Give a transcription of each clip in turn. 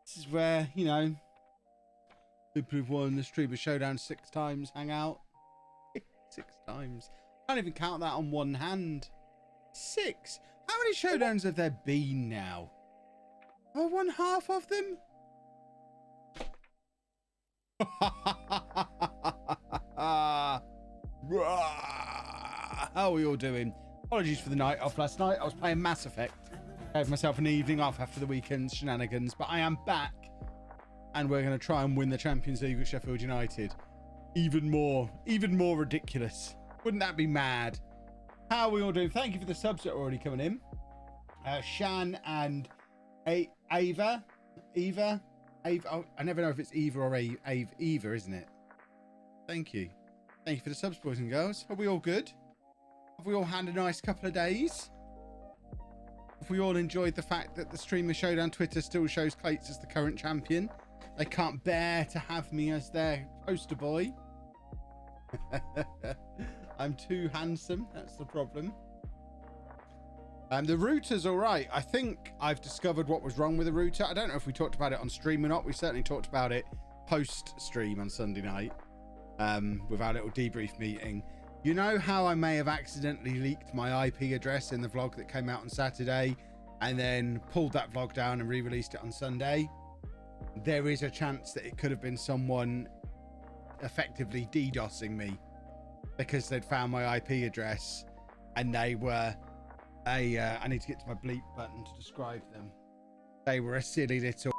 This is where, you know, people who've won the Streamer Showdown 6 times hang out. 6 times. Can't even count that on one hand. 6. How many showdowns have there been now? Oh, 1/2 of them? How are we all doing? Apologies for the night off last night. I was playing Mass Effect. Gave myself an evening off after the weekend's shenanigans, but I am back and we're going to try and win the Champions League with Sheffield United. Even more ridiculous. Wouldn't that be mad? How are we all doing? Thank you for the subs that are already coming in. Shan and Ava. Oh, I never know if it's Eva or Eva, isn't it? Thank you. Thank you for the subs, boys and girls. Are we all good? Have we all had a nice couple of days? Have we all enjoyed the fact that the Streamer Showdown Twitter still shows Clates as the current champion? They can't bear to have me as their poster boy. I'm too handsome. That's the problem. The router's all right. I think I've discovered what was wrong with the router. I don't know if we talked about it on stream or not. We certainly talked about it post-stream on Sunday night with our little debrief meeting. You know how I may have accidentally leaked my IP address in the vlog that came out on Saturday and then pulled that vlog down and re-released it on Sunday? There is a chance that it could have been someone effectively DDoSing me because they'd found my IP address and they were I need to get to my bleep button to describe them. They were a silly little.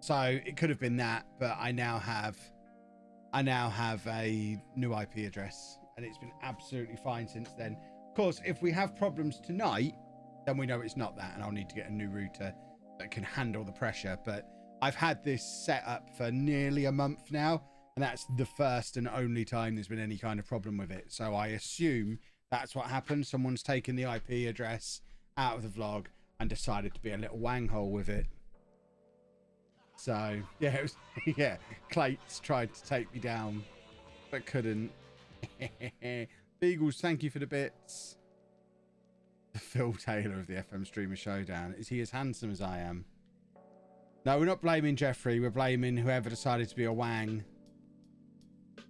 So it could have been that, but I now have a new IP address and it's been absolutely fine since then. Of course, if we have problems tonight, then we know it's not that and I'll need to get a new router that can handle the pressure. But I've had this set up for nearly a month now and that's the first and only time there's been any kind of problem with it. So I assume that's what happened. Someone's taken the IP address out of the vlog and decided to be a little wanghole with it. So yeah, it was, yeah, Clates tried to take me down but couldn't. Beagles, thank you for the bits. The Phil Taylor of the FM Streamer Showdown. Is he as handsome as I am? No, we're not blaming Jeffrey. We're blaming whoever decided to be a wang.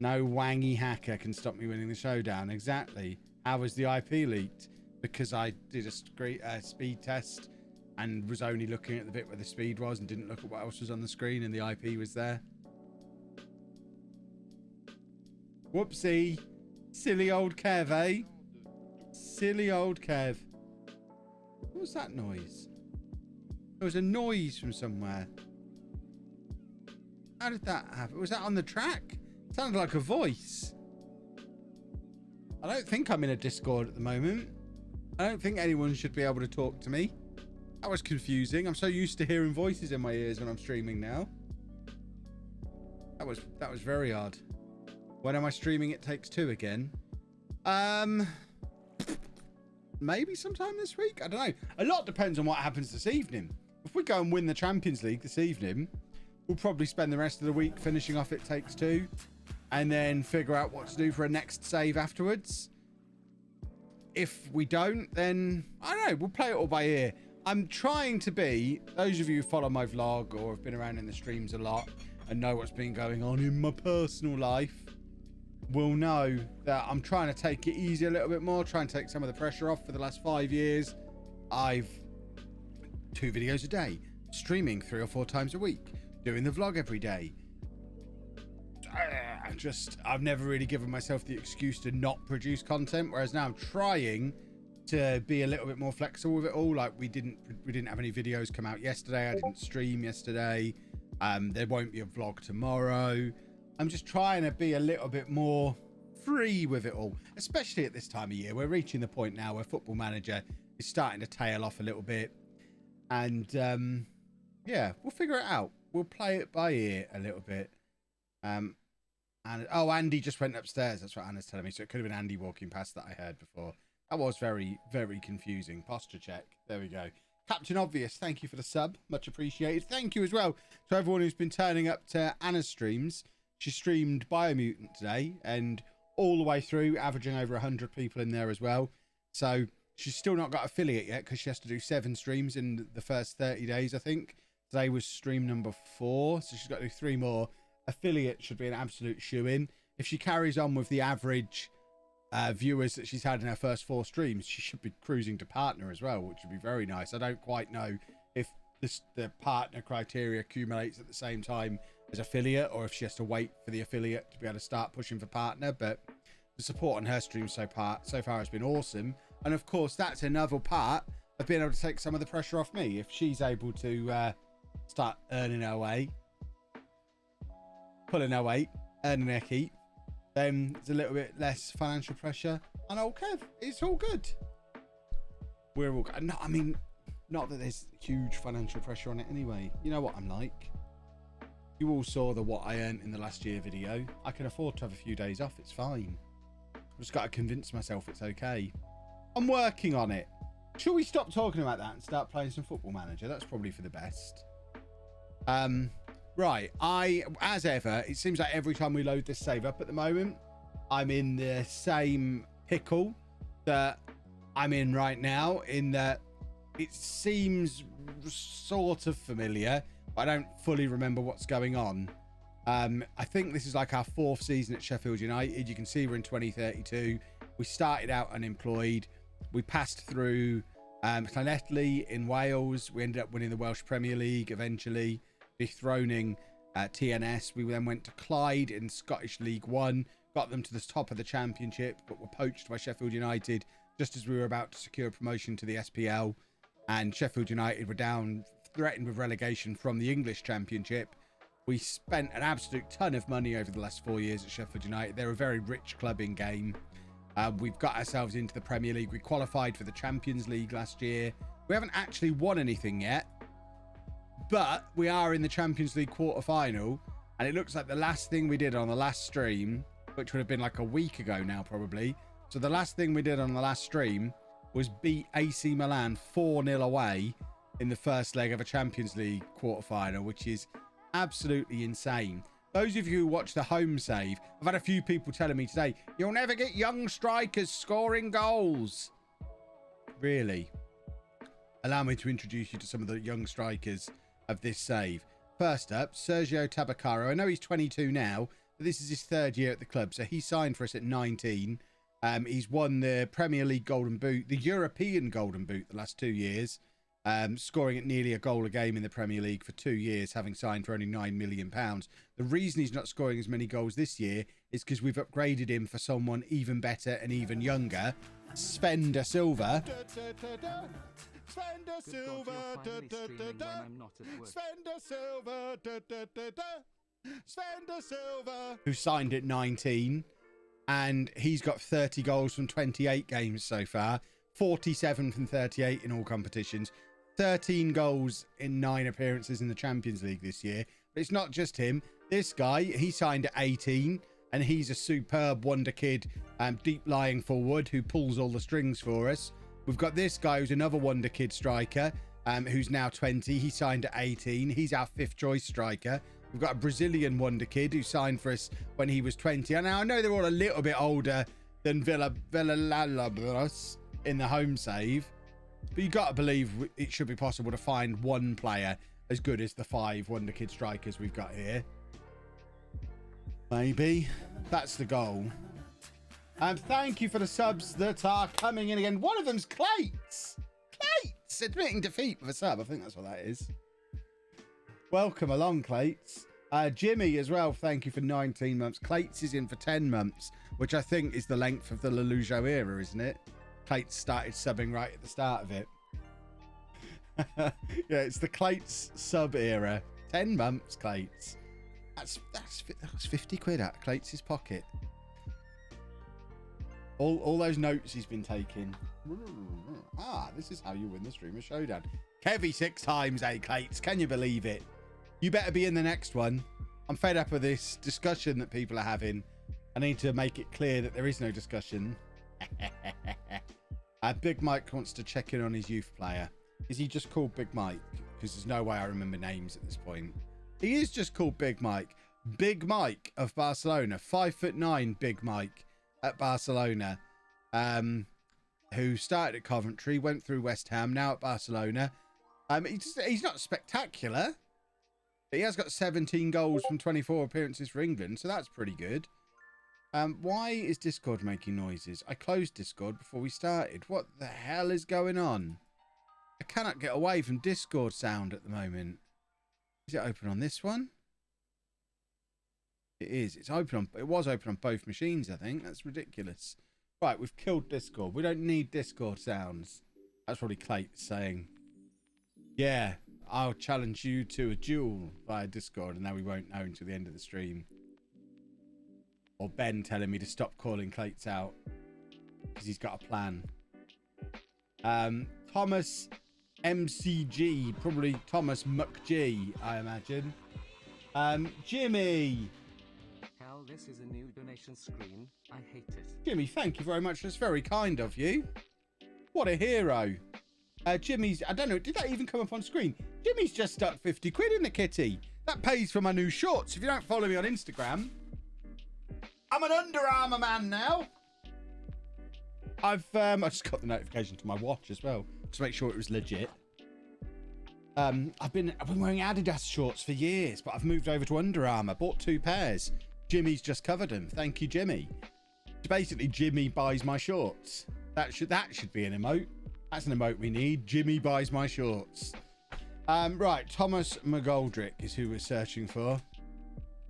No wangy hacker can stop me winning the showdown. Exactly. How was the IP leaked? Because I did a speed test and was only looking at the bit where the speed was and didn't look at what else was on the screen and the IP was there. Whoopsie. Silly old Kev, eh? Silly old Kev. What was that noise? There was a noise from somewhere. How did that happen? Was that on the track? It sounded like a voice. I don't think I'm in a Discord at the moment. I don't think anyone should be able to talk to me. That was confusing. I'm so used to hearing voices in my ears when I'm streaming now. That was very odd. When am I streaming It Takes Two again? Maybe sometime this week? I don't know. A lot depends on what happens this evening. If we go and win the Champions League this evening, we'll probably spend the rest of the week finishing off It Takes Two and then figure out what to do for a next save afterwards. If we don't, then I don't know. We'll play it all by ear. I'm trying to be, those of you who follow my vlog or have been around in the streams a lot and know what's been going on in my personal life, will know that I'm trying to take it easy a little bit more, try and take some of the pressure off. For the last 5 years, I've 2 videos a day, streaming 3 or 4 times a week, doing the vlog every day. I've never really given myself the excuse to not produce content, whereas now I'm trying to be a little bit more flexible with it all. Like we didn't have any videos come out yesterday. I didn't stream yesterday. There won't be a vlog tomorrow. I'm just trying to be a little bit more free with it all, especially at this time of year. We're reaching the point now where Football Manager is starting to tail off a little bit. And yeah, we'll figure it out. We'll play it by ear a little bit. And oh, Andy just went upstairs. That's what Anna's telling me. So it could have been Andy walking past that I heard before. That was very, very confusing. Posture check. There we go. Captain Obvious, thank you for the sub. Much appreciated. Thank you as well to everyone who's been turning up to Anna's streams. She streamed Biomutant today and all the way through, averaging over 100 people in there as well. So She's still not got affiliate yet because she has to do 7 streams in the first 30 days, I think. Today was stream number 4, so she's got to do 3 more. Affiliate should be an absolute shoe-in. If she carries on with the average viewers that she's had in her first 4 streams, she should be cruising to partner as well, which would be very nice. I don't quite know if the partner criteria accumulates at the same time as affiliate, or if she has to wait for the affiliate to be able to start pushing for partner. But the support on her stream so far has been awesome. And of course, that's another part of being able to take some of the pressure off me. If she's able to start earning her way, pulling her weight, earning her keep, then there's a little bit less financial pressure on old Kev. It's all good. We're all good. No, I mean, not that there's huge financial pressure on it anyway. You know what I'm like. You all saw the what I earned in the last year video. I can afford to have a few days off. It's fine. I've just got to convince myself it's okay. I'm working on it. Should we stop talking about that and start playing some Football Manager? That's probably for the best. Right. As ever, it seems like every time we load this save up at the moment, I'm in the same pickle that I'm in right now, in that it seems sort of familiar, but I don't fully remember what's going on. I think this is like our 4th season at Sheffield United. You can see we're in 2032. We started out unemployed. We passed through Llanelli in Wales. We ended up winning the Welsh Premier League eventually, dethroning TNS. We then went to Clyde in Scottish League One, got them to the top of the Championship, but were poached by Sheffield United just as we were about to secure promotion to the SPL. And Sheffield United were down, threatened with relegation from the English Championship. We spent an absolute ton of money over the last 4 years at Sheffield United. They're a very rich club in game. We've got ourselves into the Premier League. We qualified for the Champions League last year. We haven't actually won anything yet, but we are in the Champions League quarter-final. And it looks like the last thing we did on the last stream, which would have been like a week ago now probably. So the last thing we did on the last stream was beat AC Milan 4-0 away in the first leg of a Champions League quarter-final, which is absolutely insane. Those of you who watch the home save, I've had a few people telling me today, you'll never get young strikers scoring goals. Really? Allow me to introduce you to some of the young strikers of this save. First up, Sergio Tabacaro. I know he's 22 now, but this is his 3rd year at the club. So he signed for us at 19. He's won the Premier League Golden Boot, the European Golden Boot the last 2 years. Scoring at nearly a goal a game in the Premier League for 2 years, having signed for only £9 million. The reason he's not scoring as many goals this year is because we've upgraded him for someone even better and even younger, Sven da Silva. Sven da Silva. Sven da Silva. Sven da Silva. Who signed at 19, and he's got 30 goals from 28 games so far, 47 from 38 in all competitions. 13 goals in 9 appearances in the Champions League this year. But it's not just him. This guy, he signed at 18, and he's a superb wonder kid, deep lying forward who pulls all the strings for us. We've got this guy who's another wonder kid striker, who's now 20. He signed at 18. He's our 5th choice striker. We've got a Brazilian wonder kid who signed for us when he was 20. And now I know they're all a little bit older than Villalobos in the home save, but you got to believe it should be possible to find one player as good as the 5 wonder kid strikers we've got here. Maybe that's the goal. And thank you for the subs that are coming in again. One of them's Clates. Clates admitting defeat with a sub. I think that's what that is. Welcome along, Clates. Jimmy as well, thank you for 19 months. Clates is in for 10 months, which I think is the length of the LOLLUJO era, isn't it? Clates started subbing right at the start of it. Yeah, it's the Clates sub era. 10 months, Clates. That's 50 quid out of Clates' pocket. All those notes he's been taking. This is how you win the Streamer Showdown. Kevy 6 times, Clates. Can you believe it? You better be in the next one. I'm fed up with this discussion that people are having. I need to make it clear that there is no discussion. Big Mike wants to check in on his youth player. Is he just called Big Mike? Because there's no way I remember names at this point. He is just called Big Mike. Big Mike of Barcelona. 5'9" Big Mike at Barcelona. who started at Coventry, went through West Ham, now at Barcelona. He's not spectacular, but he has got 17 goals from 24 appearances for England, so that's pretty good. Why is Discord making noises? I closed Discord before we started. What the hell is going on? I cannot get away from Discord sound at the moment. Is it open on this one? It is. It's open on. It was open on both machines, I think. That's ridiculous. Right, we've killed Discord. We don't need Discord sounds. That's probably Clate saying, yeah, I'll challenge you to a duel via Discord, and now we won't know until the end of the stream. Or Ben telling me to stop calling Clates out because he's got a plan. Thomas MCG, probably Thomas McG, I imagine. Jimmy. Hell, this is a new donation screen. I hate it. Jimmy, thank you very much. That's very kind of you. What a hero. Jimmy's, I don't know, did that even come up on screen? Jimmy's just stuck 50 quid in the kitty. That pays for my new shorts. If you don't follow me on Instagram, I'm an Under Armour man now. I just got the notification to my watch as well to make sure it was legit. I've been wearing Adidas shorts for years, but I've moved over to Under Armour. Bought 2 pairs. Jimmy's just covered them. Thank you, Jimmy. Basically, Jimmy buys my shorts. That should be an emote. That's an emote we need. Jimmy buys my shorts. Right, Thomas McGoldrick is who we're searching for.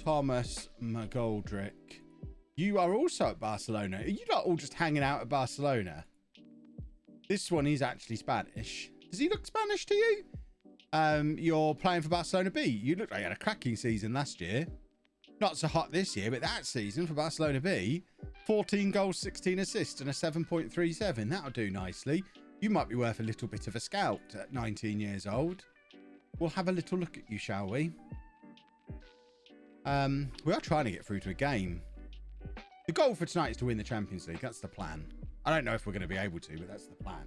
Thomas McGoldrick. You are also at Barcelona. Are you not all just hanging out at Barcelona? This one is actually Spanish. Does he look Spanish to you? You're playing for Barcelona B. You look like you had a cracking season last year. Not so hot this year, but that season for Barcelona B, 14 goals, 16 assists and a 7.37. That'll do nicely. You might be worth a little bit of a scout at 19 years old. We'll have a little look at you, shall we? We are trying to get through to a game. The goal for tonight is to win the Champions League. That's the plan. I don't know if we're going to be able to, but that's the plan.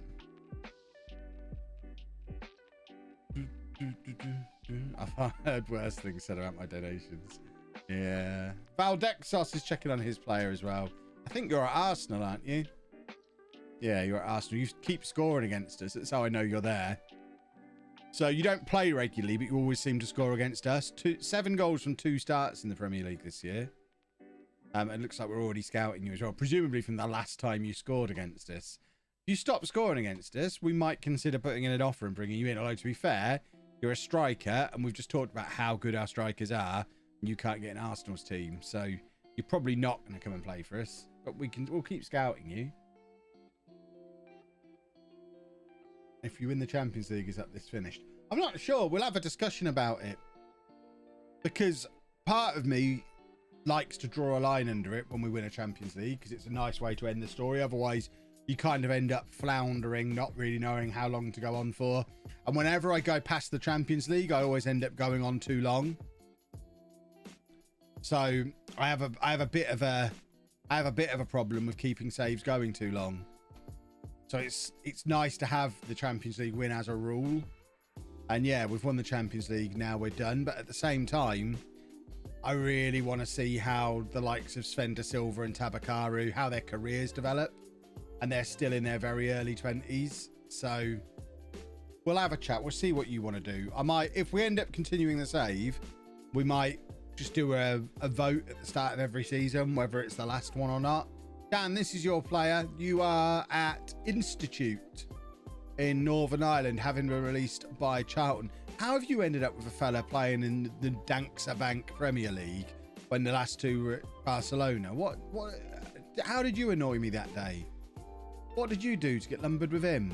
I've heard worse things said about my donations. Yeah. Valdexos is checking on his player as well. I think you're at Arsenal, aren't you? Yeah, you're at Arsenal. You keep scoring against us. That's how I know you're there. So you don't play regularly, but you always seem to score against us. 7 goals from 2 starts in the Premier League this year. It looks like we're already scouting you as well, presumably from the last time you scored against us. If you stop scoring against us, we might consider putting in an offer and bringing you in. Although, to be fair, you're a striker, and we've just talked about how good our strikers are, and you can't get in Arsenal's team. So you're probably not going to come and play for us, but we'll keep scouting you. If you win the Champions League, is that this finished? I'm not sure. We'll have a discussion about it, because part of me likes to draw a line under it when we win a Champions League, because it's a nice way to end the story. Otherwise, you kind of end up floundering, not really knowing how long to go on for. And whenever I go past the Champions League, I always end up going on too long. So I have a bit of a problem with keeping saves going too long. So it's nice to have the Champions League win as a rule. And yeah, we've won the Champions League. Now we're done. But at the same time, I really want to see how the likes of Sven de Silva and Tabakaru, how their careers develop. And they're still in their very early 20s. So we'll have a chat. We'll see what you want to do. If we end up continuing the save, we might just do a vote at the start of every season, whether it's the last one or not. Dan, this is your player. You are at Institute in Northern Ireland, having been released by Charlton. How have you ended up with a fella playing in the Danxa Bank Premier League when the last 2 were at Barcelona? How did you annoy me that day? What did you do to get lumbered with him?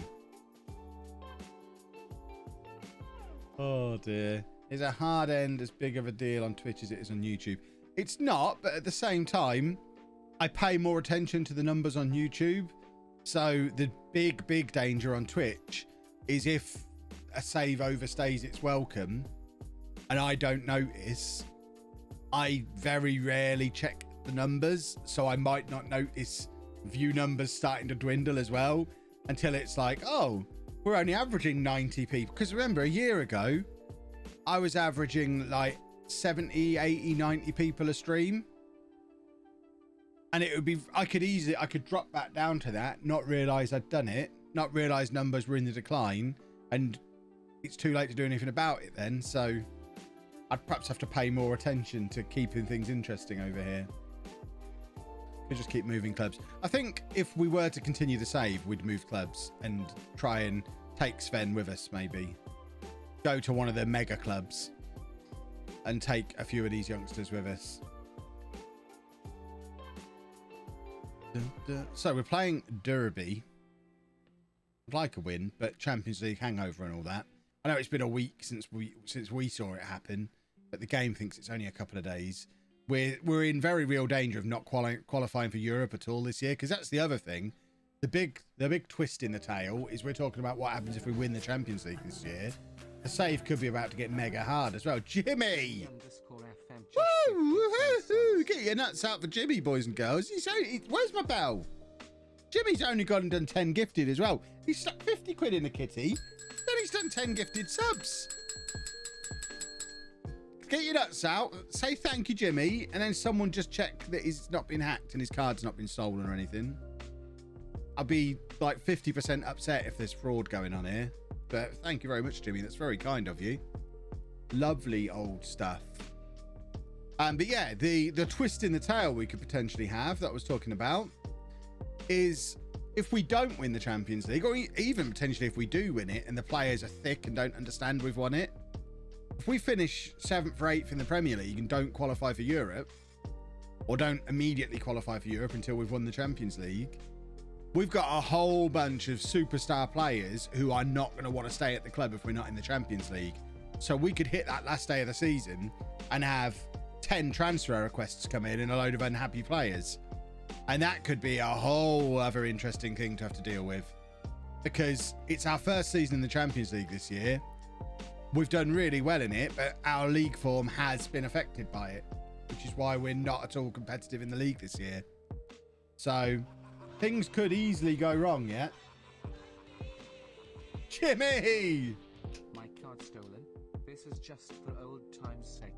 Oh dear. Is a hard end as big of a deal on Twitch as it is on YouTube? It's not, but at the same time, I pay more attention to the numbers on YouTube. So the big danger on Twitch is if a save overstays its welcome and I don't notice, I very rarely check the numbers. So I might not notice view numbers starting to dwindle as well until it's like, oh, we're only averaging 90 people. Because remember, a year ago, I was averaging like 70, 80, 90 people a stream. And it would be, I could drop back down to that, not realize I'd done it, not realize numbers were in the decline, and it's too late to do anything about it then. So I'd perhaps have to pay more attention to keeping things interesting over here. Could just keep moving clubs. I think if we were to continue the save, we'd move clubs and try and take Sven with us, maybe. Go to one of the mega clubs and take a few of these youngsters with us. So we're playing Derby. I'd like a win, but Champions League hangover and all that. I know it's been a week since we saw it happen, but the game thinks it's only a couple of days. We're in very real danger of not qualifying for Europe at all this year, because that's the other thing. The big twist in the tail is we're talking about what happens if we win the Champions League this year. The save could be about to get mega hard as well. Jimmy! Woo! Woohoo! Get your nuts out for Jimmy, boys and girls. Where's my bell? Jimmy's only gone and done 10 gifted as well. He's stuck 50 quid in the kitty. Then he's done 10 gifted subs. Get your nuts out. Say thank you, Jimmy. And then someone just check that he's not been hacked and his card's not been stolen or anything. I'll be like 50% upset if there's fraud going on here. But thank you very much, Jimmy. That's very kind of you. Lovely old stuff. But yeah, the twist in the tail we could potentially have that I was talking about is if we don't win the Champions League, or even potentially if we do win it and the players are thick and don't understand we've won it. If we finish 7th or 8th in the Premier League and don't qualify for Europe, or don't immediately qualify for Europe until we've won the Champions League, we've got a whole bunch of superstar players who are not going to want to stay at the club if we're not in the Champions League. So we could hit that last day of the season and have 10 transfer requests come in and a load of unhappy players. And that could be a whole other interesting thing to have to deal with, because it's our first season in the Champions League this year. We've done really well in it, but our league form has been affected by it, which is why we're not at all competitive in the league this year. So things could easily go wrong, yeah? Jimmy! My card stolen. This is just for old time's sake.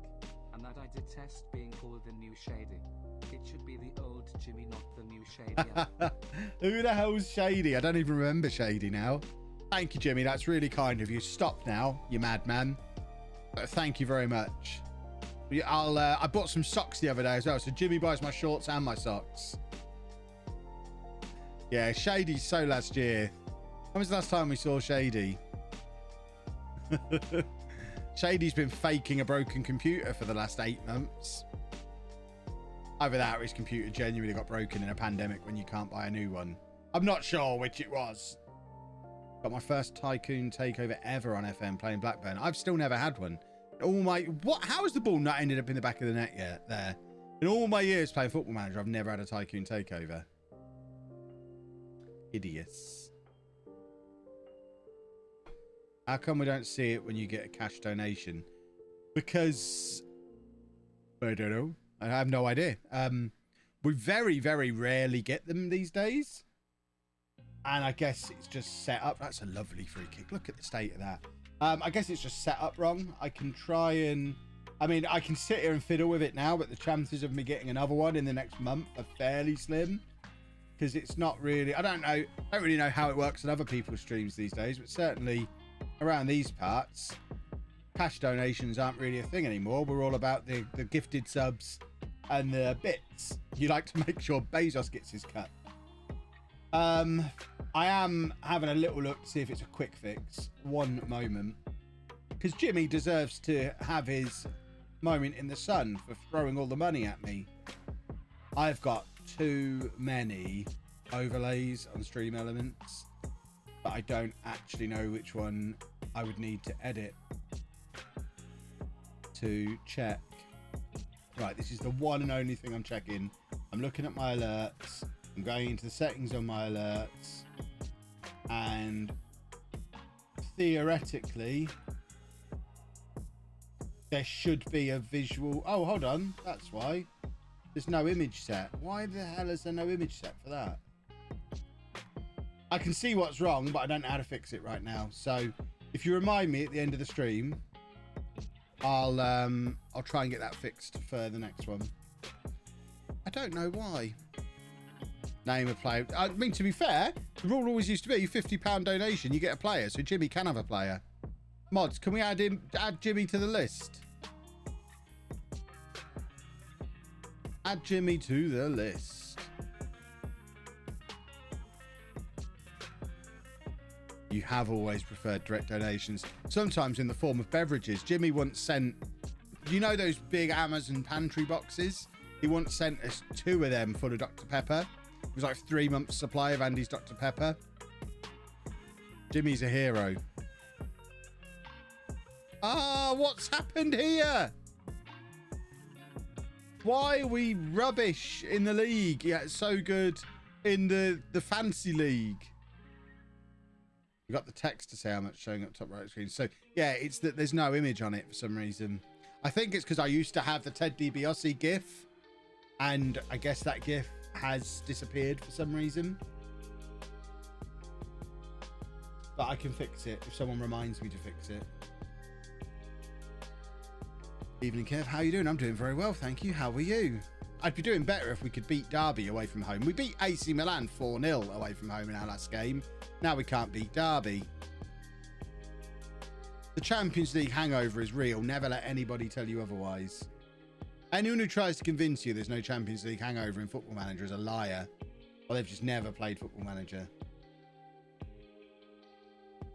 And that I detest being called the new Shady. It should be the old Jimmy, not the new Shady. Who the hell's Shady? I don't even remember Shady now. Thank you, Jimmy. That's really kind of you. Stop now, you madman. Thank you very much. I bought some socks the other day as well, so Jimmy buys my shorts and my socks. Yeah, Shady's so last year. When was the last time we saw Shady? Shady's been faking a broken computer for the last 8 months. Either that or his computer genuinely got broken in a pandemic when you can't buy a new one. I'm not sure which it was. Got my first Tycoon takeover ever on FM playing Blackburn. I've still never had one. How has the ball not ended up in the back of the net yet there? In all my years playing Football Manager, I've never had a Tycoon takeover. Hideous. How come we don't see it when you get a cash donation? Because I don't know. I have no idea. We very, very rarely get them these days. And I guess it's just set up. That's a lovely free kick. Look at the state of that. I guess it's just set up wrong. I can try and... I mean, I can sit here and fiddle with it now, but the chances of me getting another one in the next month are fairly slim. Because it's not really... I don't really know how it works on other people's streams these days, but certainly around these parts, cash donations aren't really a thing anymore. We're all about the gifted subs and the bits. You like to make sure Bezos gets his cut. I am having a little look to see if it's a quick fix. One moment. Because Jimmy deserves to have his moment in the sun for throwing all the money at me. I've got too many overlays on Stream Elements, but I don't actually know which one I would need to edit to check. Right, this is the one and only thing I'm checking. I'm looking at my alerts. I'm going into the settings on my alerts, and theoretically there should be a visual. Oh, hold on, that's why there's no image set. Why the hell is there no image set for that? I can see what's wrong, but I don't know how to fix it right now. So if you remind me at the end of the stream, I'll try and get that fixed for the next one. I don't know why. Name a player. I mean, to be fair, the rule always used to be £50 donation, you get a player. So Jimmy can have a player. Mods, can we add Jimmy to the list? Add Jimmy to the list. You have always preferred direct donations, sometimes in the form of beverages. Jimmy once sent, you know those big Amazon pantry boxes? He once sent us 2 of them full of Dr. Pepper. It was like 3 months supply of Andy's Dr. Pepper. Jimmy's a hero. Ah, what's happened here? Why are we rubbish in the league? Yeah, it's so good in the fancy league. We got the text to say how much showing up top right screen. So yeah, it's that there's no image on it for some reason. I think it's because I used to have the Ted DiBiase GIF, and I guess that GIF has disappeared for some reason. But I can fix it if someone reminds me to fix it. Evening, Kev. How are you doing? I'm doing very well, thank you. How are you? I'd be doing better if we could beat Derby away from home. We beat AC Milan 4-0 away from home in our last game. Now we can't beat Derby. The Champions League hangover is real. Never let anybody tell you otherwise. Anyone who tries to convince you there's no Champions League hangover in Football Manager is a liar. Or they've just never played Football Manager.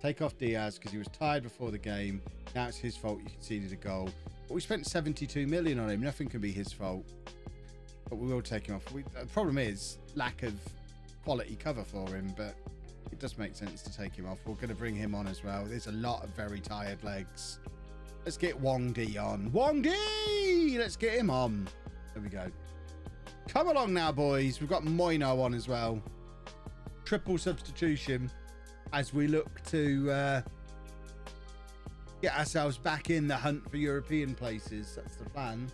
Take off Diaz because he was tired before the game. Now it's his fault you conceded a goal. But we spent 72 million on him. Nothing can be his fault. But we will take him off. The problem is lack of quality cover for him, but it does make sense to take him off. We're going to bring him on as well. There's a lot of very tired legs. Let's get Wong D on. Wong D! Let's get him on. There we go. Come along now, boys. We've got Moino on as well. Triple substitution as we look to get ourselves back in the hunt for European places. That's the plan.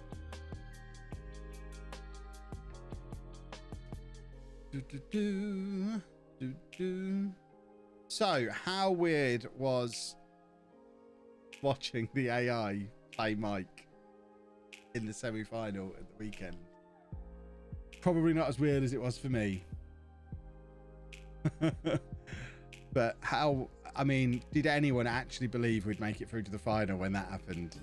So, how weird was watching the AI play Mike in the semi-final at the weekend? Probably not as weird as it was for me. But how, I mean, did anyone actually believe we'd make it through to the final when that happened?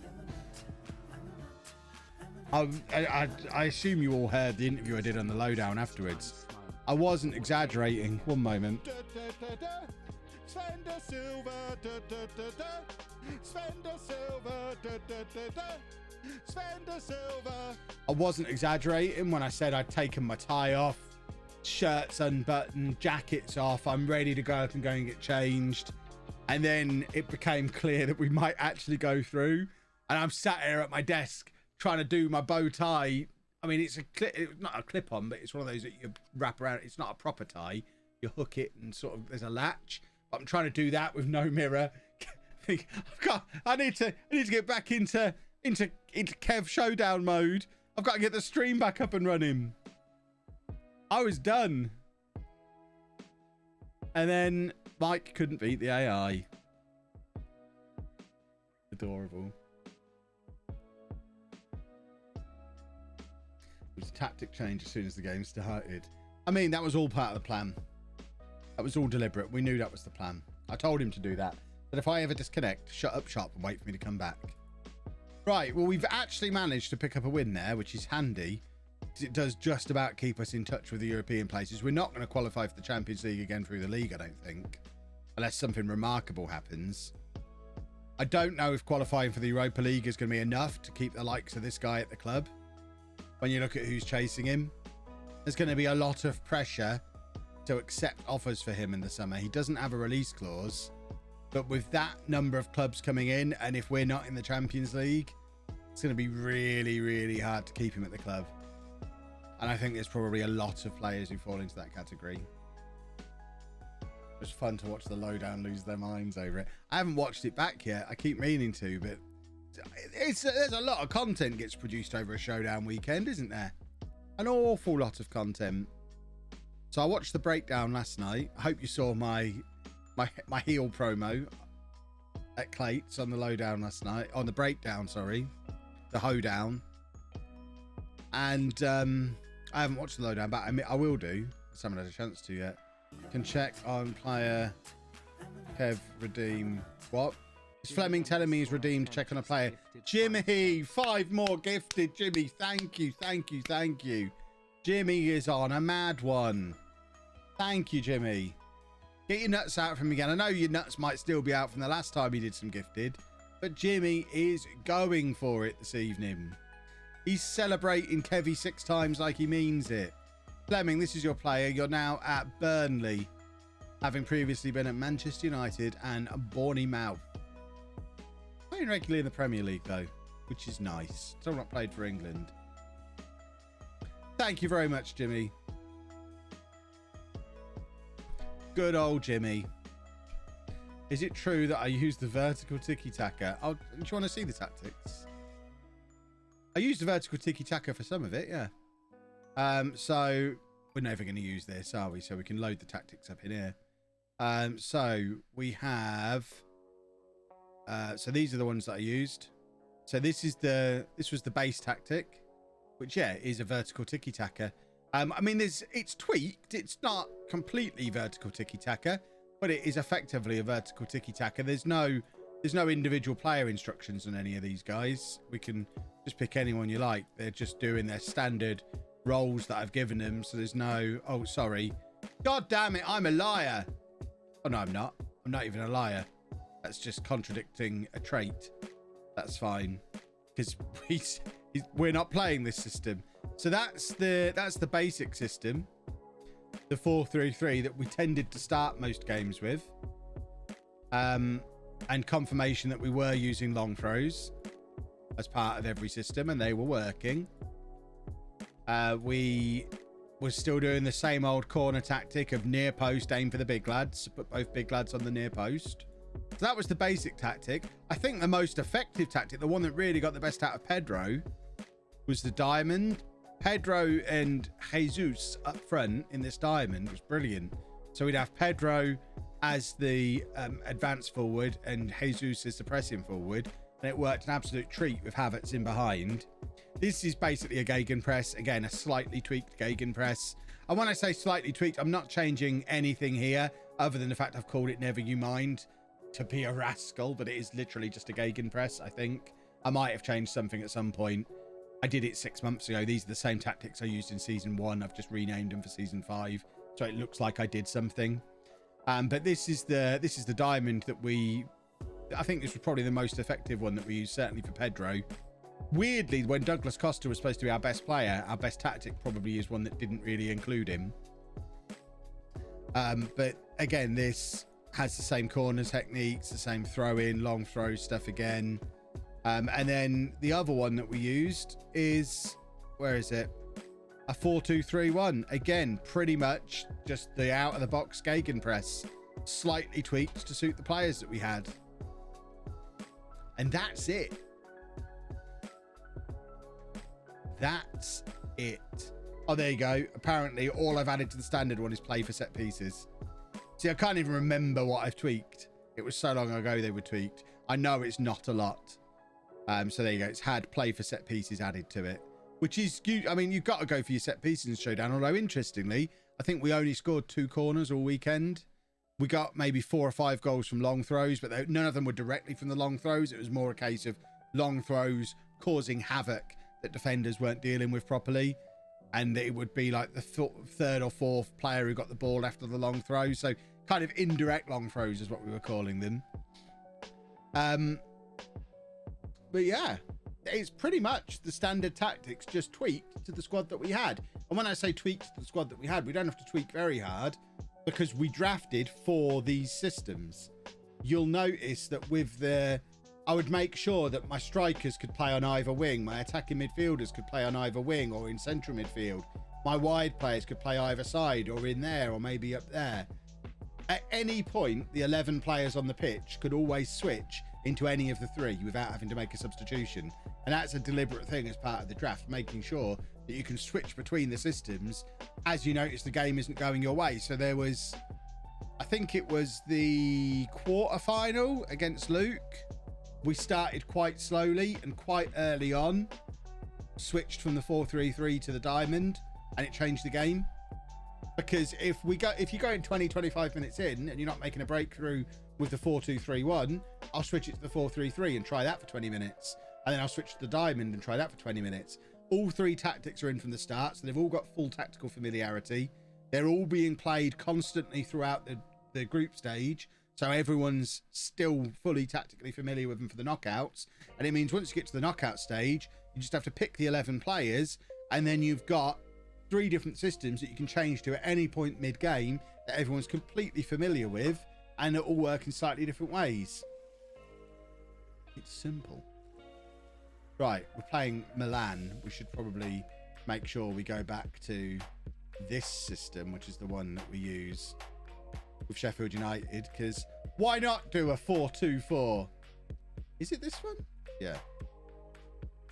I assume you all heard the interview I did on the lowdown afterwards. I wasn't exaggerating. One moment. I wasn't exaggerating when I said I'd taken my tie off, shirts unbuttoned, jackets off. I'm ready to go up and go and get changed. And then it became clear that we might actually go through. And I'm sat here at my desk trying to do my bow tie. I mean, it's not a clip on, but it's one of those that you wrap around. It's not a proper tie. You hook it and sort of, there's a latch. But I'm trying to do that with no mirror. I need to get back into Kev Showdown mode. I've got to get the stream back up and running. I was done. And then Mike couldn't beat the AI. Adorable. It was a tactic change as soon as the game started. I mean, that was all part of the plan. That was all deliberate. We knew that was the plan. I told him to do that. But if I ever disconnect, shut up shop and wait for me to come back. Right, well, we've actually managed to pick up a win there, which is handy. It does just about keep us in touch with the European places. We're not going to qualify for the Champions League again through the league, I don't think. Unless something remarkable happens. I don't know if qualifying for the Europa League is going to be enough to keep the likes of this guy at the club. When you look at who's chasing him, there's going to be a lot of pressure to accept offers for him in the summer. He doesn't have a release clause, but with that number of clubs coming in, and if we're not in the Champions League, it's going to be really, really hard to keep him at the club. And I think there's probably a lot of players who fall into that category. It was fun to watch the lowdown lose their minds over it. I haven't watched it back yet. I keep meaning to, but there's a lot of content gets produced over a showdown weekend, isn't there? An awful lot of content. So I watched the breakdown last night. I hope you saw my heel promo at Clates on the lowdown last night. On the breakdown, sorry. The hoedown. And I haven't watched the lowdown, but I will do. Just haven't had a chance to yet. Can check on player. Kev redeem. What? Is Fleming telling me he's redeemed? Check on a player. Jimmy, 5 more gifted. Jimmy, thank you, thank you, thank you. Jimmy is on a mad one. Thank you, Jimmy. Get your nuts out from me again. I know your nuts might still be out from the last time he did some gifted, but Jimmy is going for it this evening. He's celebrating Kevy 6 times like he means it. Fleming, this is your player. You're now at Burnley, having previously been at Manchester United and Bournemouth. Playing regularly in the Premier League, though, which is nice. Still not played for England. Thank you very much, Jimmy. Good old Jimmy. Is it true that I use the vertical tiki-taka? Oh, do you want to see the tactics? I used the vertical tiki-taka for some of it, yeah. So we're never going to use this, are we? So we can load the tactics up in here. So we have... so these are the ones that I used. So this was the base tactic, which, yeah, is a vertical tiki-taka. I mean, it's tweaked. It's not completely vertical tiki-taka, but it is effectively a vertical tiki-taka. There's no individual player instructions on any of these guys. We can just pick anyone you like. They're just doing their standard roles that I've given them. So there's no, oh, sorry. God damn it, I'm a liar. Oh, no, I'm not. I'm not even a liar. That's just contradicting a trait. That's fine. Because we're not playing this system. So that's the basic system, the 4-3-3 that we tended to start most games with, and confirmation that we were using long throws as part of every system, and they were working. We were still doing the same old corner tactic of near post, aim for the big lads, put both big lads on the near post. So that was the basic tactic. I think the most effective tactic, the one that really got the best out of Pedro, was the diamond. Pedro and Jesus up front in this diamond was brilliant. So we'd have Pedro as the advanced forward and Jesus as the pressing forward, and it worked an absolute treat with Havertz in behind. This is basically a gegenpress, again a slightly tweaked gegenpress. And when I say slightly tweaked, I'm not changing anything here other than the fact I've called it Never You Mind to be a rascal, but it is literally just a gegenpress. I think I might have changed something at some point. I did it 6 months ago. These are the same tactics I used in season 1. I've just renamed them for season 5, so it looks like I did something. But this is the diamond that I think this was probably the most effective one that we used, certainly for Pedro. Weirdly, when Douglas Costa was supposed to be our best player, our best tactic probably is one that didn't really include him. But again, this has the same corner techniques, the same throw-in, long throw stuff again. And then the other one that we used is, where is it? A 4-2-3-1. Again, pretty much just the out-of-the-box gegenpress, slightly tweaked to suit the players that we had. And that's it. That's it. Oh, there you go. Apparently, all I've added to the standard one is play for set pieces. See, I can't even remember what I've tweaked. It was so long ago they were tweaked. I know it's not a lot. So there you go. It's had play for set pieces added to it, which is, I mean, you've got to go for your set pieces in Showdown. Although, interestingly, I think we only scored 2 corners all weekend. We got maybe 4 or 5 goals from long throws, but none of them were directly from the long throws. It was more a case of long throws causing havoc that defenders weren't dealing with properly. And it would be like the 3rd or 4th player who got the ball after the long throw. So kind of indirect long throws is what we were calling them. But yeah, it's pretty much the standard tactics, just tweaked to the squad that we had. And when I say tweaked to the squad that we had, we don't have to tweak very hard because we drafted for these systems. You'll notice that with I would make sure that my strikers could play on either wing, my attacking midfielders could play on either wing or in central midfield. My wide players could play either side or in there or maybe up there. At any point, the 11 players on the pitch could always switch into any of the 3 without having to make a substitution. And that's a deliberate thing as part of the draft, making sure that you can switch between the systems as you notice the game isn't going your way. So there was, I think it was the quarterfinal against Luke. We started quite slowly and quite early on, switched from the 4-3-3 to the diamond, and it changed the game. Because if you go in 20, 25 minutes in and you're not making a breakthrough with the 4-2-3-1, I'll switch it to the 4-3-3 and try that for 20 minutes. And then I'll switch to the diamond and try that for 20 minutes. All three tactics are in from the start, so they've all got full tactical familiarity. They're all being played constantly throughout the group stage, so everyone's still fully tactically familiar with them for the knockouts. And it means once you get to the knockout stage, you just have to pick the 11 players, and then you've got 3 different systems that you can change to at any point mid-game that everyone's completely familiar with, and it all work in slightly different ways. It's simple. Right, we're playing Milan. We should probably make sure we go back to this system, which is the one that we use with Sheffield United, because why not do a 4-2-4? Is it this one? Yeah.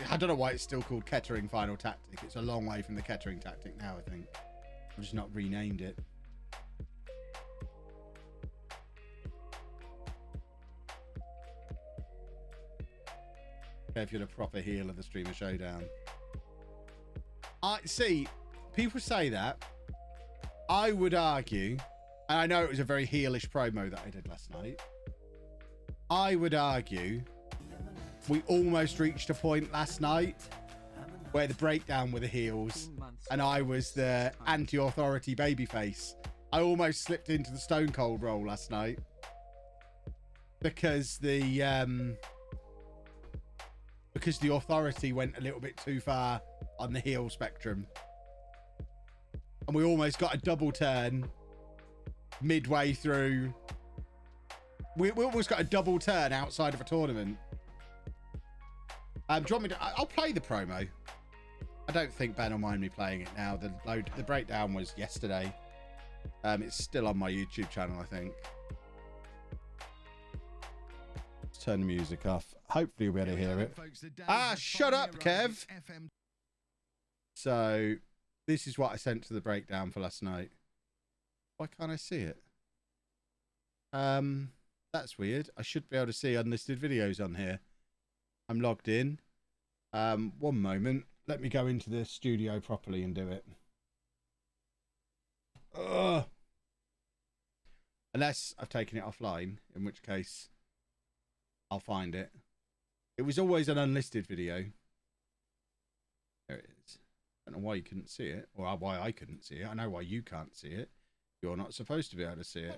I don't know why it's still called Kettering Final Tactic. It's a long way from the Kettering Tactic now, I think. I've just not renamed it. Okay, if you're the proper heel of the Streamer Showdown. I see, people say that. I would argue, and I know it was a very heelish promo that I did last night. I would argue we almost reached a point last night where the breakdown were the heels and I was the anti-authority babyface. I almost slipped into the Stone Cold role last night because the authority went a little bit too far on the heel spectrum. And we almost got a double turn midway through. We almost got a double turn outside of a tournament. Do you want me to? I'll play the promo. I don't think Ben will mind me playing it now. The breakdown was yesterday. It's still on my YouTube channel, I think. Let's turn the music off. Hopefully you'll be able to hear it. Shut up, Kev. So this is what I sent to the breakdown for last night. Why can't I see it? That's weird. I should be able to see unlisted videos on here. I'm logged in. One moment. Let me go into the studio properly and do it. Unless I've taken it offline, in which case I'll find it. It was always an unlisted video. There it is. I don't know why you couldn't see it, or why I couldn't see it. I know why you can't see it. You're not supposed to be able to see it.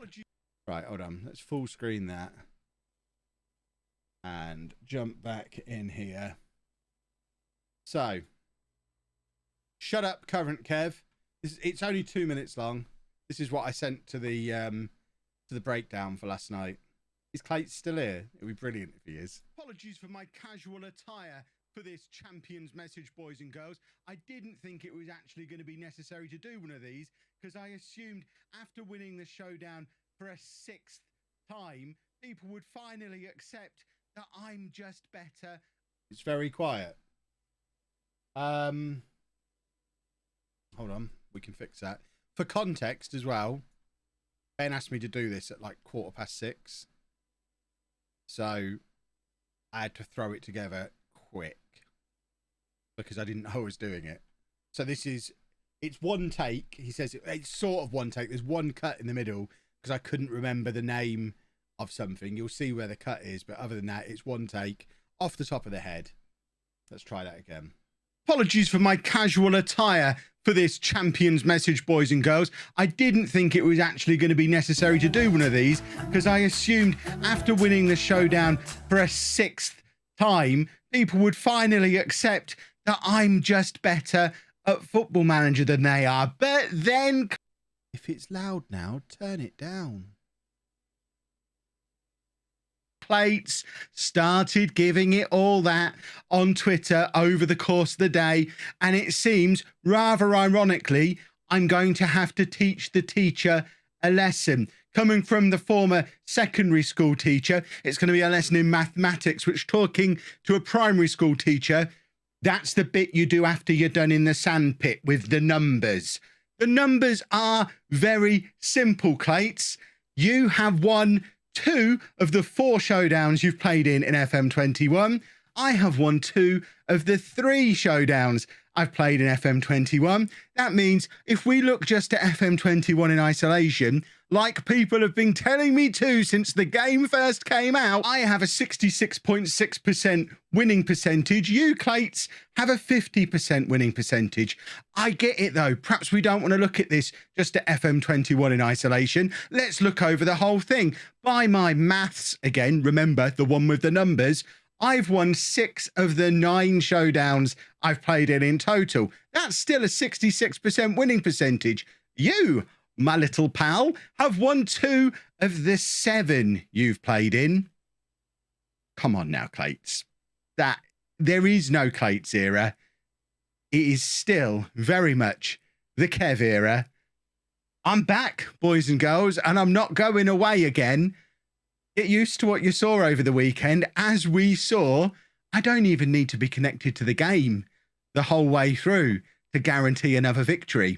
Right, hold on. Let's full screen that. And jump back in here. So, shut up, current Kev. It's only 2 minutes long. This is what I sent to the breakdown for last night. Is Clayton still here? It'd be brilliant if he is. Apologies for my casual attire for this champion's message, boys and girls. I didn't think it was actually going to be necessary to do one of these because I assumed after winning the showdown for a 6th time, people would finally accept that I'm just better. It's very quiet. Hold on, we can fix that. For context as well, Ben asked me to do this at like 6:15. So I had to throw it together quick because I didn't know I was doing it. So it's one take. He says it's sort of one take. There's one cut in the middle because I couldn't remember the name of something. You'll see where the cut is, but other than that, it's one take off the top of the head. Let's try that again. Apologies for my casual attire for this champion's message, boys and girls. I didn't think it was actually going to be necessary to do one of these because I assumed after winning the showdown for a 6th time, people would finally accept that I'm just better at Football Manager than they are. But then, if it's loud now, turn it down. Plates started giving it all that on Twitter over the course of the day, and it seems rather ironically I'm going to have to teach the teacher a lesson. Coming from the former secondary school teacher, it's going to be a lesson in mathematics, which, talking to a primary school teacher, that's the bit you do after you're done in the sandpit with the numbers. The numbers are very simple, Clates. You have won 2 of the 4 showdowns you've played in FM21. I have won 2 of the 3 showdowns I've played in FM21. That means if we look just at FM21 in isolation, like people have been telling me to since the game first came out, I have a 66.6% winning percentage. You, Clates, have a 50% winning percentage. I get it, though. Perhaps we don't want to look at this just at FM21 in isolation. Let's look over the whole thing. By my maths, again, remember the one with the numbers, I've won 6 of the 9 showdowns I've played in total. That's still a 66% winning percentage. You, my little pal, have won 2 of the 7 you've played in. Come on now, Clates. There is no Clates era. It is still very much the Kev era. I'm back, boys and girls, and I'm not going away again. Get used to what you saw over the weekend. As we saw, I don't even need to be connected to the game the whole way through to guarantee another victory.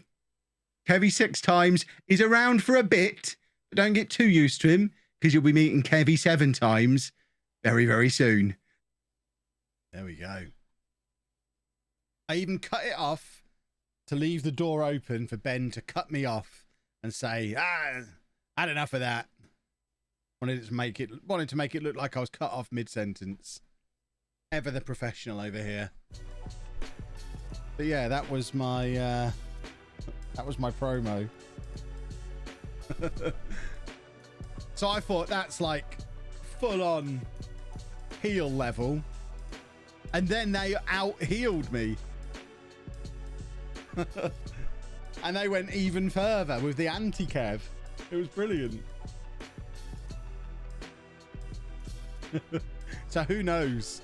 Kevy 6 times is around for a bit, but don't get too used to him because you'll be meeting Kevy 7 times very, very soon. There we go. I even cut it off to leave the door open for Ben to cut me off and say, had enough of that. Wanted to make it look like I was cut off mid-sentence. Ever the professional over here. But yeah, that was my promo. So I thought that's like full on heel level. And then they out-healed me. And they went even further with the anti-Kev. It was brilliant. So who knows?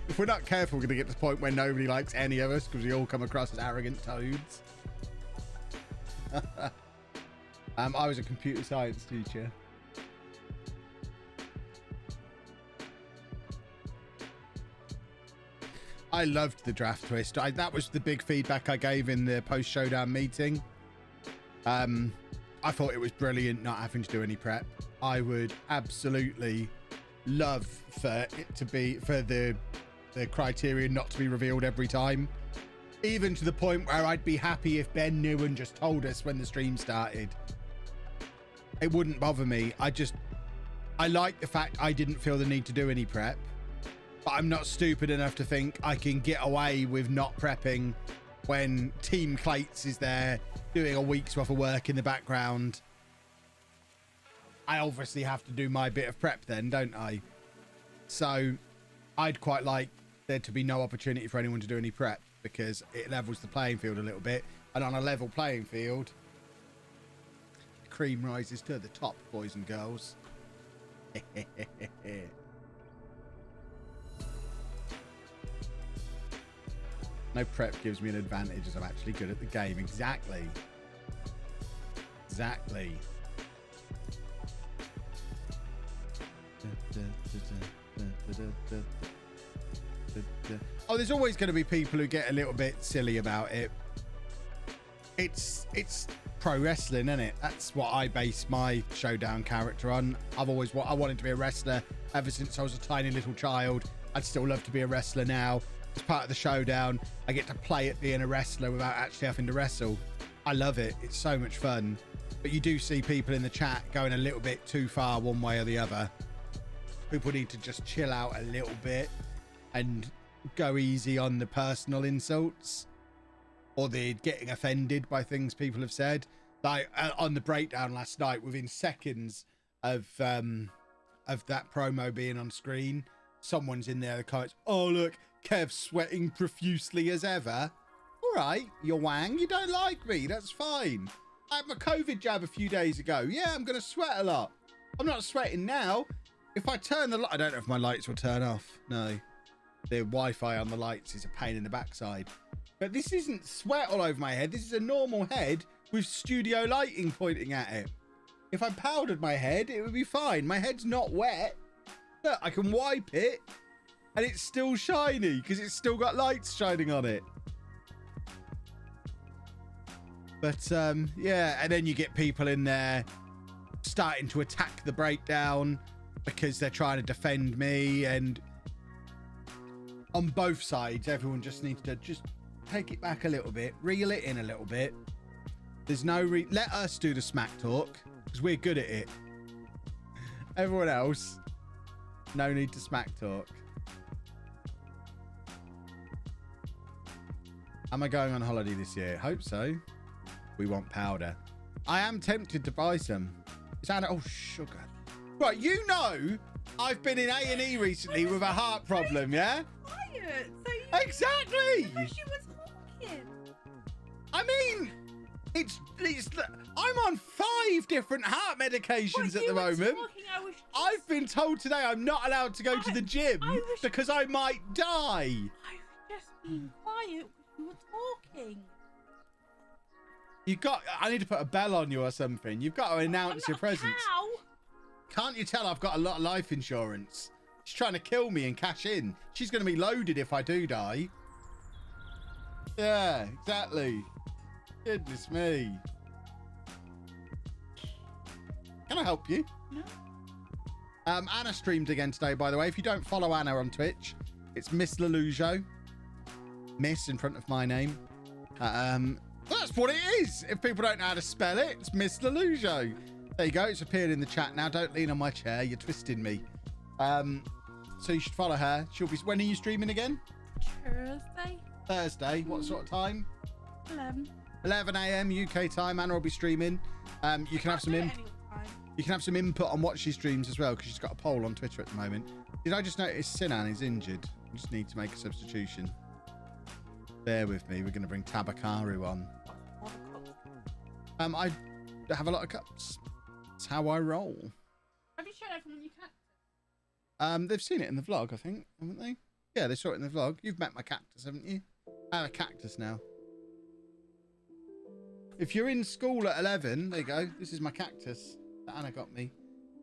If we're not careful, we're going to get to the point where nobody likes any of us because we all come across as arrogant toads. I was a computer science teacher. I loved the draft twist. That was the big feedback I gave in the post-showdown meeting. I thought it was brilliant not having to do any prep. I would absolutely love for it to be, for the criteria not to be revealed every time. Even to the point where I'd be happy if Ben knew and just told us when the stream started. It wouldn't bother me. I like the fact I didn't feel the need to do any prep. But I'm not stupid enough to think I can get away with not prepping when Team Clates is there doing a week's worth of work in the background. I obviously have to do my bit of prep then, don't I? So I'd quite like there to be no opportunity for anyone to do any prep because it levels the playing field a little bit. And on a level playing field, the cream rises to the top, boys and girls. No prep gives me an advantage as I'm actually good at the game. Exactly. Exactly. Oh, there's always going to be people who get a little bit silly about it. It's pro wrestling, isn't it? That's what I base my showdown character on. I wanted to be a wrestler ever since I was a tiny little child. I'd still love to be a wrestler now. As part of the showdown, I get to play at being a wrestler without actually having to wrestle. I love it. It's so much fun. But you do see people in the chat going a little bit too far one way or the other. People need to just chill out a little bit and go easy on the personal insults or the getting offended by things people have said. Like on the breakdown last night, within seconds of that promo being on screen, someone's in there, the comments, oh look, Kev's sweating profusely as ever. All right, you wang, you don't like me, that's fine. I had my COVID jab a few days ago. Yeah, I'm going to sweat a lot. I'm not sweating now. If I turn the light, I don't know if my lights will turn off. No, the Wi-Fi on the lights is a pain in the backside. But this isn't sweat all over my head. This is a normal head with studio lighting pointing at it. If I powdered my head, it would be fine. My head's not wet. Look, I can wipe it and it's still shiny because it's still got lights shining on it. But yeah, and then you get people in there starting to attack the breakdown because they're trying to defend me, and on both sides, everyone just needs to just take it back a little bit, reel it in a little bit. There's no let us do the smack talk because we're good at it. Everyone else, no need to smack talk. Am I going on holiday this year? Hope so. We want powder. I am tempted to buy some. Is that oh sugar? Right, you know I've been in A&E recently with a heart problem, yeah? Quiet. So you Exactly. wish you were talking. I mean, it's I'm on 5 different heart medications at the moment. I've been told today I'm not allowed to go to the gym because I might die. I was just being quiet when you were talking. I need to put a bell on you or something. You've got to announce your presence. Cow. Can't you tell I've got a lot of life insurance? She's trying to kill me and cash in. She's going to be loaded if I do die. Yeah, exactly. Goodness me. Can I help you? No. Anna streamed again today, by the way. If you don't follow Anna on Twitch, it's Miss LOLLUJO. Miss in front of my name. That's what it is. If people don't know how to spell it, it's Miss LOLLUJO. There you go. It's appeared in the chat now. Don't lean on my chair. You're twisting me. So you should follow her. She'll be. When are you streaming again? Thursday. What sort of time? 11 a.m. UK time. Anna will be streaming. You can have some You can have some input on what she streams as well because she's got a poll on Twitter at the moment. Did I just notice Sinan is injured? I just need to make a substitution. Bear with me. We're going to bring Tabakaru on. I have a lot of cups. That's how I roll. Have you shown everyone you can? They've seen it in the vlog, I think, haven't they? Yeah, they saw it in the vlog. You've met my cactus, haven't you? I have a cactus now. If you're in school at 11, there you go. This is my cactus that Anna got me.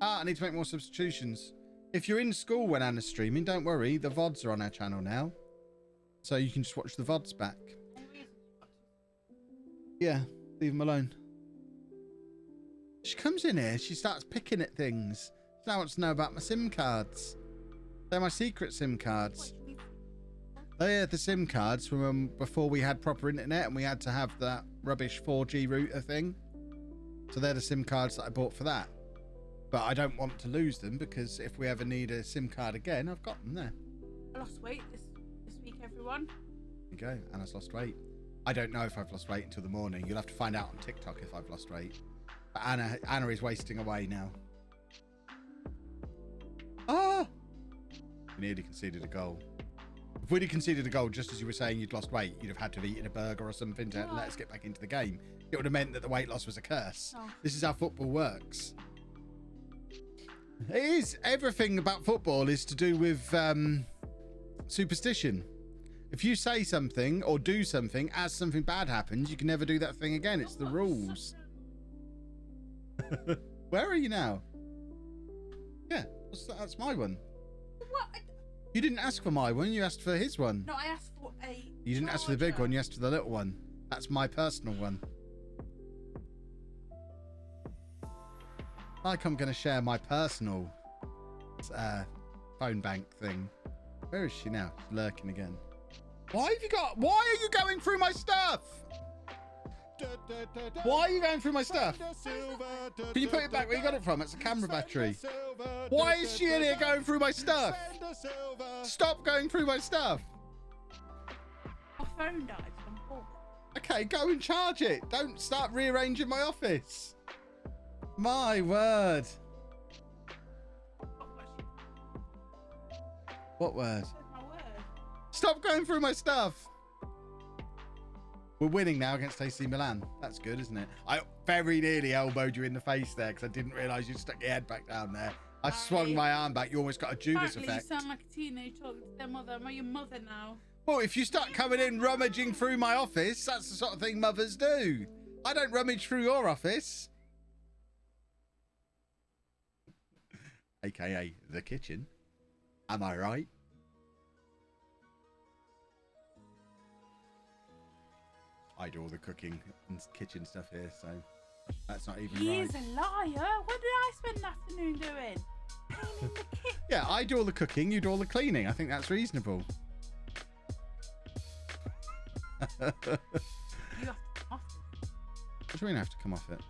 I need to make more substitutions. If you're in school when Anna's streaming, don't worry. The VODs are on our channel now. So you can just watch the VODs back. Yeah, leave them alone. She comes in here, she starts picking at things. She now wants to know about my SIM cards. They're my secret SIM cards. Oh yeah, the SIM cards from before we had proper internet and we had to have that rubbish 4G router thing. So they're the SIM cards that I bought for that. But I don't want to lose them because if we ever need a SIM card again, I've got them there. I lost weight this week, everyone. There you go, Anna's lost weight. I don't know if I've lost weight until the morning. You'll have to find out on TikTok if I've lost weight. But Anna is wasting away now. Ah! We nearly conceded a goal. If we'd have conceded a goal just as you were saying you'd lost weight, you'd have had to have eaten a burger or something to let us get back into the game. It would have meant that the weight loss was a curse. Oh. This is how football works. It is. Everything about football is to do with superstition. If you say something or do something as something bad happens, you can never do that thing again. It's the rules. Where are you now? Yeah, that's my one. What? You didn't ask for my one. You asked for his one. No, I asked for a... You didn't ask for the big one. You asked for the little one. That's my personal one. Like I'm going to share my personal phone bank thing. Where is she now? She's lurking again. Why are you going through my stuff? Why are you going through my stuff? Can you put it back where you got it from? It's a camera battery. Why is she in here going through my stuff? Stop going through my stuff. My phone died. So I'm bored. Okay, go and charge it. Don't start rearranging my office. My word. What word? Stop going through my stuff. We're winning now against AC Milan. That's good, isn't it? I very nearly elbowed you in the face there because I didn't realise you stuck your head back down there. I swung my arm back. You almost got a Judas effect. You sound like a teenager talking to their mother. Am I your mother now? Well, if you start coming in rummaging through my office, that's the sort of thing mothers do. I don't rummage through your office. AKA the kitchen. Am I right? I do all the cooking and kitchen stuff here, so that's not even right. He is a liar. What did I spend the afternoon doing? Cleaning the kitchen. Yeah, I do all the cooking, you do all the cleaning. I think that's reasonable. You have to come off What do you mean I have to come off it?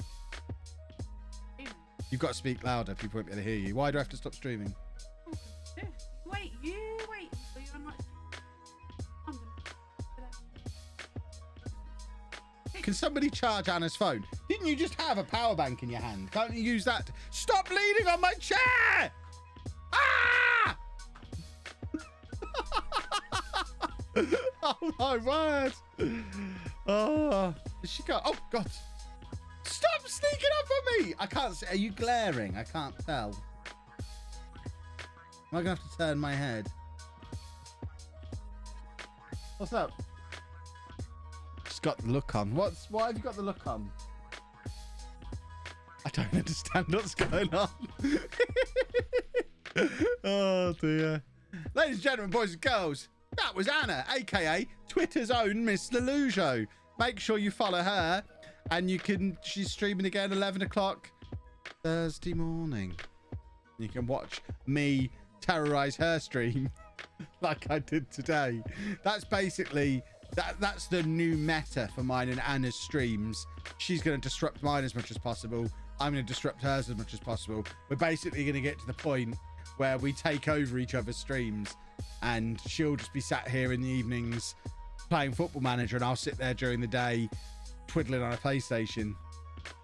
it. You've got to speak louder. People won't be able to hear you. Why do I have to stop streaming? Wait, you wait until you're on like. I'm gonna. Can somebody charge Anna's phone? Didn't you just have a power bank in your hand? Can't you use that? Stop leaning on my chair! Ah! Oh my word! Oh, has she got? Oh God! Stop sneaking up on me! I can't see. Are you glaring? I can't tell. Am I gonna have to turn my head? What's up? She's got the look on. Why have you got the look on? I don't understand what's going on. Oh dear. Ladies and gentlemen, boys and girls, that was Anna, aka Twitter's own Miss LOLLUJO. Make sure you follow her, and she's streaming again 11 o'clock Thursday morning. You can watch me terrorize her stream like I did today. That's basically that's the new meta for mine and Anna's streams. She's going to disrupt mine as much as possible. I'm going to disrupt hers as much as possible. We're basically going to get to the point where we take over each other's streams, and she'll just be sat here in the evenings playing Football Manager, and I'll sit there during the day twiddling on a PlayStation,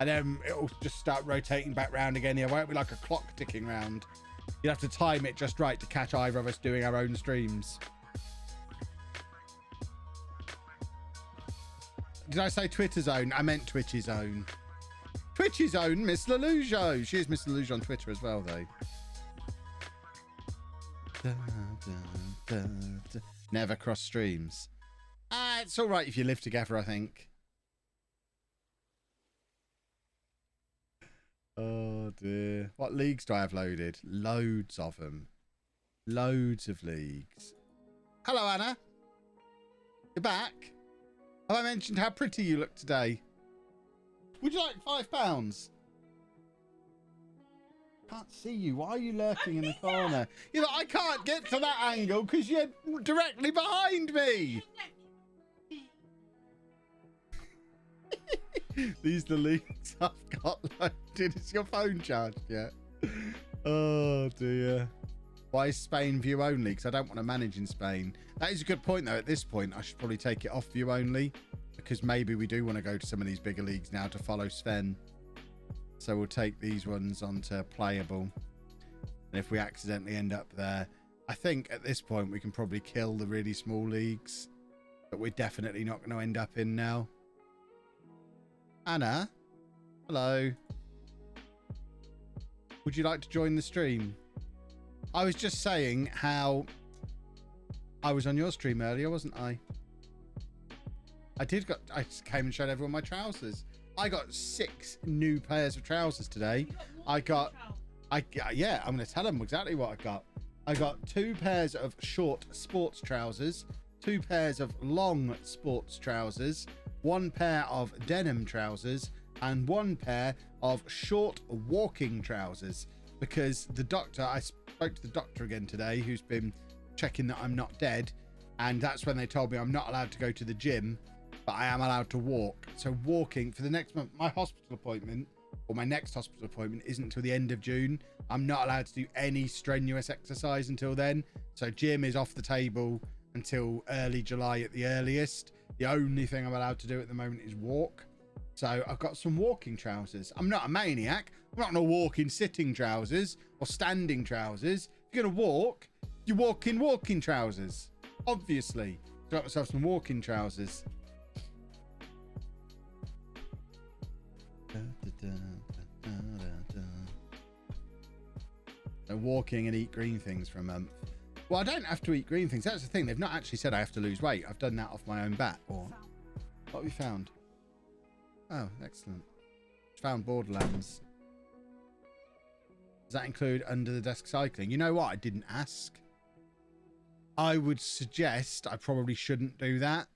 and then it'll just start rotating back round again. It won't be like a clock ticking round. You'd have to time it just right to catch either of us doing our own streams. Did I say Twitter's own? I meant Twitch's own. Twitch's own Miss LOLLUJO. She is Miss LOLLUJO on Twitter as well, though. Never cross streams. It's all right if you live together, I think. Oh dear. What leagues do I have loaded? Loads of them. Loads of leagues. Hello, Anna. You're back. Have I mentioned how pretty you look today? Would you like £5? Can't see you. Why are you lurking in the corner? You're like, I can't get to that angle because you're directly behind me. These are the leagues I've got loaded. Is your phone charged yet? Oh dear. Why is Spain view only? Because I don't want to manage in Spain. That is a good point though. At this point, I should probably take it off view only, because maybe we do want to go to some of these bigger leagues now to follow Sven. So we'll take these ones onto playable. And if we accidentally end up there, I think at this point we can probably kill the really small leagues that we're definitely not going to end up in now. Anna, hello. Would you like to join the stream? I was just saying how I was on your stream earlier, wasn't I? I just came and showed everyone my trousers. I got 6 new pairs of trousers today. Yeah, I'm going to tell them exactly what I got. I got 2 pairs of short sports trousers, 2 pairs of long sports trousers, 1 pair of denim trousers, and 1 pair of short walking trousers. Because I spoke to the doctor again today, who's been checking that I'm not dead, and that's when they told me I'm not allowed to go to the gym, but I am allowed to walk. So walking for the next month, my hospital appointment, or my next hospital appointment, isn't until the end of June. I'm not allowed to do any strenuous exercise until then. So gym is off the table until early July at the earliest. The only thing I'm allowed to do at the moment is walk. So I've got some walking trousers. I'm not a maniac. I'm not going to walk in sitting trousers or standing trousers. If you're going to walk, you walk in walking trousers. Obviously. So I got myself some walking trousers. So walking and eat green things for a month. Well, I don't have to eat green things. That's the thing. They've not actually said I have to lose weight. I've done that off my own bat. Or what have you found? Oh, excellent. Found Borderlands. Does that include under the desk cycling? You know what? I didn't ask. I would suggest I probably shouldn't do that.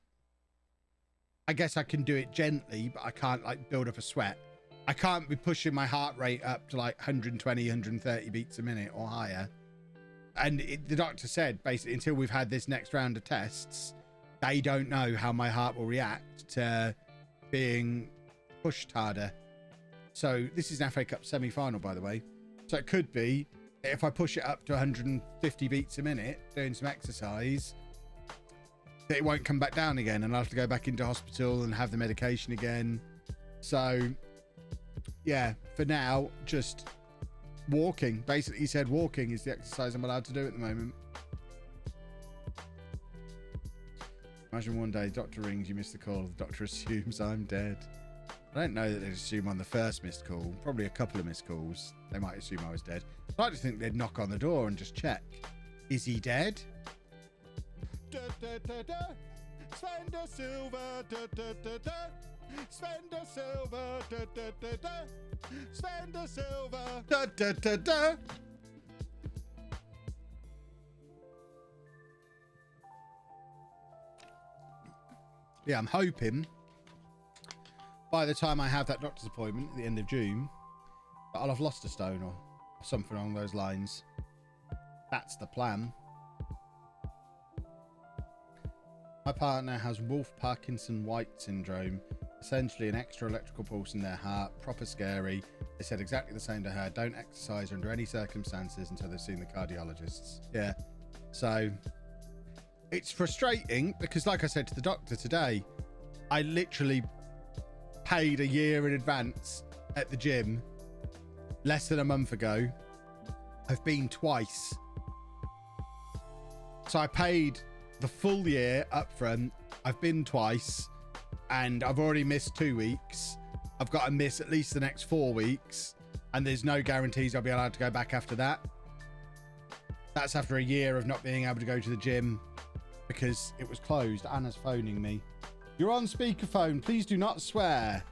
I guess I can do it gently, but I can't like build up a sweat. I can't be pushing my heart rate up to like 120, 130 beats a minute or higher. And the doctor said basically until we've had this next round of tests, they don't know how my heart will react to being pushed harder. So this is an FA Cup semi-final, by the way. So it could be if I push it up to 150 beats a minute, doing some exercise, that it won't come back down again, and I'll have to go back into hospital and have the medication again. So yeah, for now, just walking. Basically, he said walking is the exercise I'm allowed to do at the moment. Imagine one day, doctor rings, you miss the call, the doctor assumes I'm dead. I don't know that they'd assume on the first missed call, probably a couple of missed calls, they might assume I was dead. I'd like to think they'd knock on the door and just check. Is he dead? Da, da, da, da. Spend a silver, da, da, da, da. Spend a silver, da, da, da, da. Spend a silver, da, da, da, da. Yeah, I'm hoping by the time I have that doctor's appointment at the end of June, that I'll have lost a stone or something along those lines. That's the plan. My partner has Wolff-Parkinson-White syndrome, essentially an extra electrical pulse in their heart, proper scary. They said exactly the same to her. Don't exercise under any circumstances until they've seen the cardiologists. Yeah. So it's frustrating because, like I said to the doctor today, I literally paid a year in advance at the gym less than a month ago. I've been twice. So I paid the full year up front. I've been twice and I've already missed 2 weeks. I've got to miss at least the next 4 weeks, and there's no guarantees I'll be allowed to go back after that. That's after a year of not being able to go to the gym because it was closed. Anna's phoning me. You're on speakerphone. Please do not swear.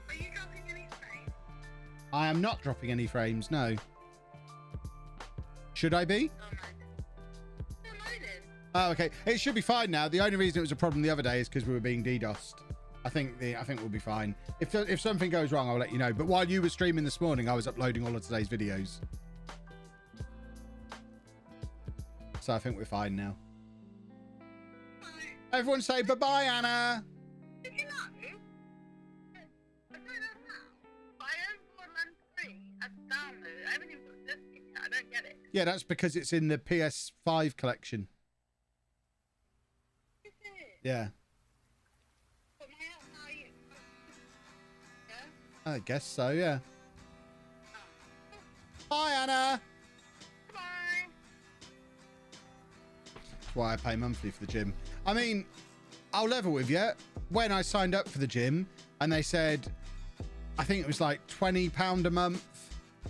Are you dropping any frames? I am not dropping any frames, no. Should I be? Oh, no. No, I did. Oh, okay. It should be fine now. The only reason it was a problem the other day is because we were being DDoSed. I think we'll be fine. If something goes wrong, I'll let you know. But while you were streaming this morning, I was uploading all of today's videos. So I think we're fine now. Everyone say bye-bye, Anna. Did you know? I don't know how. But I own Borderlands 3 as a download. I haven't even got this yet. I don't get it. Yeah, that's because it's in the PS5 collection. Is it? Yeah. But my house now, yeah? I guess so, yeah. Oh. Bye, Anna. Bye. That's why I pay monthly for the gym. I mean, I'll level with you. When I signed up for the gym and they said, I think it was like £20 a month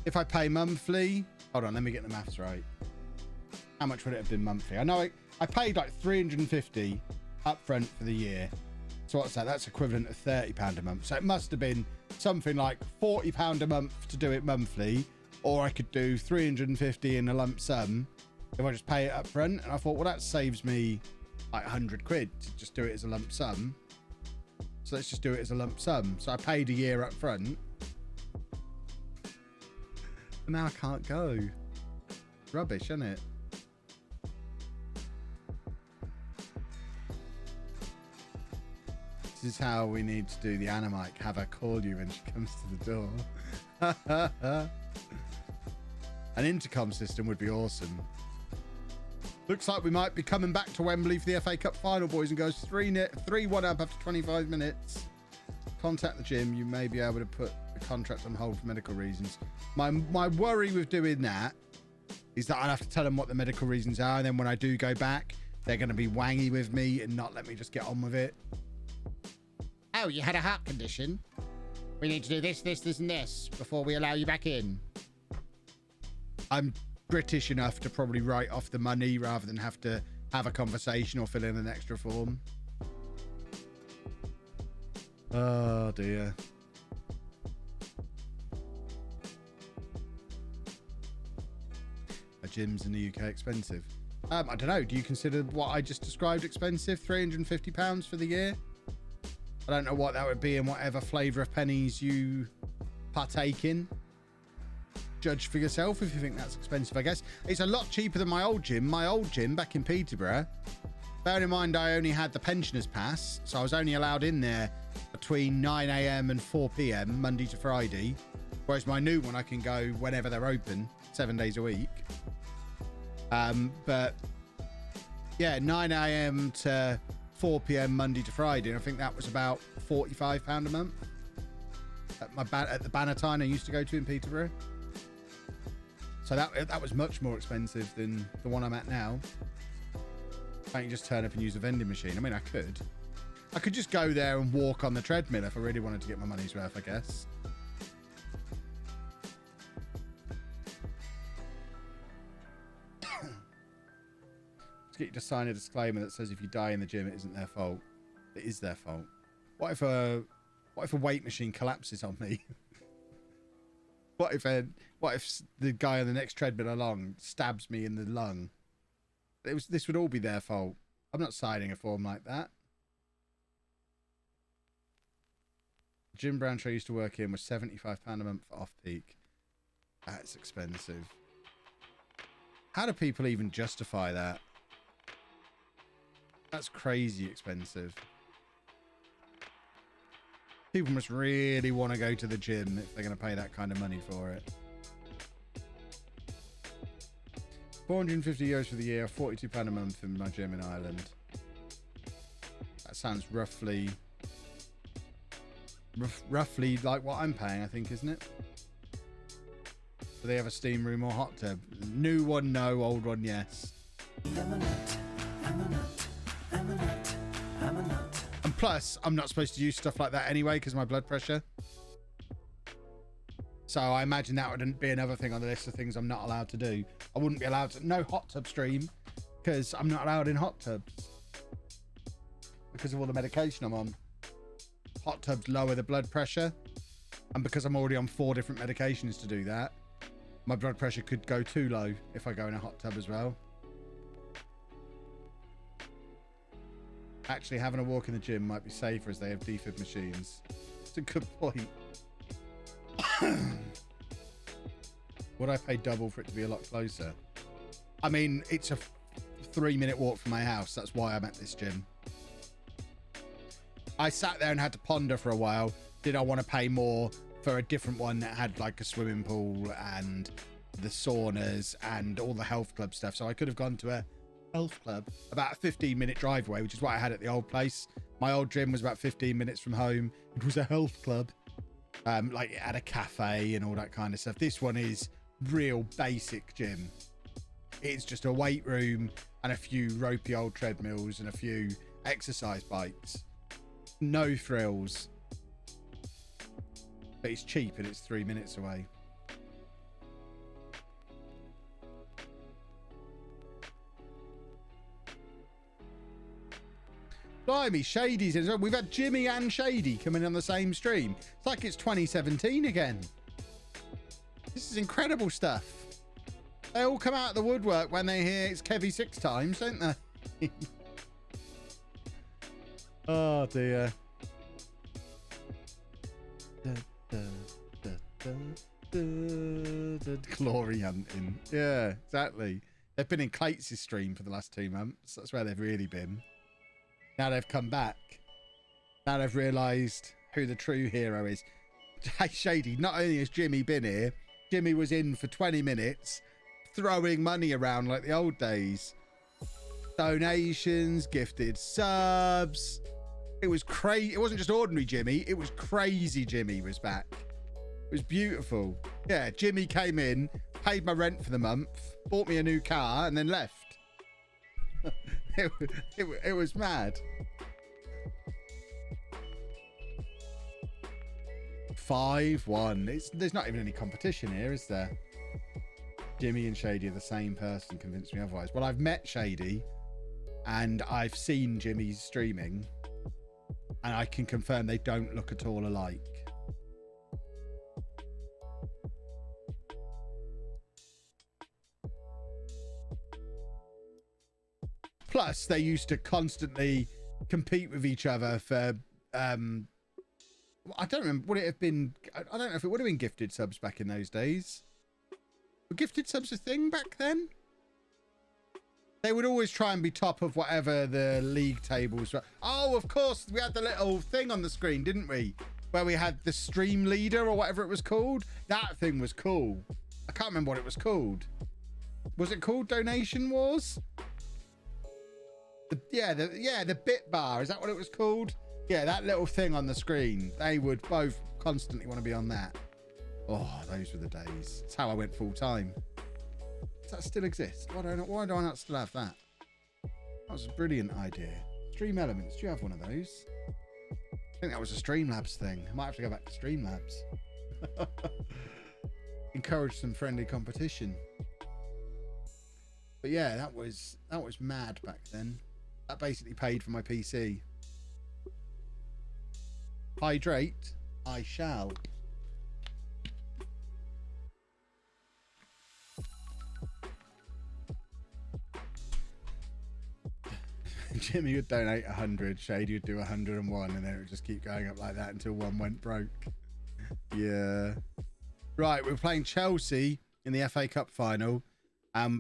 if I pay monthly. Hold on, let me get the maths right. How much would it have been monthly? I know I paid like 350 up front for the year. So what's that? That's equivalent of £30 a month. So it must have been something like £40 a month to do it monthly, or I could do 350 in a lump sum if I just pay it up front. And I thought, well, that saves me like 100 quid to just do it as a lump sum. So let's just do it as a lump sum. So I paid a year up front. And now I can't go. Rubbish, isn't it? This is how we need to do the Anna mic. Have her call you when she comes to the door. An intercom system would be awesome. Looks like we might be coming back to Wembley for the FA Cup final, boys and girls. 3-1 up after 25 minutes. Contact the gym. You may be able to put the contract on hold for medical reasons. My worry with doing that is that I'll have to tell them what the medical reasons are, and then when I do go back, they're going to be wangy with me and not let me just get on with it. Oh, you had a heart condition? We need to do this, this, this, and this before we allow you back in. I'm British enough to probably write off the money rather than have to have a conversation or fill in an extra form. Oh dear. Are gyms in the UK expensive? I don't know. Do you consider what I just described expensive? £350 for the year? I don't know what that would be in whatever flavour of pennies you partake in. Judge for yourself if you think that's expensive, I guess. It's a lot cheaper than my old gym. My old gym back in Peterborough Bearing in mind, I only had the pensioners pass, so I was only allowed in there between 9 a.m. and 4 p.m. Monday to Friday. Whereas my new one, I can go whenever they're open, 7 days a week. But yeah, 9 a.m. to 4 p.m. Monday to Friday. And I think that was about £45 a month at the Bannatyne I used to go to in Peterborough. So that was much more expensive than the one I'm at now. Can't you just turn up and use a vending machine? I mean, I could just go there and walk on the treadmill if I really wanted to get my money's worth, I guess. Let's get you to sign a disclaimer that says if you die in the gym, it isn't their fault. It is their fault. What if a weight machine collapses on me? What if the guy on the next treadmill along stabs me in the lung? This would all be their fault. I'm not signing a form like that. The gym branch I used to work in was £75 a month for off-peak. That's expensive. How do people even justify that? That's crazy expensive. People must really want to go to the gym if they're going to pay that kind of money for it. 450 euros for the year, £42 a month in my gym in Ireland. That sounds roughly like what I'm paying, I think, isn't it? Do they have a steam room or hot tub? New one, no. Old one, yes. And plus, I'm not supposed to use stuff like that anyway because of my blood pressure. So I imagine that would be another thing on the list of things I'm not allowed to do. I wouldn't be allowed to... No hot tub stream because I'm not allowed in hot tubs because of all the medication I'm on. Hot tubs lower the blood pressure. And because I'm already on 4 different medications to do that, my blood pressure could go too low if I go in a hot tub as well. Actually, having a walk in the gym might be safer as they have defib machines. It's a good point. Would I pay double for it to be a lot closer? I mean, it's a 3-minute walk from my house. That's why I'm at this gym. I sat there and had to ponder for a while. Did I want to pay more for a different one that had like a swimming pool and the saunas and all the health club stuff? So I could have gone to a health club about a 15-minute drive away, which is what I had at the old place. My old gym was about 15 minutes from home. It was a health club. Like it had a cafe and all that kind of stuff. This one is real basic gym. It's just a weight room and a few ropey old treadmills and a few exercise bikes. No thrills. But it's cheap and it's 3 minutes away. Blimey, Shady's in as well. We've had Jimmy and Shady coming on the same stream. It's like it's 2017 again. This is incredible stuff. They all come out of the woodwork when they hear it's Kevy 6 times, don't they? Oh, dear. Glory hunting. Yeah, exactly. They've been in Clates' stream for the last 2 months. That's where they've really been. Now they've come back. Now they've realised who the true hero is. Hey, Shady, not only has Jimmy been here, Jimmy was in for 20 minutes throwing money around like the old days. Donations, gifted subs. It was crazy. It wasn't just ordinary Jimmy. It was crazy Jimmy was back. It was beautiful. Yeah, Jimmy came in, paid my rent for the month, bought me a new car, and then left. It was mad. 5-1. There's not even any competition here, is there? Jimmy and Shady are the same person. Convinced me otherwise. Well, I've met Shady and I've seen Jimmy's streaming and I can confirm they don't look at all alike. Plus, they used to constantly compete with each other for, I don't remember, would it have been, I don't know if it would have been gifted subs back in those days. Were gifted subs a thing back then? They would always try and be top of whatever the league tables were. Oh, of course, we had the little thing on the screen, didn't we? Where we had the stream leader or whatever it was called. That thing was cool. I can't remember what it was called. Was it called Donation Wars? The bit bar. Is that what it was called? Yeah, that little thing on the screen. They would both constantly want to be on that. Oh, those were the days. That's how I went full time. Does that still exist? Why do I not still have that? That was a brilliant idea. Stream Elements. Do you have one of those? I think that was a Streamlabs thing. I might have to go back to Streamlabs. Encourage some friendly competition. But yeah, that was mad back then. That basically paid for my PC. Hydrate, I shall. Jimmy would donate 100, Shady would do 101, and then it would just keep going up like that until one went broke. Yeah. Right, we're playing Chelsea in the FA Cup final.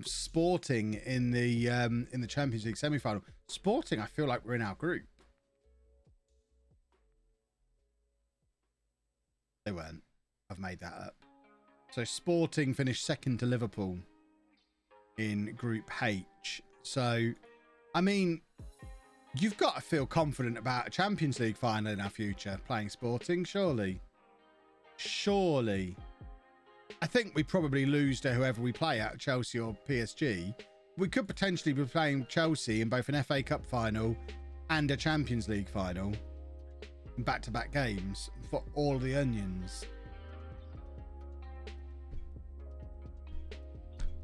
Sporting in the Champions League semi-final. Sporting, I feel like we're in our group. They weren't. I've made that up. So Sporting finished second to Liverpool in Group H. So, I mean, you've got to feel confident about a Champions League final in our future, playing Sporting, surely. Surely. I think we probably lose to whoever we play at, Chelsea or PSG. We could potentially be playing Chelsea in both an FA Cup final and a Champions League final. Back-to-back games for all the onions.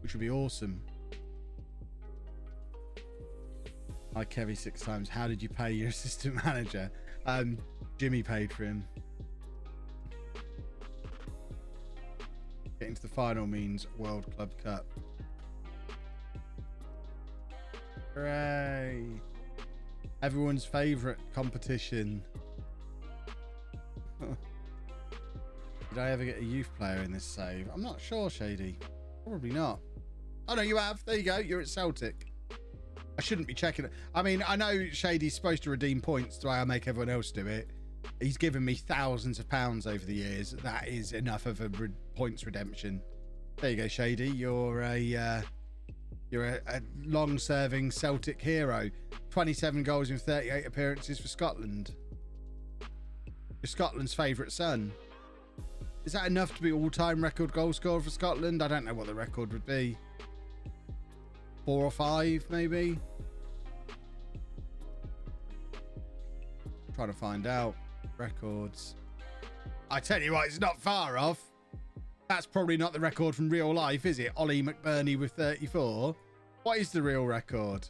Which would be awesome. Hi, Kevy 6 times. How did you pay your assistant manager? Jimmy paid for him. Getting to the final means World Club Cup. Hooray! Everyone's favourite competition. Did I ever get a youth player in this save? I'm not sure, Shady. Probably not. Oh, no, you have. There you go. You're at Celtic. I shouldn't be checking it. I mean, I know Shady's supposed to redeem points the way I make everyone else do it. He's given me thousands of pounds over the years. That is enough of a points redemption. There you go, Shady. You're a long-serving Celtic hero. 27 goals in 38 appearances for Scotland. You're Scotland's favourite son. Is that enough to be all-time record goal scorer for Scotland? I don't know what the record would be. 4 or 5, maybe? Trying to find out. Records. I tell you what, it's not far off. That's probably not the record from real life, is it? Ollie McBurney with 34. What is the real record?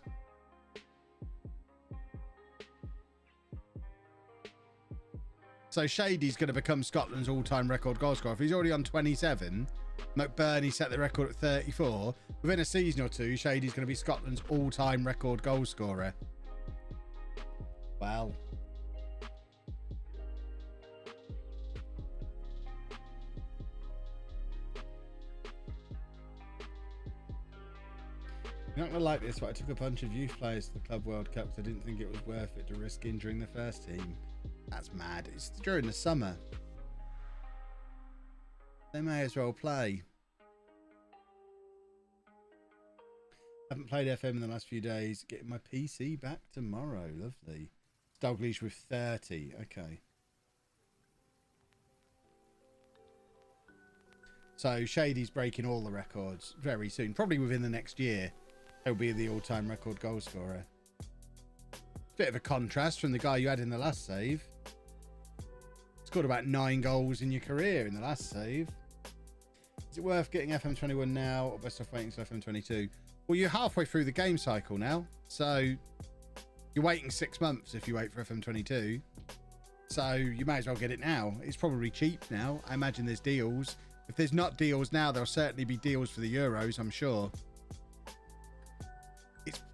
So Shady's going to become Scotland's all-time record goal scorer. If he's already on 27, McBurney set the record at 34. Within a season or two, Shady's going to be Scotland's all-time record goal scorer. Wow. You're not going to like this, but I took a bunch of youth players to the Club World Cup because I didn't think it was worth it to risk injuring the first team. That's mad. It's during the summer. They may as well play. Haven't played FM in the last few days. Getting my PC back tomorrow. Lovely. Dalglish with 30. Okay. So Shady's breaking all the records very soon. Probably within the next year. He'll be the all-time record goal scorer. Bit of a contrast from the guy you had in the last save. Scored about 9 goals in your career in the last save. Is it worth getting FM21 now or best off waiting till FM22? Well, you're halfway through the game cycle now. So you're waiting 6 months if you wait for FM22. So you may as well get it now. It's probably cheap now. I imagine there's deals. If there's not deals now, there'll certainly be deals for the Euros, I'm sure.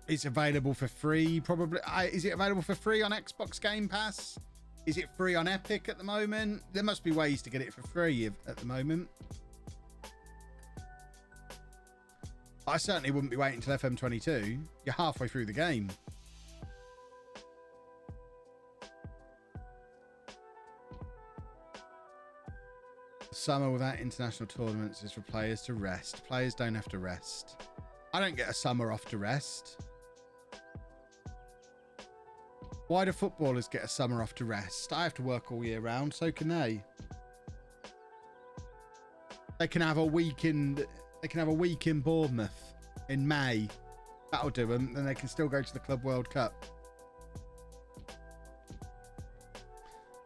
It's available for free, probably. Is it available for free on Xbox Game Pass? Is it free on Epic at the moment? There must be ways to get it for free at the moment. I certainly wouldn't be waiting until FM22. You're halfway through the game. Summer without international tournaments is for players to rest. Players don't have to rest. I don't get a summer off to rest. Why do footballers get a summer off to rest? I have to work all year round, so can they. They can have a week in Bournemouth in May. That'll do them. Then they can still go to the Club World Cup.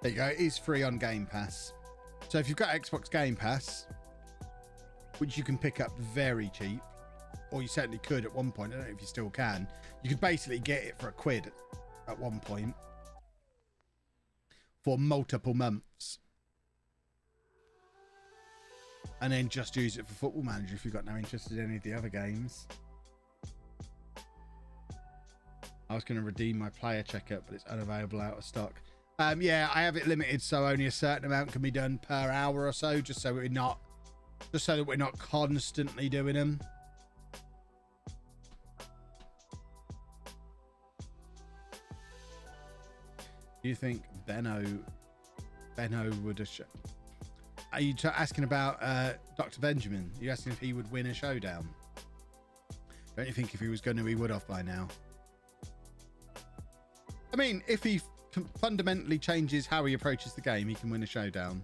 There you go. It is free on Game Pass. So if you've got Xbox Game Pass, which you can pick up very cheap, or you certainly could at one point, I don't know if you still can, you could basically get it for £1 at one point for multiple months. And then just use it for Football Manager if you've got no interest in any of the other games. I was going to redeem my player checkup, but it's unavailable, out of stock. Yeah, I have it limited, so only a certain amount can be done per hour or so, just so that we're not constantly doing them. Do you think Benno would have? Are you asking about Dr. Benjamin? Are you asking if he would win a showdown? Don't you think if he was going to, he would have by now? I mean, if he fundamentally changes how he approaches the game, he can win a showdown.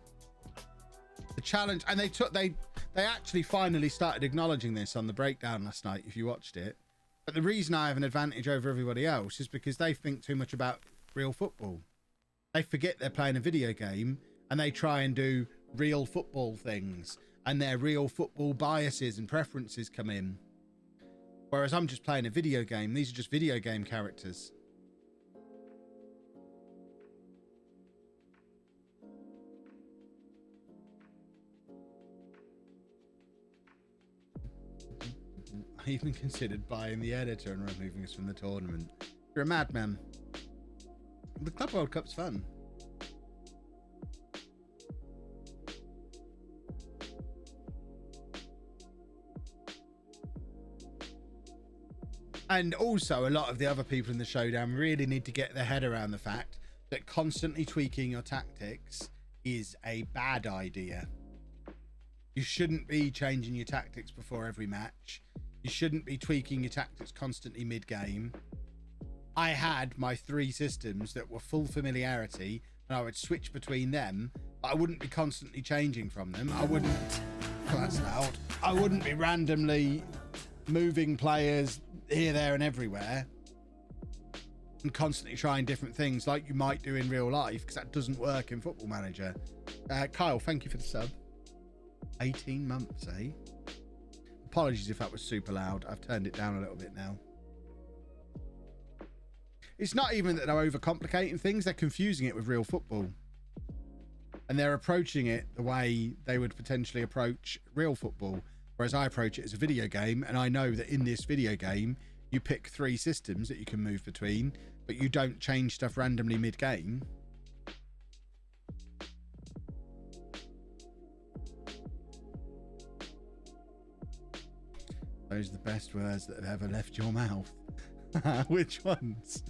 The challenge, and they actually finally started acknowledging this on the breakdown last night, if you watched it. But the reason I have an advantage over everybody else is because they think too much about real football. They forget they're playing a video game, and they try and do real football things, and their real football biases and preferences come in. Whereas I'm just playing a video game. These are just video game characters. I even considered buying the editor and removing us from the tournament. You're a madman. The Club World Cup's fun. And also, a lot of the other people in the showdown really need to get their head around the fact that constantly tweaking your tactics is a bad idea. You shouldn't be changing your tactics before every match. You shouldn't be tweaking your tactics constantly mid-game. I had my 3 systems that were full familiarity, and I would switch between them, but I wouldn't be constantly changing from them. I wouldn't... Oh, that's loud. I wouldn't be randomly moving players here, there, and everywhere, and constantly trying different things like you might do in real life, because that doesn't work in Football Manager. Kyle, thank you for the sub. 18 months, eh? Apologies if that was super loud. I've turned it down a little bit now. It's not even that they're overcomplicating things. They're confusing it with real football. And they're approaching it the way they would potentially approach real football. Whereas I approach it as a video game. And I know that in this video game, you pick 3 systems that you can move between, but you don't change stuff randomly mid-game. Those are the best words that have ever left your mouth. Which ones?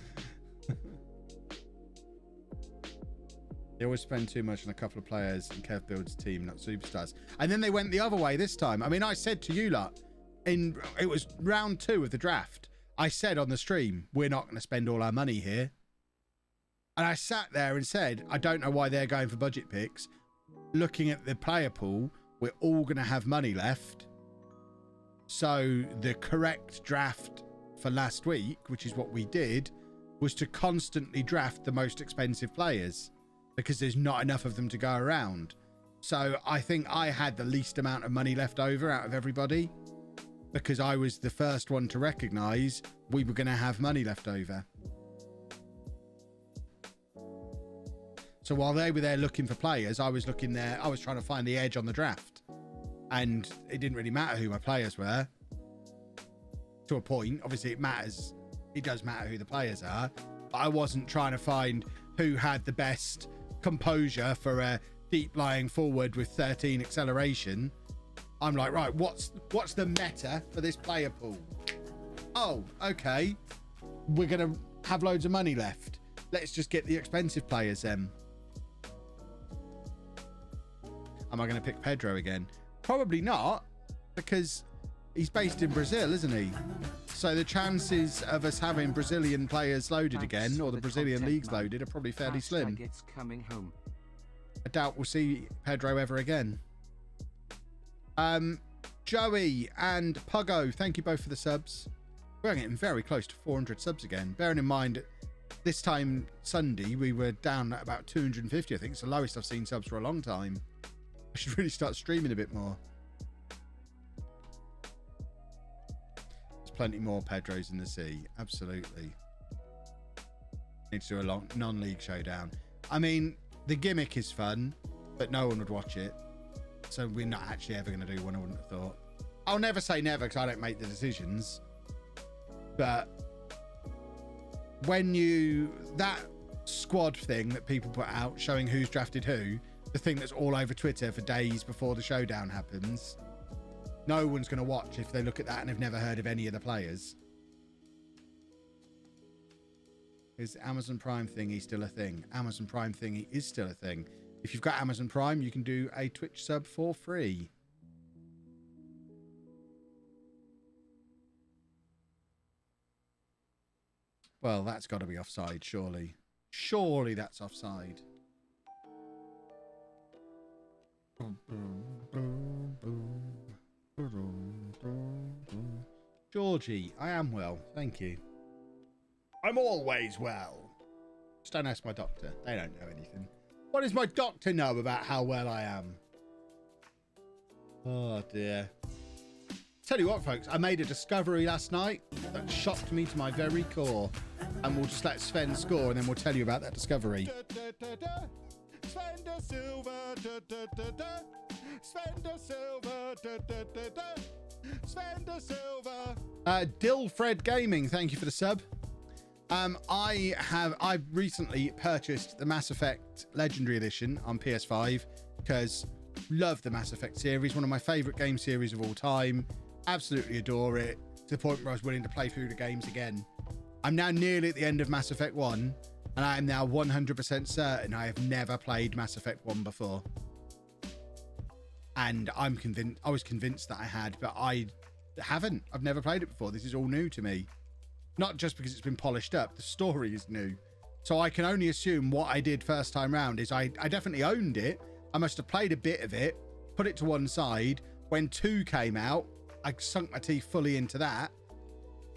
They always spend too much on a couple of players in Kev Build's team, not superstars. And then they went the other way this time. I mean, I said to you lot, it was round 2 of the draft. I said on the stream, we're not going to spend all our money here. And I sat there and said, I don't know why they're going for budget picks. Looking at the player pool, we're all going to have money left. So the correct draft for last week, which is what we did, was to constantly draft the most expensive players because there's not enough of them to go around. So I think I had the least amount of money left over out of everybody because I was the first one to recognize we were going to have money left over. So while they were there looking for players, I was looking there, I was trying to find the edge on the draft. And it didn't really matter who my players were. To a point, obviously it matters. It does matter who the players are. But I wasn't trying to find who had the best composure for a deep lying forward with 13 acceleration. I'm like, right, what's the meta for this player pool? Oh, okay. We're going to have loads of money left. Let's just get the expensive players then. Am I going to pick Pedro again? Probably not, because he's based in Brazil, isn't he? So the chances of us having Brazilian players loaded again, or the Brazilian leagues loaded, are probably fairly slim. It's coming home. I doubt we'll see Pedro ever again. Joey and Puggo, thank you both for the subs. We're getting very close to 400 subs again. Bearing in mind, this time Sunday, we were down at about 250, I think. It's the lowest I've seen subs for a long time. I should really start streaming a bit more. There's plenty more Pedros in the sea. Absolutely. Need to do a long non-league showdown. I mean, the gimmick is fun, but no one would watch it. So we're not actually ever going to do one, I wouldn't have thought. I'll never say never because I don't make the decisions. But when that squad thing that people put out showing who's drafted who, the thing that's all over Twitter for days before the showdown happens, no one's going to watch if they look at that and have never heard of any of the players. Is Amazon Prime thingy still a thing? Amazon Prime thingy is still a thing. If you've got Amazon Prime, you can do a Twitch sub for free. Well, that's got to be offside, surely. Surely that's offside. Georgie, I am well, thank you. I'm always well. Just don't ask my doctor. They don't know anything. What does my doctor know about how well I am? Oh, dear. Tell you what, folks, I made a discovery last night that shocked me to my very core. And we'll just let Sven score and then we'll tell you about that discovery. Sven de Silva, Sven de Silva, Sven de Silva. Dilfred Gaming, thank you for the sub. I've recently purchased the Mass Effect Legendary Edition on PS5 because love the Mass Effect series, one of my favorite game series of all time. Absolutely adore it to the point where I was willing to play through the games again. I'm now nearly at the end of Mass Effect 1 and I am now 100% certain I have never played Mass Effect 1 before. And I was convinced that I had, but I haven't. I've never played it before. This is all new to me. Not just because it's been polished up, the story is new. So I can only assume what I did first time round is I definitely owned it. I must have played a bit of it, put it to one side. When 2 came out, I sunk my teeth fully into that.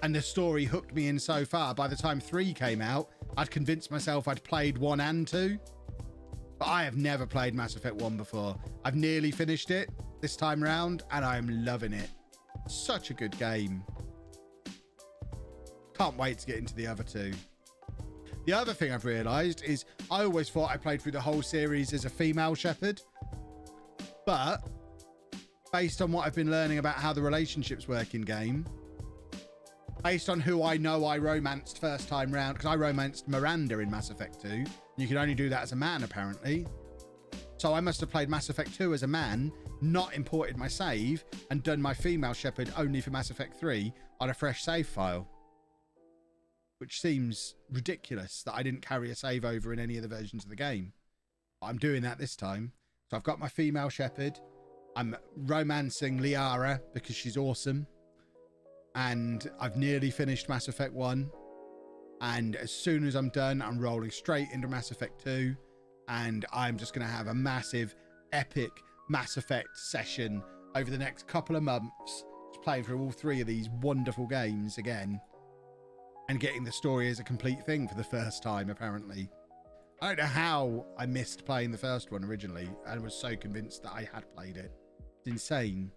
And the story hooked me in so far. By the time 3 came out, I'd convinced myself I'd played 1 and 2. But I have never played Mass Effect 1 before. I've nearly finished it this time round, and I am loving it. Such a good game. Can't wait to get into the other 2. The other thing I've realised is I always thought I played through the whole series as a female shepherd. But based on what I've been learning about how the relationships work in game, based on who I know I romanced first time round, because I romanced Miranda in Mass Effect 2. You can only do that as a man, apparently. So I must have played Mass Effect 2 as a man, not imported my save, and done my female shepherd only for Mass Effect 3 on a fresh save file. Which seems ridiculous that I didn't carry a save over in any of the versions of the game. But I'm doing that this time. So I've got my female shepherd. I'm romancing Liara because she's awesome. And I've nearly finished Mass Effect 1. And as soon as I'm done, I'm rolling straight into Mass Effect 2. And I'm just going to have a massive, epic Mass Effect session over the next couple of months. Just playing through all 3 of these wonderful games again. And getting the story as a complete thing for the first time, apparently. I don't know how I missed playing the first one originally. I was so convinced that I had played it. It's insane.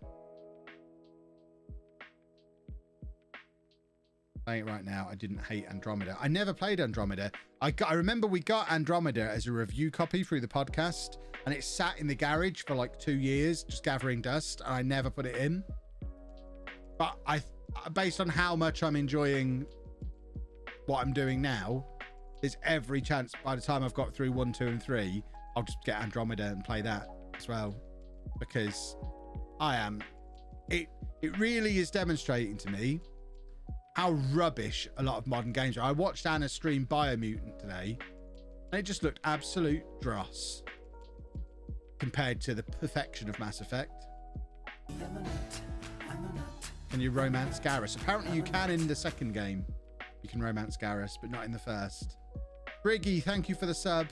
Playing it right now, I didn't hate Andromeda. I never played Andromeda. I remember we got Andromeda as a review copy through the podcast, and it sat in the garage for like 2 years, just gathering dust, and I never put it in. But based on how much I'm enjoying what I'm doing now, there's every chance by the time I've got through 1, 2, and 3, I'll just get Andromeda and play that as well, because I am it really is demonstrating to me how rubbish a lot of modern games are. I watched Anna stream Biomutant today, and it just looked absolute dross compared to the perfection of Mass Effect. Can you romance Garrus? Apparently you can in the second game. You can romance Garrus, but not in the first. Briggy, thank you for the sub.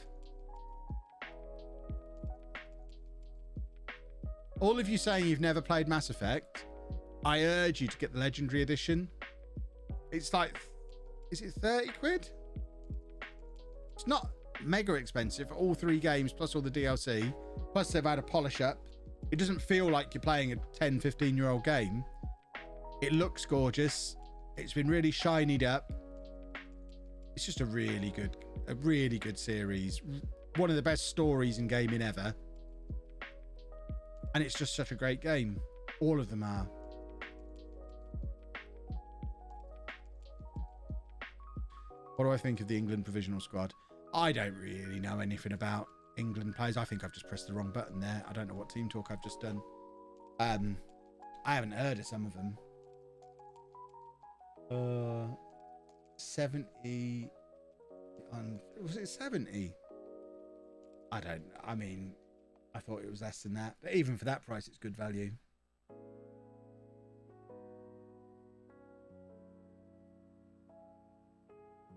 All of you saying you've never played Mass Effect, I urge you to get the Legendary Edition. It's like, is it 30 quid? It's not mega expensive for all 3 games, plus all the DLC. Plus they've had a polish up. It doesn't feel like you're playing a 10, 15-year-old game. It looks gorgeous. It's been really shinied up. It's just a really good series. One of the best stories in gaming ever. And it's just such a great game. All of them are. What do I think of the England provisional squad? I don't really know anything about England players. I think I've just pressed the wrong button there. I don't know what team talk I've just done. I haven't heard of some of them. 70 on, was it 70? I don't know. I mean, I thought it was less than that, but even for that price it's good value.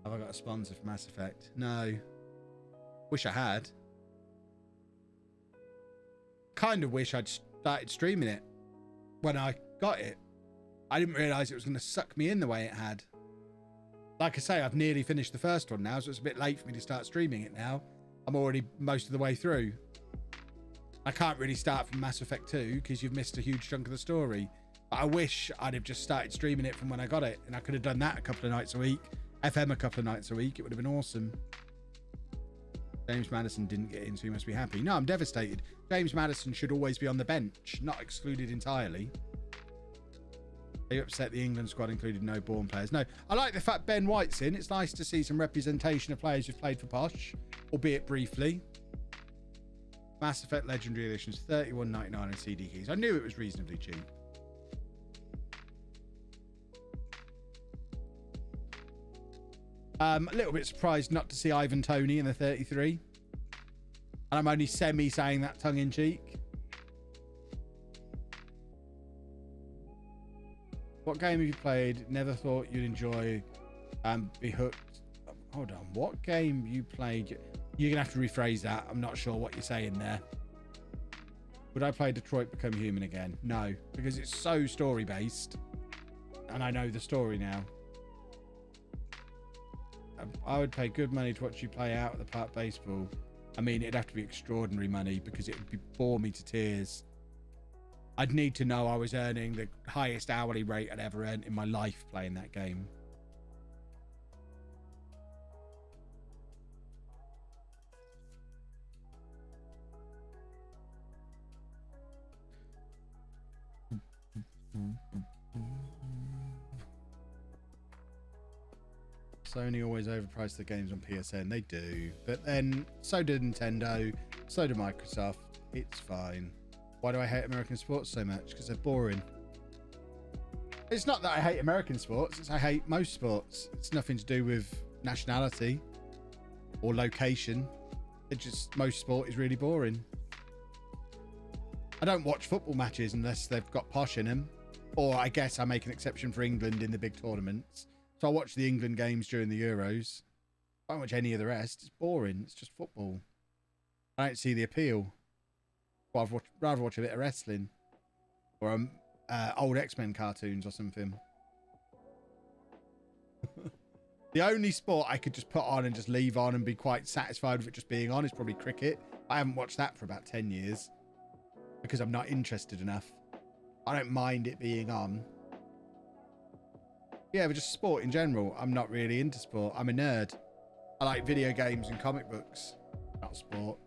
Have I got a sponsor for Mass Effect? No. Wish I had. Kind of wish I'd started streaming it when I got it. I didn't realise it was going to suck me in the way it had. Like I say, I've nearly finished the first one now, so it's a bit late for me to start streaming it now. I'm already most of the way through. I can't really start from Mass Effect 2 because you've missed a huge chunk of the story. But I wish I'd have just started streaming it from when I got it, and I could have done that a couple of nights a week. FM a couple of nights a week. It would have been awesome. James Maddison didn't get in, so he must be happy. No, I'm devastated. James Maddison should always be on the bench, not excluded entirely. Are you upset the England squad included no Bourne players? No, I like the fact Ben White's in. It's nice to see some representation of players who've played for Posh, albeit briefly. Mass Effect Legendary Editions, $31.99 on CD keys. I knew it was reasonably cheap. A little bit surprised not to see Ivan Toney in the 33. And I'm only semi saying that tongue in cheek. What game have you played? Never thought you'd enjoy and be hooked. Hold on. What game you played? You're going to have to rephrase that. I'm not sure what you're saying there. Would I play Detroit Become Human again? No, because it's so story based. And I know the story now. I would pay good money to watch you play out at the park baseball. I mean, it'd have to be extraordinary money because it would bore me to tears. I'd need to know I was earning the highest hourly rate I'd ever earned in my life playing that game. Sony always overprice the games on PSN. They do. But then so did Nintendo. So did Microsoft. It's fine. Why do I hate American sports so much? Because they're boring. It's not that I hate American sports. It's I hate most sports. It's nothing to do with nationality or location. It's just most sport is really boring. I don't watch football matches unless they've got Posh in them. Or I guess I make an exception for England in the big tournaments. So I watch the England games during the Euros. I don't watch any of the rest. It's boring. It's just football. I don't see the appeal. Well, I'd rather watch a bit of wrestling. Or old X-Men cartoons or something. The only sport I could just put on and just leave on and be quite satisfied with it just being on is probably cricket. I haven't watched that for about 10 years. Because I'm not interested enough. I don't mind it being on. Yeah, but just sport in general. I'm not really into sport. I'm a nerd. I like video games and comic books, not sport.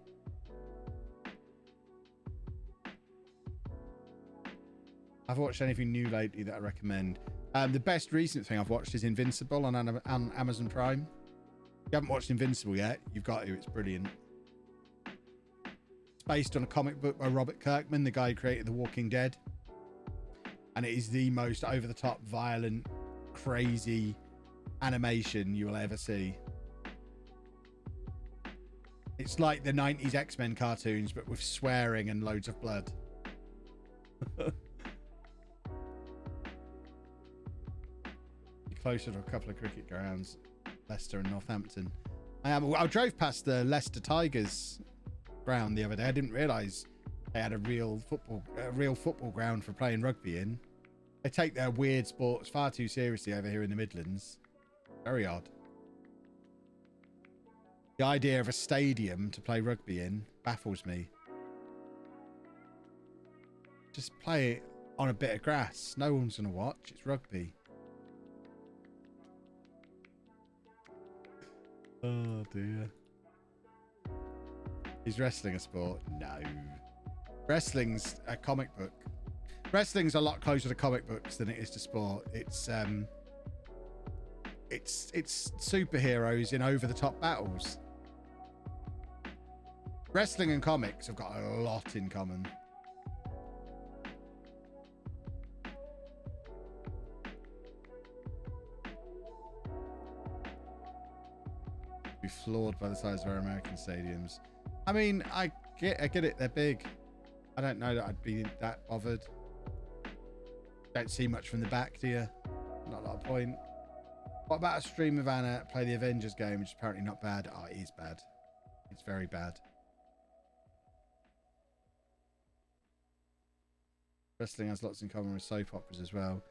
I've watched anything new lately that I recommend. The best recent thing I've watched is Invincible on Amazon Prime. If you haven't watched Invincible yet, you've got to. It's brilliant. It's based on a comic book by Robert Kirkman, the guy who created The Walking Dead. and it is the most over-the-top, violent, crazy animation you will ever see. It's like the 90s X-Men cartoons, but with swearing and loads of blood. Closer to a couple of cricket grounds, Leicester and Northampton. I drove past the Leicester Tigers ground the other day. I didn't realise they had a real football ground for playing rugby in. They take their weird sports far too seriously over here in the Midlands. Very odd. The idea of a stadium to play rugby in baffles me. Just play it on a bit of grass. No one's going to watch. It's rugby. Oh dear. Is wrestling a sport? No. Wrestling's a comic book. Wrestling's a lot closer to comic books than it is to sport. It's superheroes in over-the-top battles. Wrestling and comics have got a lot in common. Be floored by the size of our American stadiums. I mean, I get it. They're big. I don't know that I'd be that bothered. Don't see much from the back, do you? Not a lot of point. What about a stream of Anna play the Avengers game, which is apparently not bad? Oh, it is bad. It's very bad. Wrestling has lots in common with soap operas as well.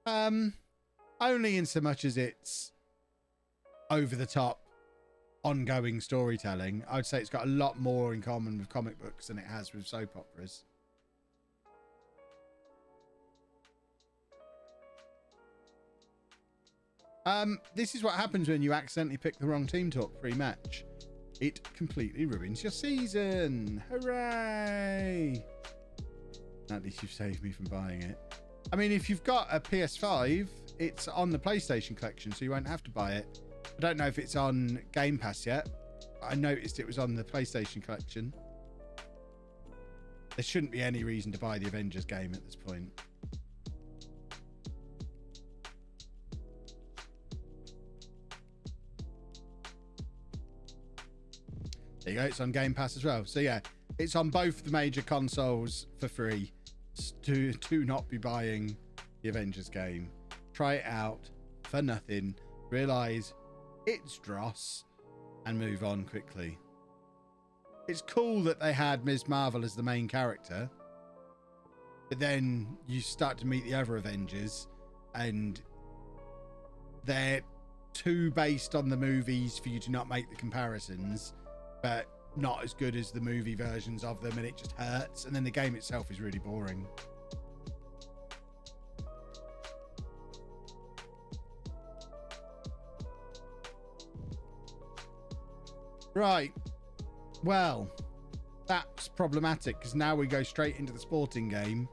Only in so much as it's over the top, ongoing storytelling. I would say it's got a lot more in common with comic books than it has with soap operas. This is what happens when you accidentally pick the wrong team talk pre-match. It completely ruins your season. Hooray! At least you've saved me from buying it. I mean, if you've got a PS5, it's on the PlayStation collection, so you won't have to buy it. I don't know if it's on Game Pass yet. I noticed it was on the PlayStation collection. There shouldn't be any reason to buy the Avengers game at this point. There you go. It's on Game Pass as well. So yeah, it's on both the major consoles for free. Do not be buying the Avengers game. Try it out for nothing. Realise it's dross and move on quickly. It's cool that they had Ms. Marvel as the main character, but then you start to meet the other Avengers and they're too based on the movies for you to not make the comparisons, but not as good as the movie versions of them, and it just hurts. And then the game itself is really boring. Right. Well, that's problematic because now we go straight into the sporting game,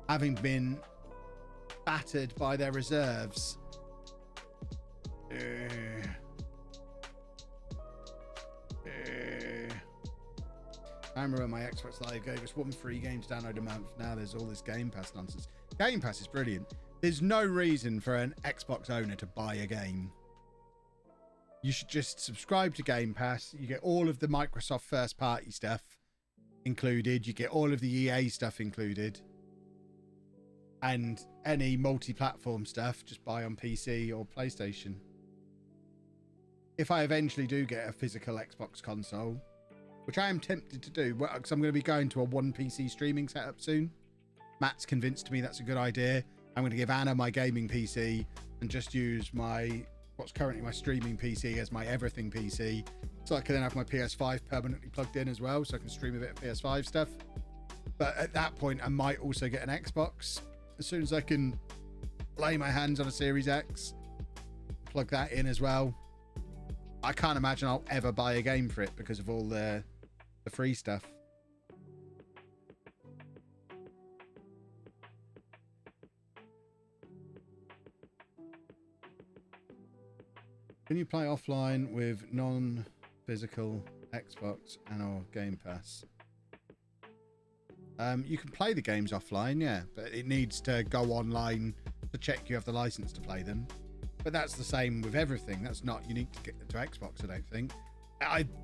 having been battered by their reserves. I remember when my Xbox Live gave us one free game to download a month. Now there's all this Game Pass nonsense. Game Pass is brilliant. There's no reason for an Xbox owner to buy a game. You should just subscribe to Game Pass. You get all of the Microsoft first party stuff included. You get all of the EA stuff included. And any multi-platform stuff, just buy on PC or PlayStation. If I eventually do get a physical Xbox console, which I am tempted to do, because I'm going to be going to a one PC streaming setup soon. Matt's convinced me that's a good idea. I'm going to give Anna my gaming PC and just use what's currently my streaming PC as my everything PC, so I can then have my PS5 permanently plugged in as well, so I can stream a bit of PS5 stuff. But at that point, I might also get an Xbox as soon as I can lay my hands on a Series X, plug that in as well. I can't imagine I'll ever buy a game for it because of all the free stuff. Can you play offline with non-physical Xbox and or Game Pass? You can play the games offline, yeah, but it needs to go online to check you have the license to play them. But that's the same with everything. That's not unique to Xbox, I don't think.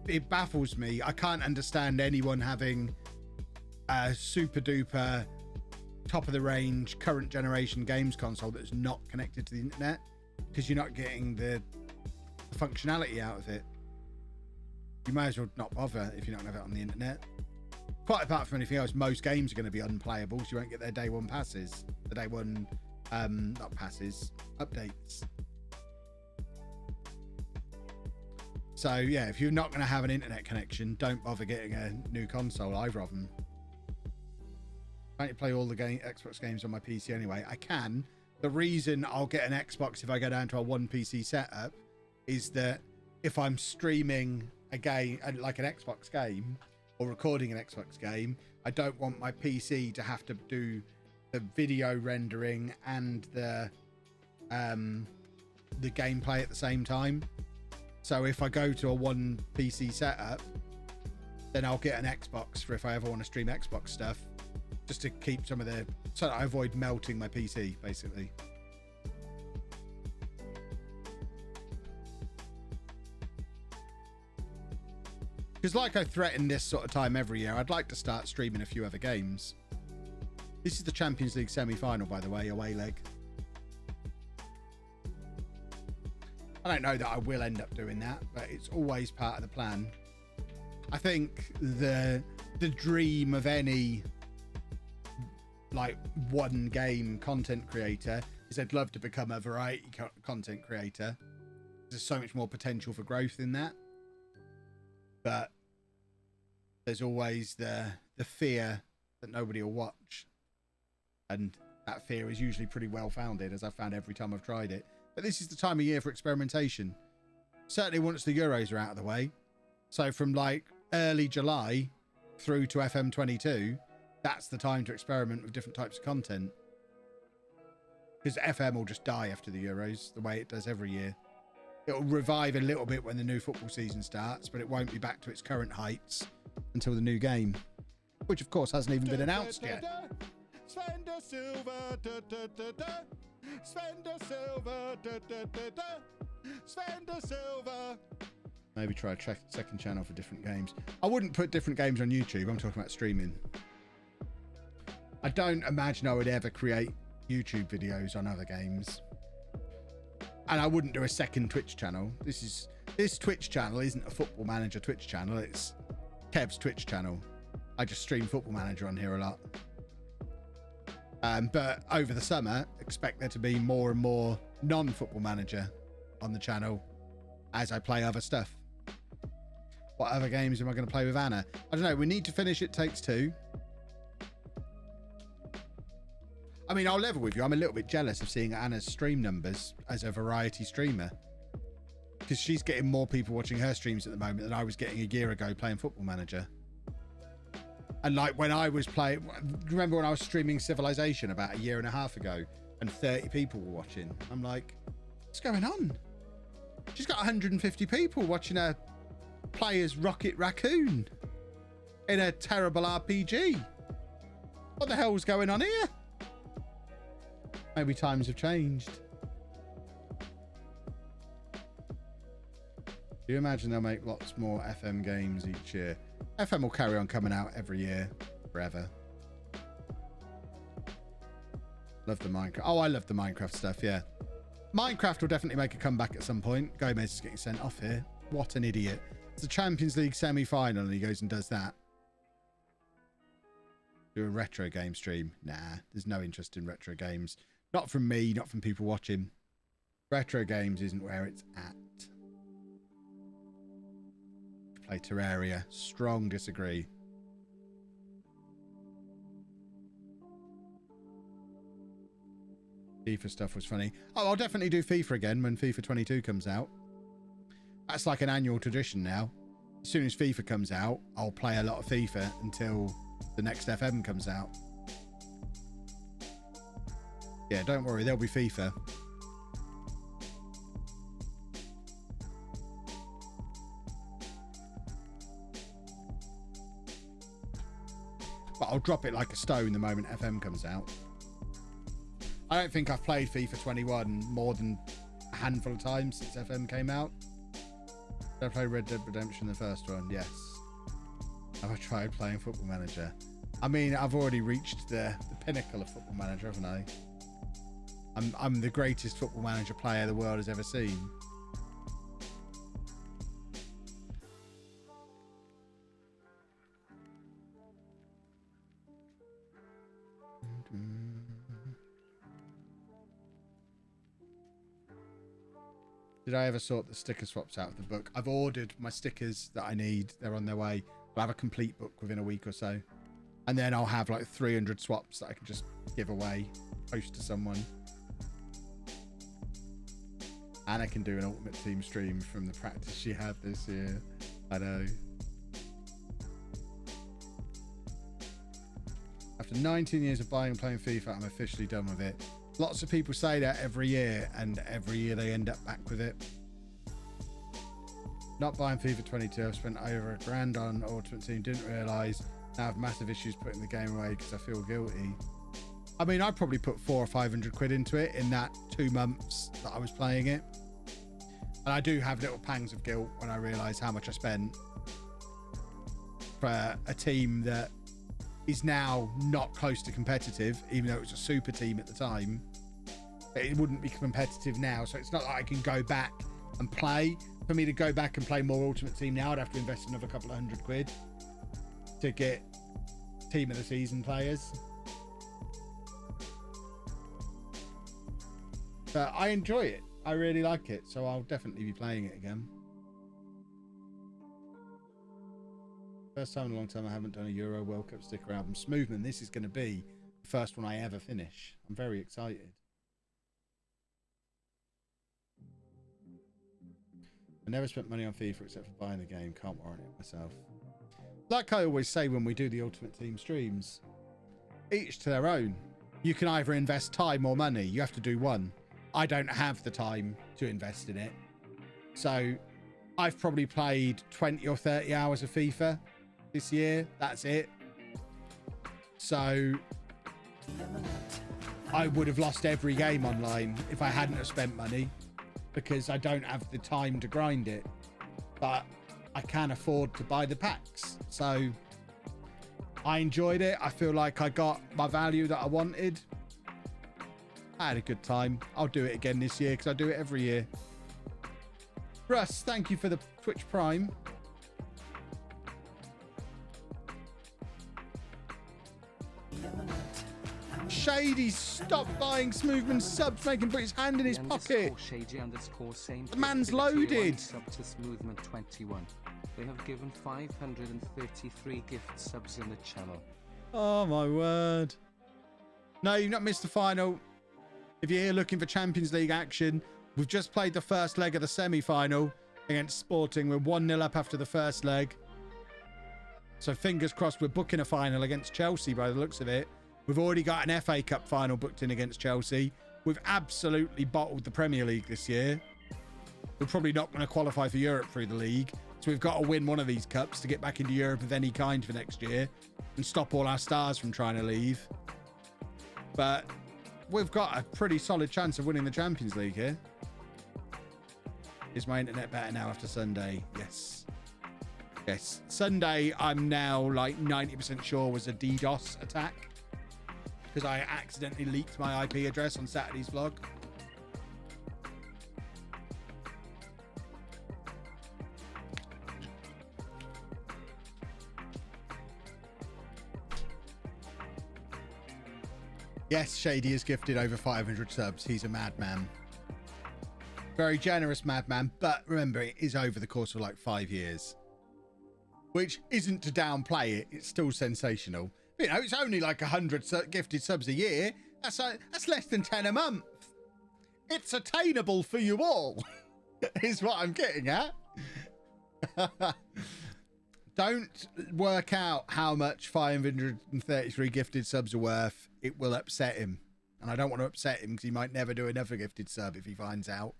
It baffles me. I can't understand anyone having a super duper top of the range current generation games console that's not connected to the internet, because you're not getting the functionality out of it. You may as well not bother if you don't have it on the internet. Quite apart from anything else, most games are going to be unplayable, so you won't get their day one passes. The day one, not passes, updates. So yeah, if you're not going to have an internet connection, don't bother getting a new console, either of them. I can't play all the Xbox games on my PC anyway. I can. The reason I'll get an Xbox if I go down to a one PC setup is that if I'm streaming a game, like an Xbox game, or recording an Xbox game, I don't want my PC to have to do the video rendering and the gameplay at the same time. So if I go to a one PC setup, then I'll get an Xbox for if I ever want to stream Xbox stuff, just to keep some of the, so that I avoid melting my PC, basically. Because like I threaten this sort of time every year, I'd like to start streaming a few other games. This is the Champions League semi-final, by the way, away leg. I don't know that I will end up doing that, but it's always part of the plan. I think the dream of any like one game content creator is I'd love to become a variety content creator. There's so much more potential for growth in that. But there's always the fear that nobody will watch. And that fear is usually pretty well founded, as I've found every time I've tried it. But this is the time of year for experimentation. Certainly once the Euros are out of the way. So from like early July through to FM22, that's the time to experiment with different types of content. Because FM will just die after the Euros, the way it does every year. It'll revive a little bit when the new football season starts, but it won't be back to its current heights until the new game, which of course hasn't even been announced yet. Maybe try a second channel for different games. I wouldn't put different games on YouTube. I'm talking about streaming. I don't imagine I would ever create YouTube videos on other games. And I wouldn't do a second Twitch channel. This Twitch channel isn't a Football Manager Twitch channel. It's Kev's Twitch channel. I just stream Football Manager on here a lot. But over the summer, expect there to be more and more non-Football Manager on the channel as I play other stuff. What other games am I going to play with Anna? I don't know. We need to finish It Takes Two. I mean, I'll level with you. I'm a little bit jealous of seeing Anna's stream numbers as a variety streamer, because she's getting more people watching her streams at the moment than I was getting a year ago playing Football Manager. And like when I was playing, remember when I was streaming Civilization about a year and a half ago and 30 people were watching? I'm like, what's going on? She's got 150 people watching her play as Rocket Raccoon in a terrible RPG. What the hell's going on here? Maybe times have changed. Do you imagine they'll make lots more FM games each year? FM will carry on coming out every year, forever. Love the Minecraft. Oh, I love the Minecraft stuff, yeah. Minecraft will definitely make a comeback at some point. Gomez is getting sent off here. What an idiot. It's the Champions League semi-final and he goes and does that. Do a retro game stream. Nah, there's no interest in retro games. Not from me, not from people watching. Retro games isn't where it's at. Play Terraria. Strong disagree. FIFA stuff was funny. Oh, I'll definitely do FIFA again when FIFA 22 comes out. That's like an annual tradition now. As soon as FIFA comes out, I'll play a lot of FIFA until the next FM comes out. Yeah, don't worry, there'll be FIFA. but I'll drop it like a stone the moment FM comes out. I don't think I've played FIFA 21 more than a handful of times since FM came out. Did I play Red Dead Redemption, the first one? Yes. Have I tried playing Football Manager? I mean, I've already reached the pinnacle of Football Manager, haven't I? I'm the greatest Football Manager player the world has ever seen. Did I ever sort the sticker swaps out of the book? I've ordered my stickers that I need. They're on their way. I'll have a complete book within a week or so. And then I'll have like 300 swaps that I can just give away, post to someone. And I can do an Ultimate Team stream from the practice she had this year. I know. After 19 years of buying and playing FIFA, I'm officially done with it. Lots of people say that every year, and every year they end up back with it. Not buying FIFA 22, I've spent over £1,000 on Ultimate Team, didn't realise. Now I have massive issues putting the game away because I feel guilty. I mean, I probably put 400 or 500 quid into it in that 2 months that I was playing it. And I do have little pangs of guilt when I realise how much I spent for a team that is now not close to competitive, even though it was a super team at the time. It wouldn't be competitive now, so it's not like I can go back and play. For me to go back and play more Ultimate Team now, I'd have to invest another couple of £100 to get team of the season players. But I enjoy it. I really like it, so I'll definitely be playing it again. First time in a long time I haven't done a Euro World Cup sticker album. Smoothman, this is going to be the first one I ever finish. I'm very excited. I never spent money on FIFA except for buying the game. Can't warrant it myself. Like I always say when we do the Ultimate Team streams, each to their own. You can either invest time or money. You have to do one. I don't have the time to invest in it. So I've probably played 20 or 30 hours of FIFA this year. That's it. So I would have lost every game online if I hadn't have spent money, because I don't have the time to grind it. But I can afford to buy the packs. So I enjoyed it. I feel like I got my value that I wanted. I had a good time. I'll do it again this year because I do it every year. Russ, thank you for the Twitch Prime. Shady, stop buying Smoothman subs, make him put his hand in his pocket. The man's loaded. Sub to Smoothman21. They have given 533 gift subs in the channel. Oh my word. No, you've not missed the final. If you're here looking for Champions League action, we've just played the first leg of the semi-final against Sporting. We're 1-0 up after the first leg. So fingers crossed we're booking a final against Chelsea by the looks of it. We've already got an FA Cup final booked in against Chelsea. We've absolutely bottled the Premier League this year. We're probably not going to qualify for Europe through the league. So we've got to win one of these cups to get back into Europe of any kind for next year and stop all our stars from trying to leave. But we've got a pretty solid chance of winning the Champions League here. Is my internet better now after Sunday? Yes. Yes. Sunday, I'm now like 90% sure was a DDoS attack because I accidentally leaked my IP address on Saturday's vlog. Yes, Shady is gifted over 500 subs. He's a madman. Very generous madman, but remember, it is over the course of like 5 years. Which isn't to downplay it. It's still sensational. You know, it's only like 100 gifted subs a year. That's less than 10 a month. It's attainable for you all, is what I'm getting at. Don't work out how much 533 gifted subs are worth. It will upset him. And I don't want to upset him because he might never do another gifted sub if he finds out.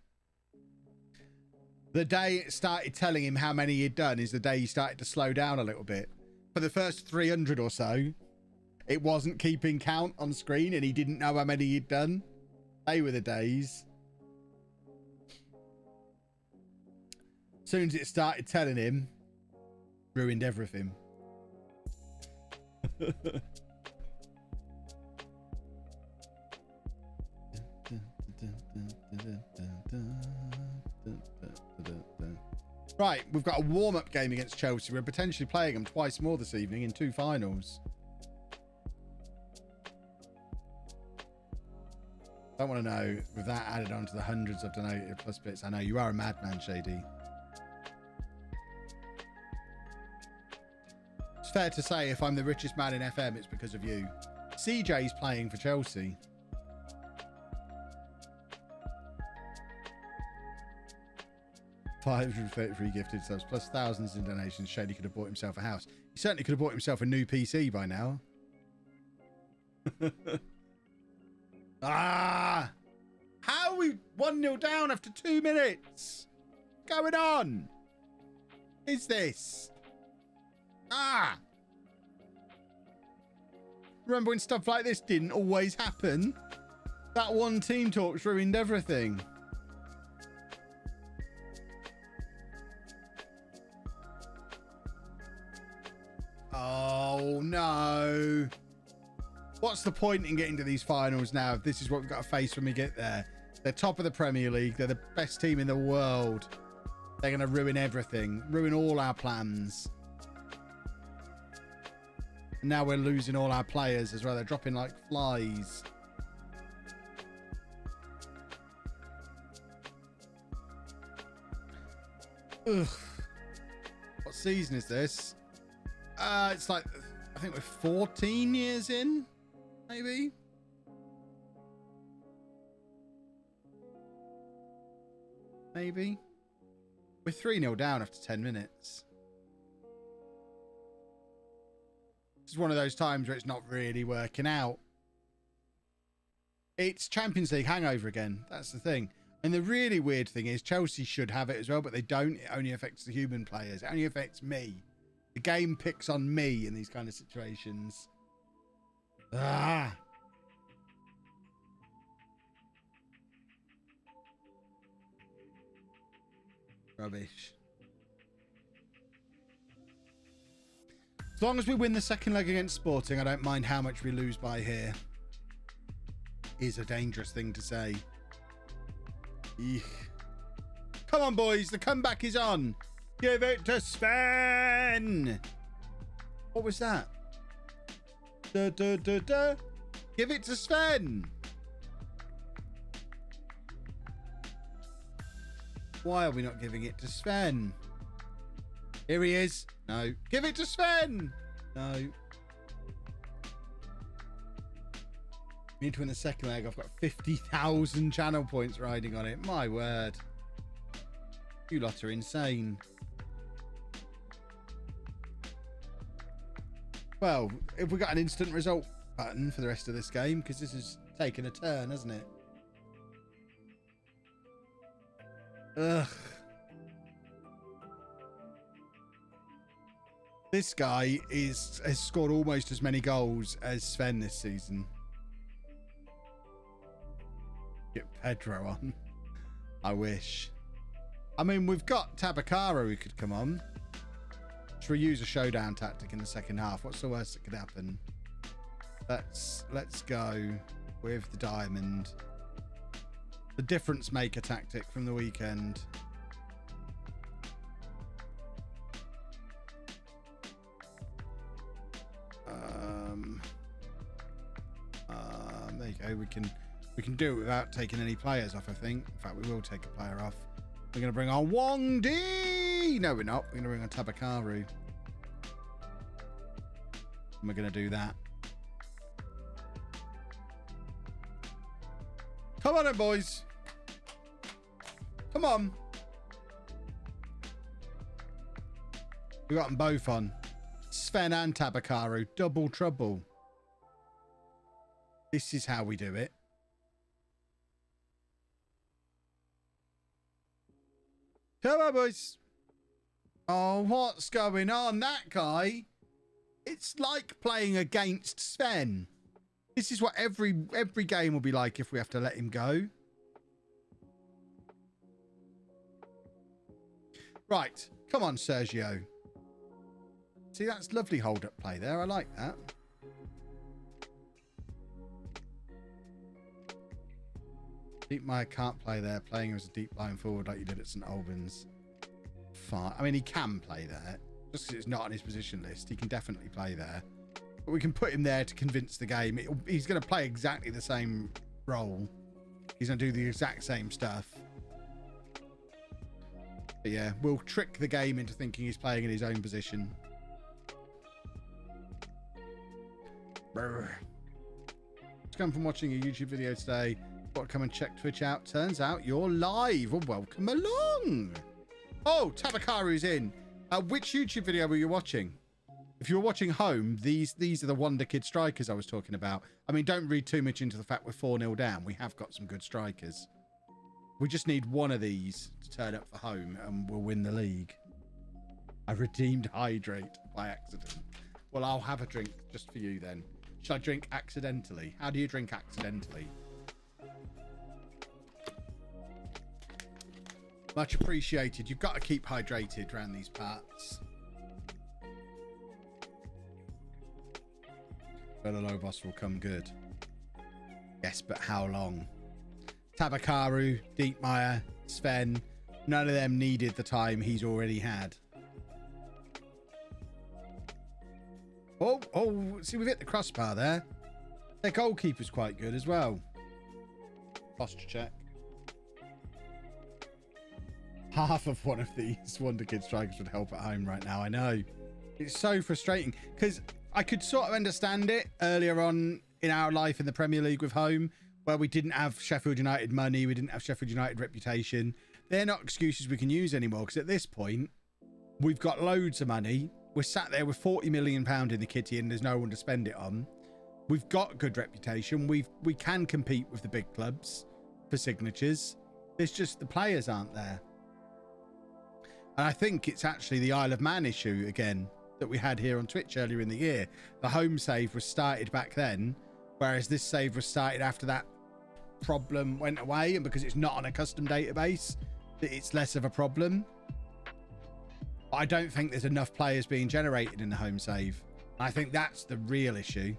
The day it started telling him how many he'd done is the day he started to slow down a little bit. For the first 300 or so, It wasn't keeping count on screen and he didn't know how many he'd done. They were the days. As soon as it started telling him, ruined everything. Right, we've got a warm-up game against Chelsea. We're potentially playing them twice more this evening in 2 finals. I want to know, with that added on to the hundreds of donated plus bits, I know you are a madman, Shady. It's fair to say if I'm the richest man in FM, it's because of you. CJ's playing for Chelsea. $533 gifted subs plus thousands in donations. Shady could have bought himself a house. He certainly could have bought himself a new PC by now. Ah! How are we 1-0 down after 2 minutes? What's going on? Is this? Ah! Remember when stuff like this didn't always happen? That one team talk's ruined everything. Oh no. What's the point in getting to these finals now if this is what we've got to face when we get there? They're top of the Premier League. They're the best team in the world. They're going to ruin everything. Ruin all our plans. And now we're losing all our players as well. They're dropping like flies. Ugh. What season is this? It's like, I think we're 14 years in. Maybe. Maybe. We're 3-0 down after 10 minutes. This is one of those times where it's not really working out. It's Champions League hangover again. That's the thing. And the really weird thing is Chelsea should have it as well, but they don't. It only affects the human players. It only affects me. The game picks on me in these kind of situations. Ah. Rubbish. As long as we win the second leg against Sporting, I don't mind how much we lose by here. Is a dangerous thing to say. Eek. Come on, boys. The comeback is on. Give it to Sven. What was that? Da, da, da, da. Give it to Sven. Why are we not giving it to Sven? Here he is. No. Give it to Sven. No. We need to win the second leg. I've got 50,000 channel points riding on it. My word. You lot are insane. Well, if we got an instant result button for the rest of this game, because this has taken a turn, hasn't it? Ugh. This guy has scored almost as many goals as Sven this season. Get Pedro on. I wish. I mean, we've got Tabakara who could come on. Should we use a showdown tactic in the second half? What's the worst that could happen? Let's go with the diamond. The difference maker tactic from the weekend. There you go. We can do it without taking any players off, I think. In fact, we will take a player off. We're going to bring on Wong D. No, we're not. We're going to bring on Tabakaru. And we're going to do that. Come on then, boys. Come on. We got them both on. Sven and Tabakaru. Double trouble. This is how we do it. Come on, boys. Oh, what's going on? That guy It's like playing against Sven. This is what every game will be like if we have to let him go. Right. Come on, Sergio. See, that's lovely hold-up play there. I like that. Deepmeyer can't play there. Playing him as a deep line forward like you did at St Albans. Fine. I mean, he can play there. Just because it's not on his position list. He can definitely play there. But we can put him there to convince the game. He's going to play exactly the same role. He's going to do the exact same stuff. But yeah, we'll trick the game into thinking he's playing in his own position. Brr. Just come from watching a YouTube video today. Got to come and check Twitch out. Turns out you're live. Well, welcome along. Oh, Tabakaru's in. Which YouTube video were you watching? If you were watching home, these are the Wonder Kid strikers I was talking about. I mean, don't read too much into the fact we're 4-0 down. We have got some good strikers. We just need one of these to turn up for home and we'll win the league. I redeemed hydrate by accident. Well, I'll have a drink just for you then. Should I drink accidentally? How do you drink accidentally? Much appreciated. You've got to keep hydrated around these parts. Lobos will come good. Yes, but how long? Tabakaru, Deepmeyer, Sven, none of them needed the time he's already had. Oh, see, we've hit the crossbar there. Their goalkeeper's quite good as well. Posture check. Half of one of these Wonder Kid strikers would help at home right now. I know. It's so frustrating because I could sort of understand it earlier on in our life in the Premier League with home, where we didn't have Sheffield United money, we didn't have Sheffield United reputation. They're not excuses we can use anymore because at this point, we've got loads of money. We're sat there with £40 million in the kitty and there's no one to spend it on. We've got good reputation. We can compete with the big clubs for signatures. It's just the players aren't there. And I think it's actually the Isle of Man issue again that we had here on Twitch earlier in the year. The home save was started back then, whereas this save was started after that problem went away. And because it's not on a custom database, it's less of a problem. But I don't think there's enough players being generated in the home save. I think that's the real issue.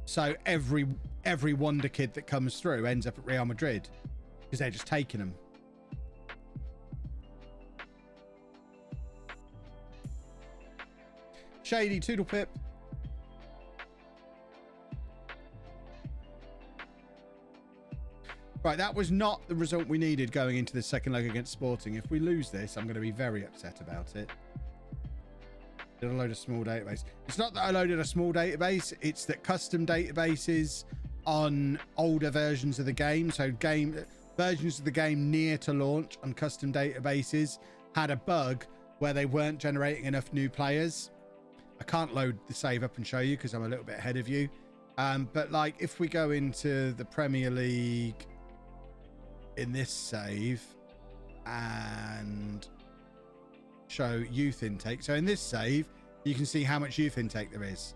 So every Wonder Kid that comes through ends up at Real Madrid because they're just taking them. Shady Toodle Pip. Right, that was not the result we needed going into the second leg against Sporting. If we lose this, I'm going to be very upset about it. Did I load a small database? It's not that I loaded a small database. It's that custom databases on older versions of the game, so versions of the game near to launch on custom databases, had a bug where they weren't generating enough new players. I can't load the save up and show you because I'm a little bit ahead of you. But like if we go into the Premier League in this save and show youth intake. So in this save, you can see how much youth intake there is.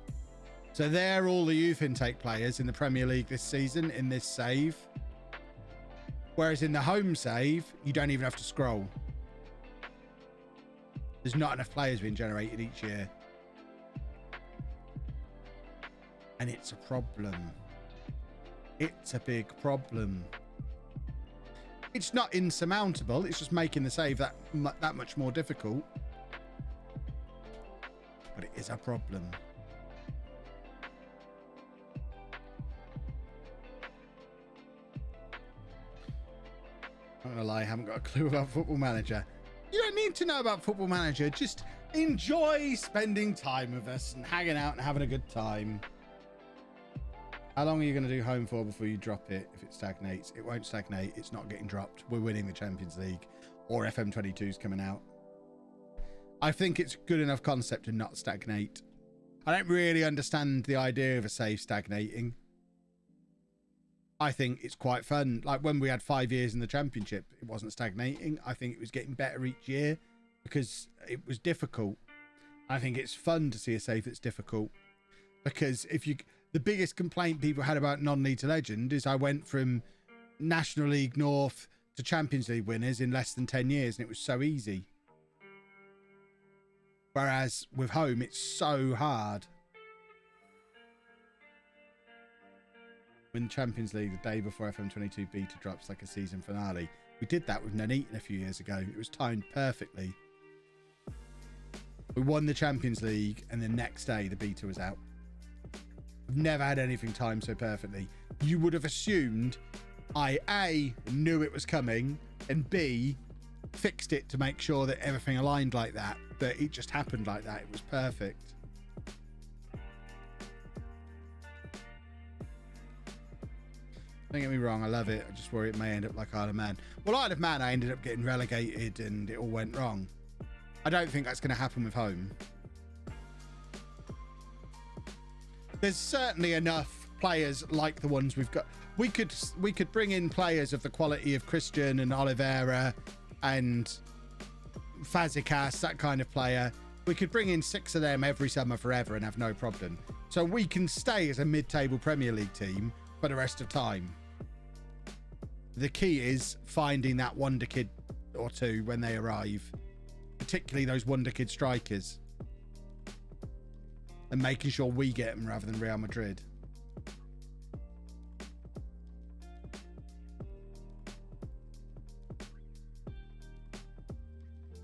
So they're all the youth intake players in the Premier League this season in this save. Whereas in the home save, you don't even have to scroll. There's not enough players being generated each year. And it's a problem. It's a big problem. It's not insurmountable. It's just making the save that much more difficult. But it is a problem. I'm not gonna lie, I haven't got a clue about Football Manager. You don't need to know about Football Manager. Just enjoy spending time with us and hanging out and having a good time. How long are you going to do home for before you drop it if it stagnates? It won't stagnate. It's not getting dropped. We're winning the Champions League, or FM22 is coming out. I think it's a good enough concept to not stagnate. I don't really understand the idea of a save stagnating. I think it's quite fun. Like when we had 5 years in the Championship, it wasn't stagnating. I think it was getting better each year because it was difficult. I think it's fun to see a save that's difficult, because the biggest complaint people had about non-League to Legend is I went from National League North to Champions League winners in less than 10 years, and it was so easy. Whereas with home, it's so hard. Win Champions League the day before FM22 beta drops like a season finale. We did that with Nuneaton a few years ago. It was timed perfectly. We won the Champions League, and the next day the beta was out. I've never had anything timed so perfectly. You would have assumed I A, knew it was coming, and B, fixed it to make sure that everything aligned like that, but it just happened like that. It was perfect. Don't get me wrong, I love it. I just worry it may end up like Isle of Man. Well, Isle of Man, I ended up getting relegated and it all went wrong. I don't think that's going to happen with home. There's certainly enough players like the ones we've got. We could bring in players of the quality of Christian and Oliveira and Fazekas, that kind of player. We could bring in 6 of them every summer forever and have no problem. So we can stay as a mid-table Premier League team for the rest of time. The key is finding that wonder kid or two when they arrive, particularly those wonder kid strikers, and making sure we get them rather than Real Madrid.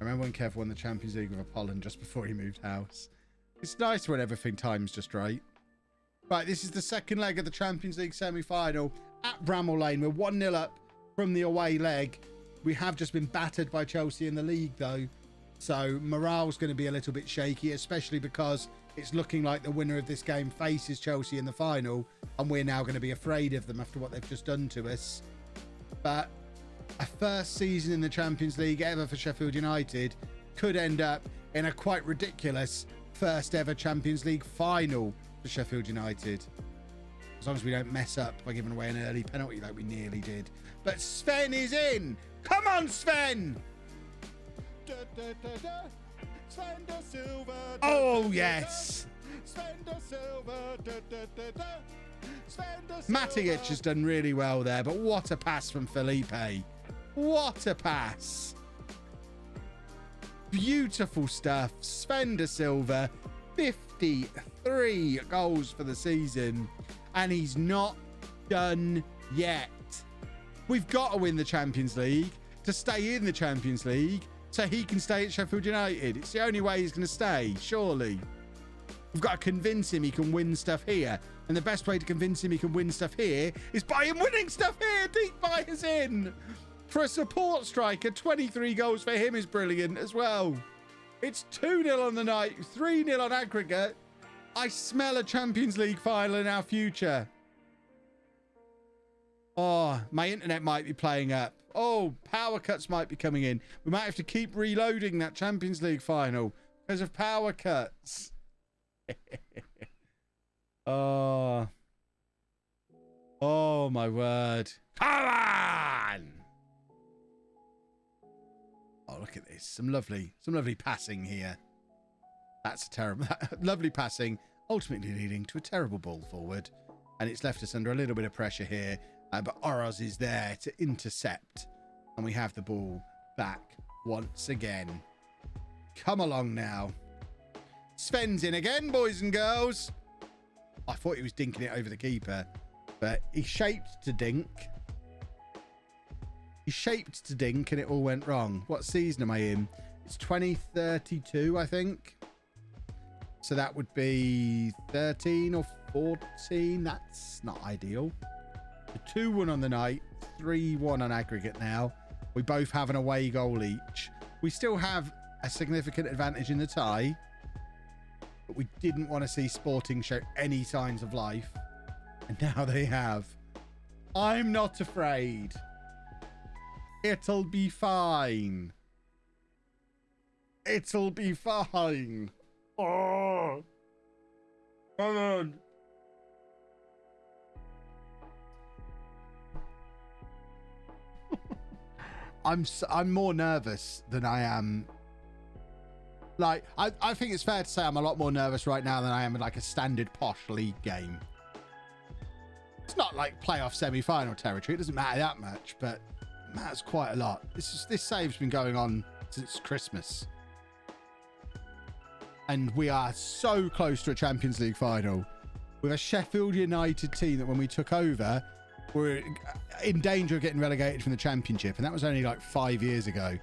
I remember when Kev won the Champions League with Apollon just before he moved house. It's nice when everything times just right. Right, this is the second leg of the Champions League semi-final at Bramall Lane. We're 1-0 up from the away leg. We have just been battered by Chelsea in the league, though. So morale's going to be a little bit shaky, especially because it's looking like the winner of this game faces Chelsea in the final, and we're now going to be afraid of them after what they've just done to us. But a first season in the Champions League ever for Sheffield United could end up in a quite ridiculous first ever Champions League final for Sheffield United, as long as we don't mess up by giving away an early penalty like we nearly did. But Sven is in. Come on, Sven. Sven de Silva. Oh yes. Sven de Silva. Matic has done really well there, but what a pass from Felipe. What a pass. Beautiful stuff. Sven de Silva, 53 goals for the season, and he's not done yet. We've got to win the Champions League to stay in the Champions League so he can stay at Sheffield United. It's the only way he's going to stay, surely. We've got to convince him he can win stuff here. And the best way to convince him he can win stuff here is by him winning stuff here. Deep fires in. For a support striker, 23 goals for him is brilliant as well. It's 2-0 on the night, 3-0 on aggregate. I smell a Champions League final in our future. Oh, my internet might be playing up. Oh, power cuts might be coming in. We might have to keep reloading that Champions League final because of power cuts. Oh my word. Come on! Oh, look at this. Some lovely passing here. That's a terrible, lovely passing, ultimately leading to a terrible ball forward. And it's left us under a little bit of pressure here. But Oroz is there to intercept. And we have the ball back once again. Come along now. Sven's in again, boys and girls. I thought he was dinking it over the keeper, but he shaped to dink. He shaped to dink and it all went wrong. What season am I in? It's 2032, I think. So that would be 13 or 14. That's not ideal. 2-1 on the night, 3-1 on aggregate now. We both have an away goal each. We still have a significant advantage in the tie, but we didn't want to see Sporting show any signs of life, and now they have. I'm not afraid. It'll be fine. It'll be fine. Oh, come on. I'm more nervous than I am Like, I think it's fair to say I'm a lot more nervous right now than I am in like a standard posh league game. It's not like playoff semi-final territory. It doesn't matter that much, but it matters quite a lot. This save's been going on since Christmas. And we are so close to a Champions League final with a Sheffield United team that when we took over, were in danger of getting relegated from the Championship. And that was only like 5 years ago.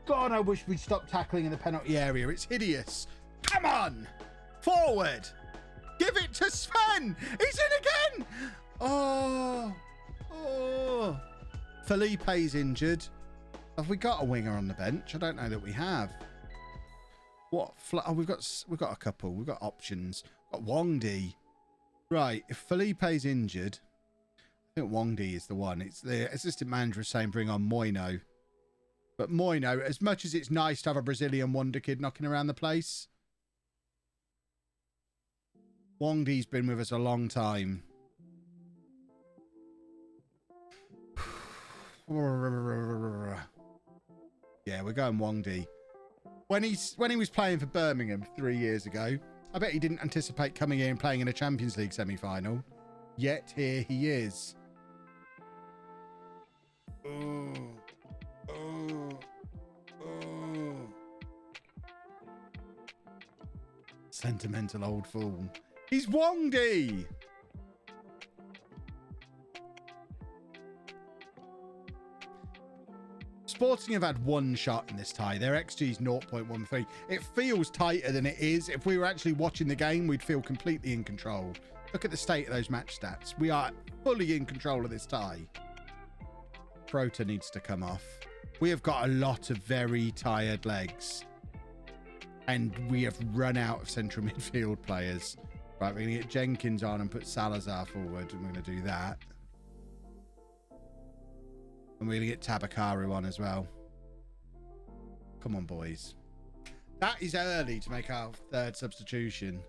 God, I wish we'd stop tackling in the penalty area. It's hideous. Come on. Forward. Give it to Sven. He's in again. Oh. Felipe's injured. Have we got a winger on the bench? I don't know that we have. What? Oh, we've got a couple. We've got options. We've got Wongdi. Right. If Felipe's injured, I think Wongdi is the one. It's the assistant manager is saying bring on Moino. But Moino, as much as it's nice to have a Brazilian wonder kid knocking around the place, Wongdi's been with us a long time. Yeah, we're going Wongdi. When he was playing for Birmingham 3 years ago, I bet he didn't anticipate coming in and playing in a Champions League semi-final. Yet here he is. Sentimental old fool. He's Wongdi. Sporting have had one shot in this tie. Their XG is 0.13. It feels tighter than it is. If we were actually watching the game, we'd feel completely in control. Look at the state of those match stats. We are fully in control of this tie. Prota needs to come off. We have got a lot of very tired legs. And we have run out of central midfield players. Right, we're going to get Jenkins on and put Salazar forward. And we're going to do that. And we're going to get Tabakaru on as well. Come on, boys. That is early to make our third substitution.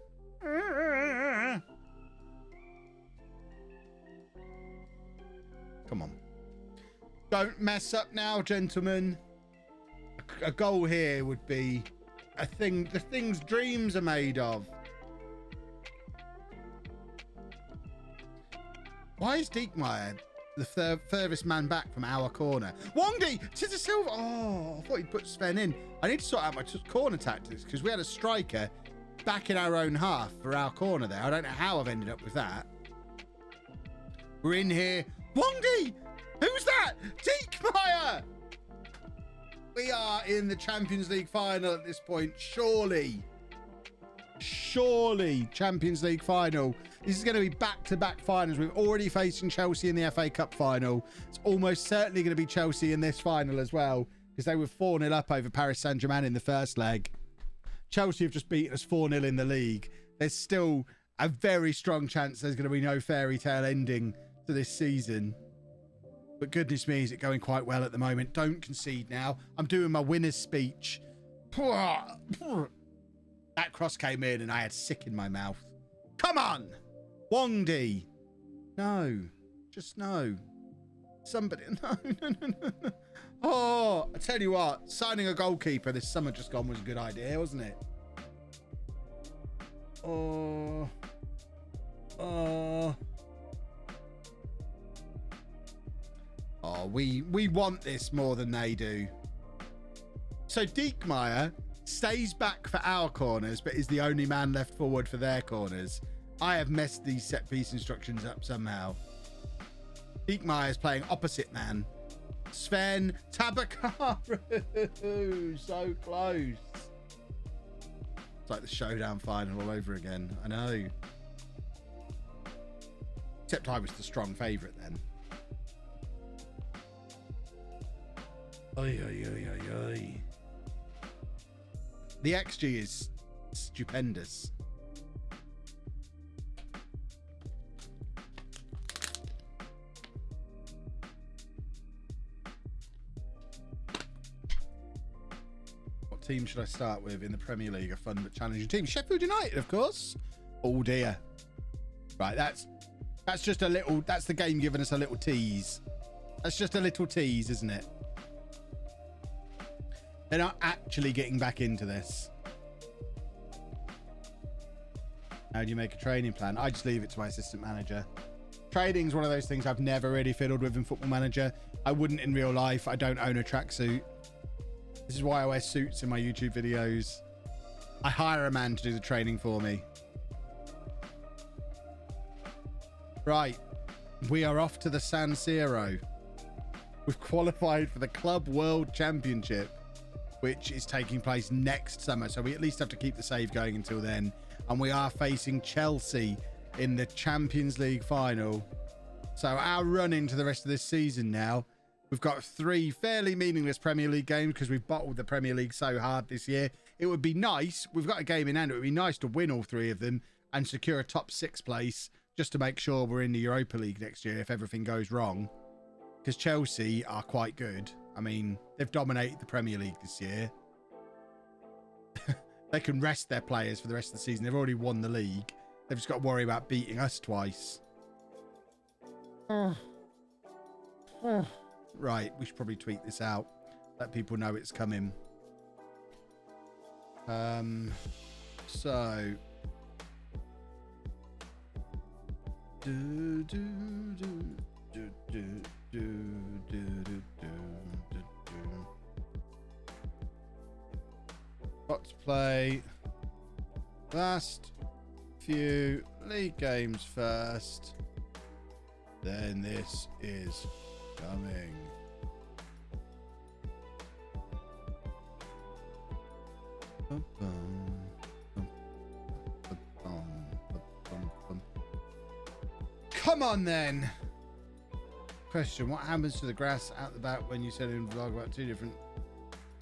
Come on. Don't mess up now, gentlemen. A goal here would be a thing, the things dreams are made of. Why is Diekmeyer the furthest man back from our corner? Wongdi to the Silva. Oh, I thought he'd put Sven in. I need to sort out my corner tactics because we had a striker back in our own half for our corner there. I don't know how I've ended up with that. We're in here. Wongdi! Who's that? Diekmeyer! We are in the Champions League final at this point. Surely. Champions League final. This is going to be back-to-back finals. We're already facing Chelsea in the FA Cup final. It's almost certainly going to be Chelsea in this final as well because they were 4-0 up over Paris Saint-Germain in the first leg. Chelsea have just beaten us 4-0 in the league. There's still a very strong chance there's going to be no fairy tale ending to this season. But goodness me, is it going quite well at the moment. Don't concede now. I'm doing my winner's speech. That cross came in and I had sick in my mouth. Come on! Wongdi. No. Just no. Somebody. No. Oh, I tell you what. Signing a goalkeeper this summer just gone was a good idea, wasn't it? Oh. Oh, we want this more than they do. So Diekmeyer stays back for our corners, but is the only man left forward for their corners. I have messed these set piece instructions up somehow. Diekmeyer is playing opposite man. Sven Tabakaru. So close. It's like the showdown final all over again. I know. Except I was the strong favourite then. Oy, oy, oy, oy, oy. The XG is stupendous. What team should I start with in the Premier League? A fun but challenging team. Sheffield United, of course. Oh dear. Right, that's just a little, that's the game giving us a little tease. That's just a little tease, isn't it? They're not actually getting back into this. How do you make a training plan? I just leave it to my assistant manager. Trading's one of those things I've never really fiddled with in Football Manager. I wouldn't in real life. I don't own a tracksuit. This is why I wear suits in my YouTube videos. I hire a man to do the training for me. Right. We are off to the San Siro. We've qualified for the Club World Championship, which is taking place next summer. So we at least have to keep the save going until then. And we are facing Chelsea in the Champions League final. So our run into the rest of this season now, we've got 3 fairly meaningless Premier League games because we've bottled the Premier League so hard this year. It would be nice. We've got a game in hand. It would be nice to win all 3 of them and secure a top 6 place just to make sure we're in the Europa League next year if everything goes wrong. Because Chelsea are quite good. I mean, they've dominated the Premier League this year. They can rest their players for the rest of the season. They've already won the league. They've just got to worry about beating us twice. Right, we should probably tweet this out. Let people know it's coming. So... Got to play last few league games first. Then this is coming. Come on then. Question: what happens to the grass out the back when you said in the vlog about 2 different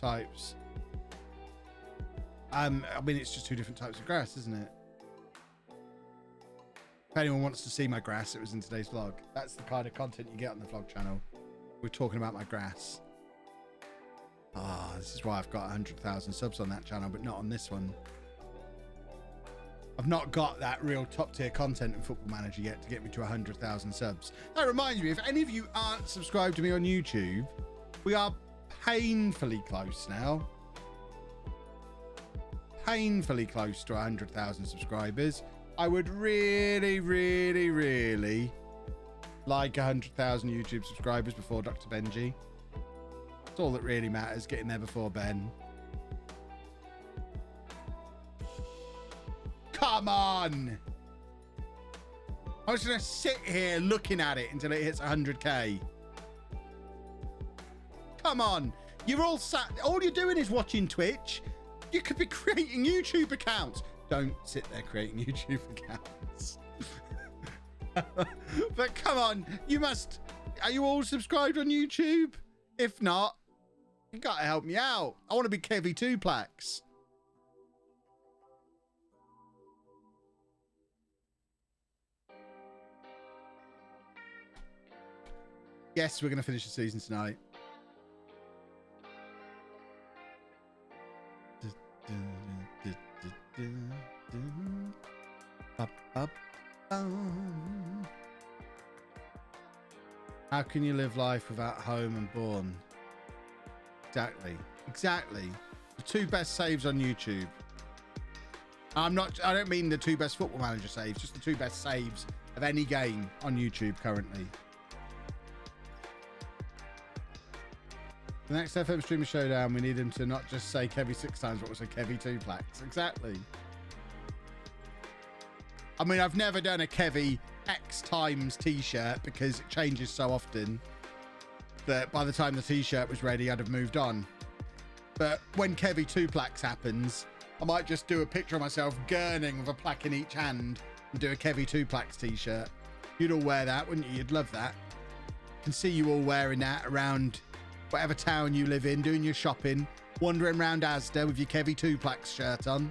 types? I mean, it's just 2 different types of grass, isn't it? If anyone wants to see my grass, it was in today's vlog. That's the kind of content you get on the vlog channel. We're talking about my grass. This is why I've got 100,000 subs on that channel, but not on this one. I've not got that real top tier content in Football Manager yet to get me to 100,000 subs. That reminds me, if any of you aren't subscribed to me on YouTube, we are painfully close now. Painfully close to 100,000 subscribers. I would really, really, really like 100,000 YouTube subscribers before Dr. Benji. That's all that really matters, getting there before Ben. Come on! I was going to sit here looking at it until it hits 100k. Come on! You're all sat... All you're doing is watching Twitch. You could be creating YouTube accounts. Don't sit there creating YouTube accounts. But come on, you must... Are you all subscribed on YouTube? If not, you got to help me out. I want to be Kevy 2Plax. Yes, we're going to finish the season tonight. How can you live life without home and born? Exactly. The 2 best saves on YouTube. I don't mean the 2 best Football Manager saves, just the 2 best saves of any game on YouTube currently. The next FM Streamer Showdown, we need him to not just say Kevy 6 times, but also Kevy 2Plax. Exactly. I mean, I've never done a Kevy X times t-shirt because it changes so often that by the time the t-shirt was ready, I'd have moved on. But when Kevy 2Plax happens, I might just do a picture of myself gurning with a plaque in each hand and do a Kevy 2Plax t-shirt. You'd all wear that, wouldn't you? You'd love that. I can see you all wearing that around whatever town you live in, doing your shopping, wandering around Asda with your Kevy 2Plax shirt on.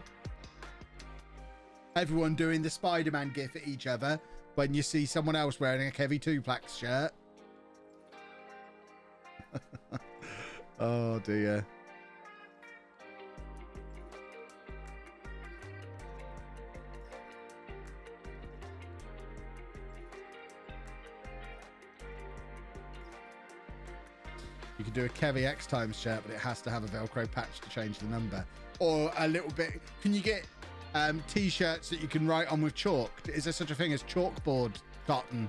Everyone doing the Spider-Man gif at each other when you see someone else wearing a Kevy 2Plax shirt. Oh dear. You can do a Kevy X times shirt, but it has to have a Velcro patch to change the number. Or a little bit. Can you get T-shirts that you can write on with chalk. Is there such a thing as chalkboard cotton?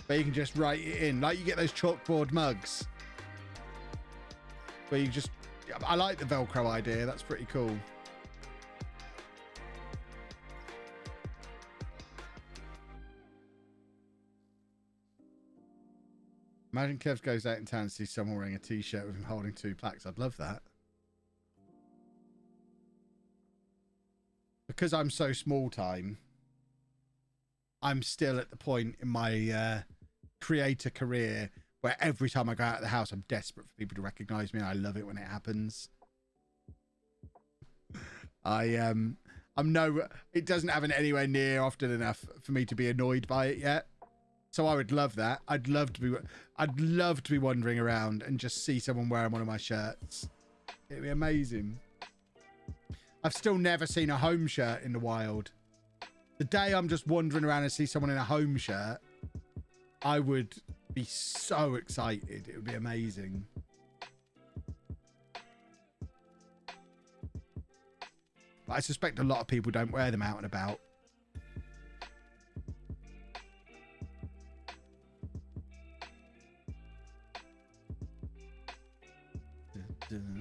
Where you can just write it in. Like you get those chalkboard mugs. Where you just... I like the Velcro idea. That's pretty cool. Imagine Kev goes out in town and sees someone wearing a T-shirt with him holding 2 plaques. I'd love that. Because I'm so small time, I'm still at the point in my creator career where every time I go out of the house, I'm desperate for people to recognize me. And I love it when it happens. It doesn't happen anywhere near often enough for me to be annoyed by it yet. So I would love that. I'd love to be wandering around and just see someone wearing one of my shirts. It'd be amazing. I've still never seen a home shirt in the wild. The day I'm just wandering around and see someone in a home shirt, I would be so excited. It would be amazing. But I suspect a lot of people don't wear them out and about.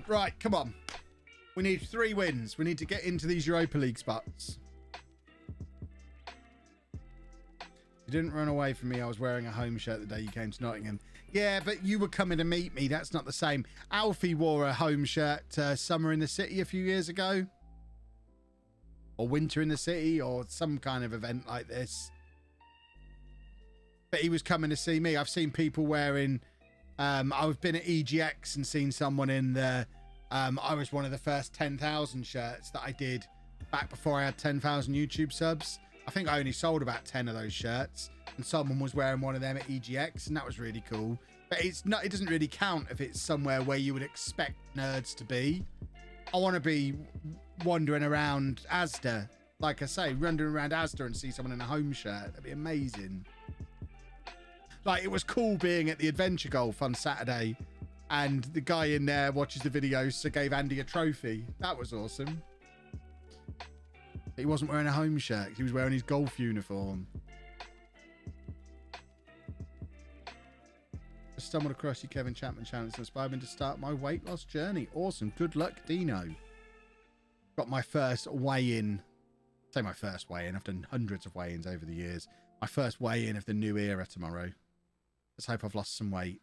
Right, come on. We need 3 wins. We need to get into these Europa League spots. You didn't run away from me. I was wearing a home shirt the day you came to Nottingham. Yeah, but you were coming to meet me. That's not the same. Alfie wore a home shirt summer in the city a few years ago. Or winter in the city or some kind of event like this. But he was coming to see me. I've seen people wearing... I've been at EGX and seen someone in the... I was one of the first 10,000 shirts that I did back before I had 10,000 YouTube subs. I think I only sold about 10 of those shirts, and someone was wearing one of them at EGX, and that was really cool. But it doesn't really count if it's somewhere where you would expect nerds to be. I want to be wandering around Asda, like I say, wandering around Asda and see someone in a home shirt. That'd be amazing. Like, it was cool being at the Adventure Golf on Saturday, and the guy in there watches the videos, so gave Andy a trophy. That was awesome. He wasn't wearing a home shirt. He was wearing his golf uniform. I stumbled across your Kevin Chapman channel and inspired me to start my weight loss journey. Awesome. Good luck, Dino. Got my first weigh-in. Say my first weigh-in. I've done hundreds of weigh-ins over the years. My first weigh-in of the new era tomorrow. Let's hope I've lost some weight.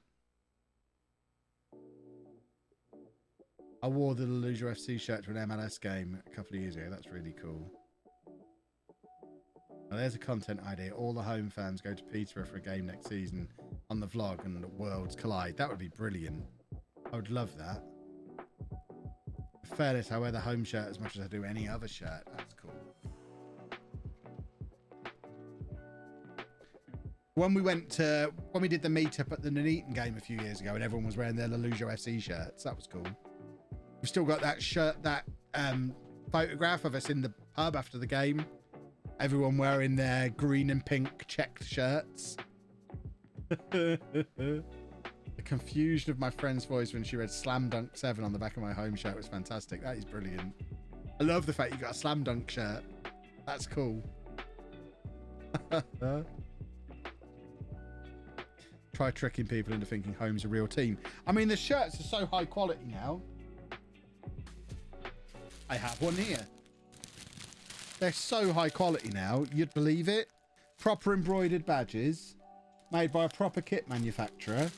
I wore the LOLLUJO FC shirt to an MLS game a couple of years ago. That's really cool. Now there's a content idea. All the home fans go to Peterborough for a game next season on the vlog and the worlds collide. That would be brilliant. I would love that. In fairness, I wear the home shirt as much as I do any other shirt. That's cool. When we did the meetup at the Nuneaton game a few years ago and everyone was wearing their LOLLUJO FC shirts, that was cool. We've still got that shirt, that photograph of us in the pub after the game. Everyone wearing their green and pink checked shirts. The confusion of my friend's voice when she read Slam Dunk 7 on the back of my home shirt was fantastic. That is brilliant. I love the fact you got a Slam Dunk shirt. That's cool. Try tricking people into thinking home's a real team. I mean, the shirts are so high quality now. I have one here. They're so high quality now, you'd believe it. Proper embroidered badges, made by a proper kit manufacturer.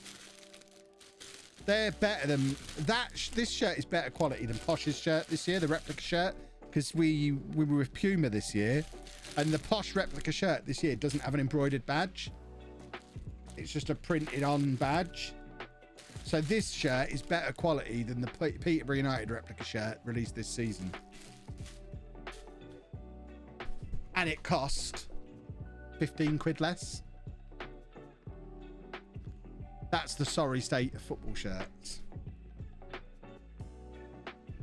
They're better than that. This shirt is better quality than Posh's shirt this year, the replica shirt, because we were with Puma this year, and the Posh replica shirt this year doesn't have an embroidered badge. It's just a printed on badge. So this shirt is better quality than the Peterborough United replica shirt released this season. And it cost 15 quid less. That's the sorry state of football shirts.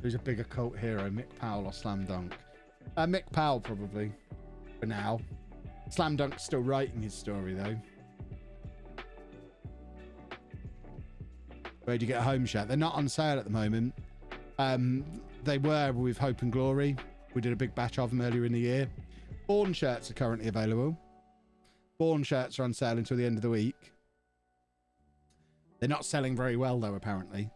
Who's a bigger cult hero, Mick Powell or Slam Dunk? Mick Powell, probably, for now. Slam Dunk's still writing his story, though. Where'd you get a home shirt? They're not on sale at the moment. They were with Hope and Glory. We did a big batch of them earlier in the year. Bourne shirts are currently available. Bourne shirts are on sale until the end of the week. They're not selling very well, though, apparently.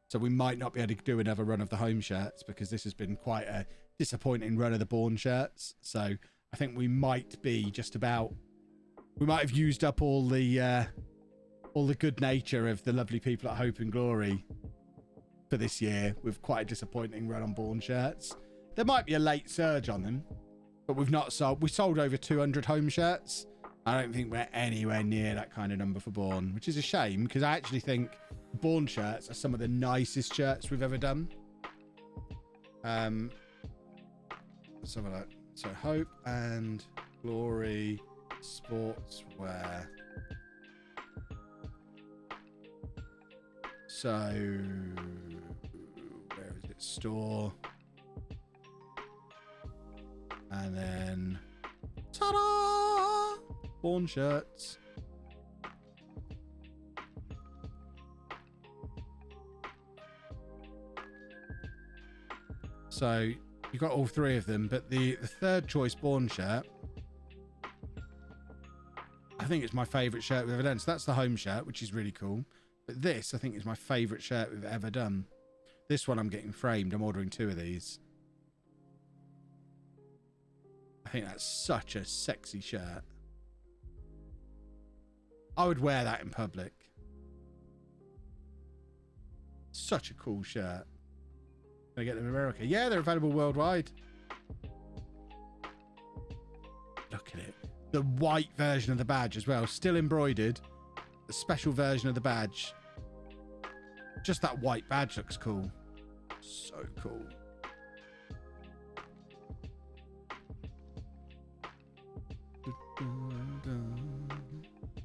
So we might not be able to do another run of the home shirts because this has been quite a disappointing run of the Bourne shirts. So I think we might be just about... We might have used up all the good nature of the lovely people at Hope and Glory for this year with quite a disappointing run on Bourne shirts. There might be a late surge on them, but we've not sold... We sold over 200 home shirts. I don't think we're anywhere near that kind of number for Bourne, which is a shame because I actually think Bourne shirts are some of the nicest shirts we've ever done. Let's have a look. So Hope and Glory sportswear. So where is it? Store. And then ta-da! Bourne shirts. So you got all three of them, but the third choice Bourne shirt, I think it's my favourite shirt we've ever done. So that's the home shirt, which is really cool. But this, I think, is my favourite shirt we've ever done. This one I'm getting framed. I'm ordering 2 of these. I think that's such a sexy shirt. I would wear that in public. Such a cool shirt. Can I get them in America? Yeah, they're available worldwide. Look at it. The white version of the badge as well. Still embroidered. The special version of the badge. Just that white badge looks cool. So cool.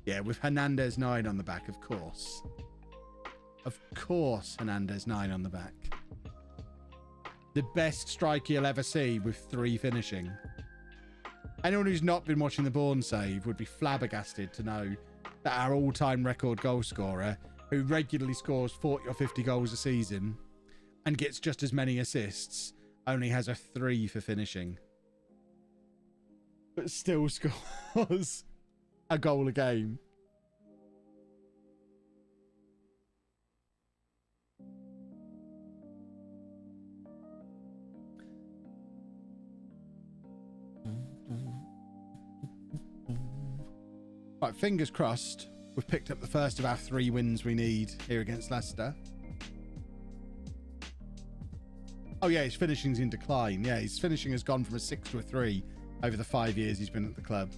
Yeah, with Hernandez 9 on the back, of course. Of course, Hernandez 9 on the back. The best striker you'll ever see with 3 finishing. Anyone who's not been watching the Bourne save would be flabbergasted to know that our all-time record goal scorer, who regularly scores 40 or 50 goals a season and gets just as many assists, only has a 3 for finishing. But still scores a goal a game. Right, fingers crossed. We've picked up the first of our 3 wins we need here against Leicester. Oh yeah, his finishing's in decline. Yeah, his finishing has gone from a 6 to a 3 over the 5 years he's been at the club.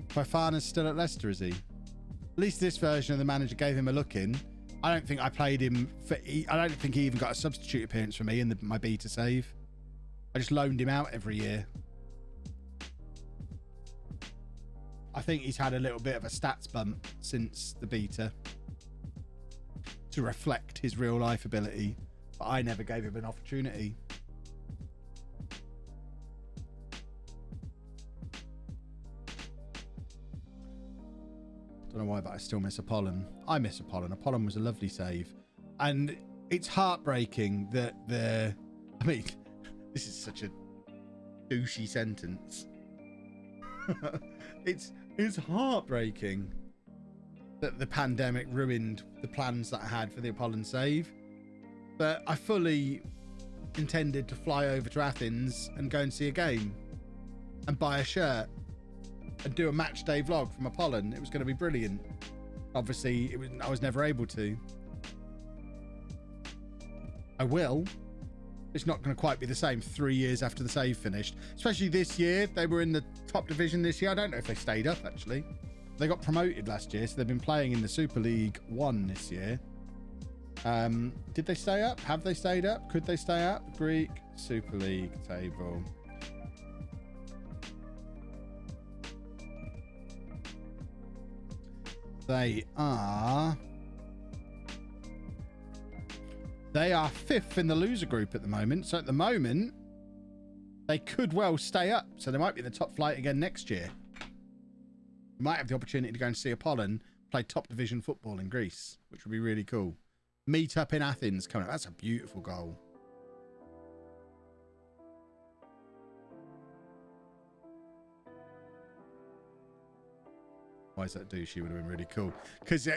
Fofana's still at Leicester, is he? At least this version of the manager gave him a look in. I don't think I played him for... I don't think he even got a substitute appearance for me in my beta save. I just loaned him out every year. I think he's had a little bit of a stats bump since the beta to reflect his real life ability, but I never gave him an opportunity. Don't know why, but I still miss Apollon. I miss Apollon. Apollon was a lovely save. And it's heartbreaking that I mean, this is such a douchey sentence. It's heartbreaking that the pandemic ruined the plans that I had for the Apollon save. But I fully intended to fly over to Athens and go and see a game and buy a shirt and do a match day vlog from Apollon. It was going to be brilliant. Obviously, I was never able to. I will. It's not going to quite be the same 3 years after the save finished. Especially this year. They were in the top division this year. I don't know if they stayed up, actually. They got promoted last year, so they've been playing in the Super League 1 this year. Did they stay up? Have they stayed up? Could they stay up? Greek Super League table. They are 5th in the loser group at the moment. So at the moment, they could well stay up. So they might be in the top flight again next year. We might have the opportunity to go and see Apollon play top division football in Greece, which would be really cool. Meet up in Athens coming up. That's a beautiful goal. Why is that douchey? Would have been really cool. Because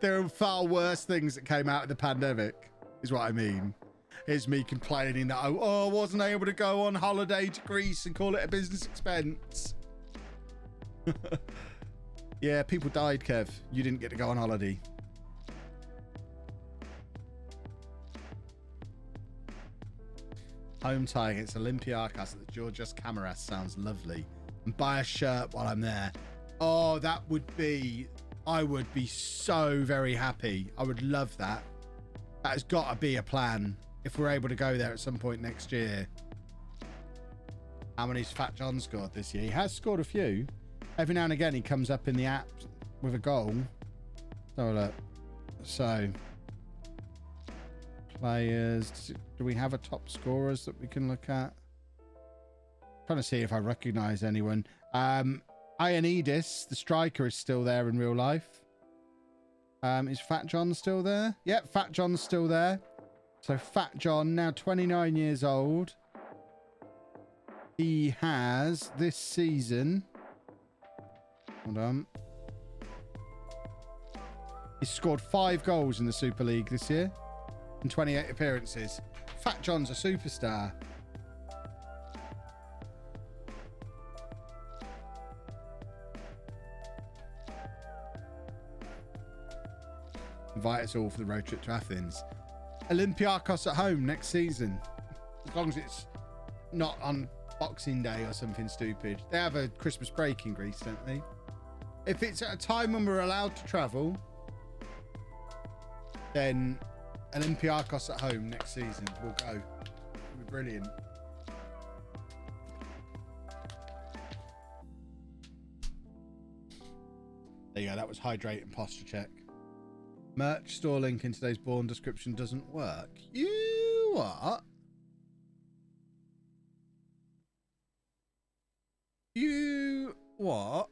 there are far worse things that came out of the pandemic, is what I mean. It's me complaining that I wasn't able to go on holiday to Greece and call it a business expense. Yeah, people died, Kev. You didn't get to go on holiday. Home tie against Olympiacos at the Georgios Kamaras sounds lovely. And buy a shirt while I'm there. Oh, that would be... I would be so very happy. I would love that. That has got to be a plan if we're able to go there at some point next year. How many's Fat John scored this year? He has scored a few. Every now and again, he comes up in the app with a goal. So look. So, players. Do we have a top scorers that we can look at? Trying to see if I recognise anyone. Ioannidis, the striker, is still there in real life. Is Fat John still there? Yep, Fat John's still there. So Fat John, now 29 years old. He has, this season... Hold on. He's scored 5 goals in the Super League this year. In 28 appearances. Fat John's a superstar. Invite us all for the road trip to Athens. Olympiacos at home next season. As long as it's not on Boxing Day or something stupid. They have a Christmas break in Greece, don't they? If it's at a time when we're allowed to travel, then Olympiacos at home next season. We'll go. It'll be brilliant. There you go. That was hydrate and posture check. Merch store link in today's Born description doesn't work. You what? You what?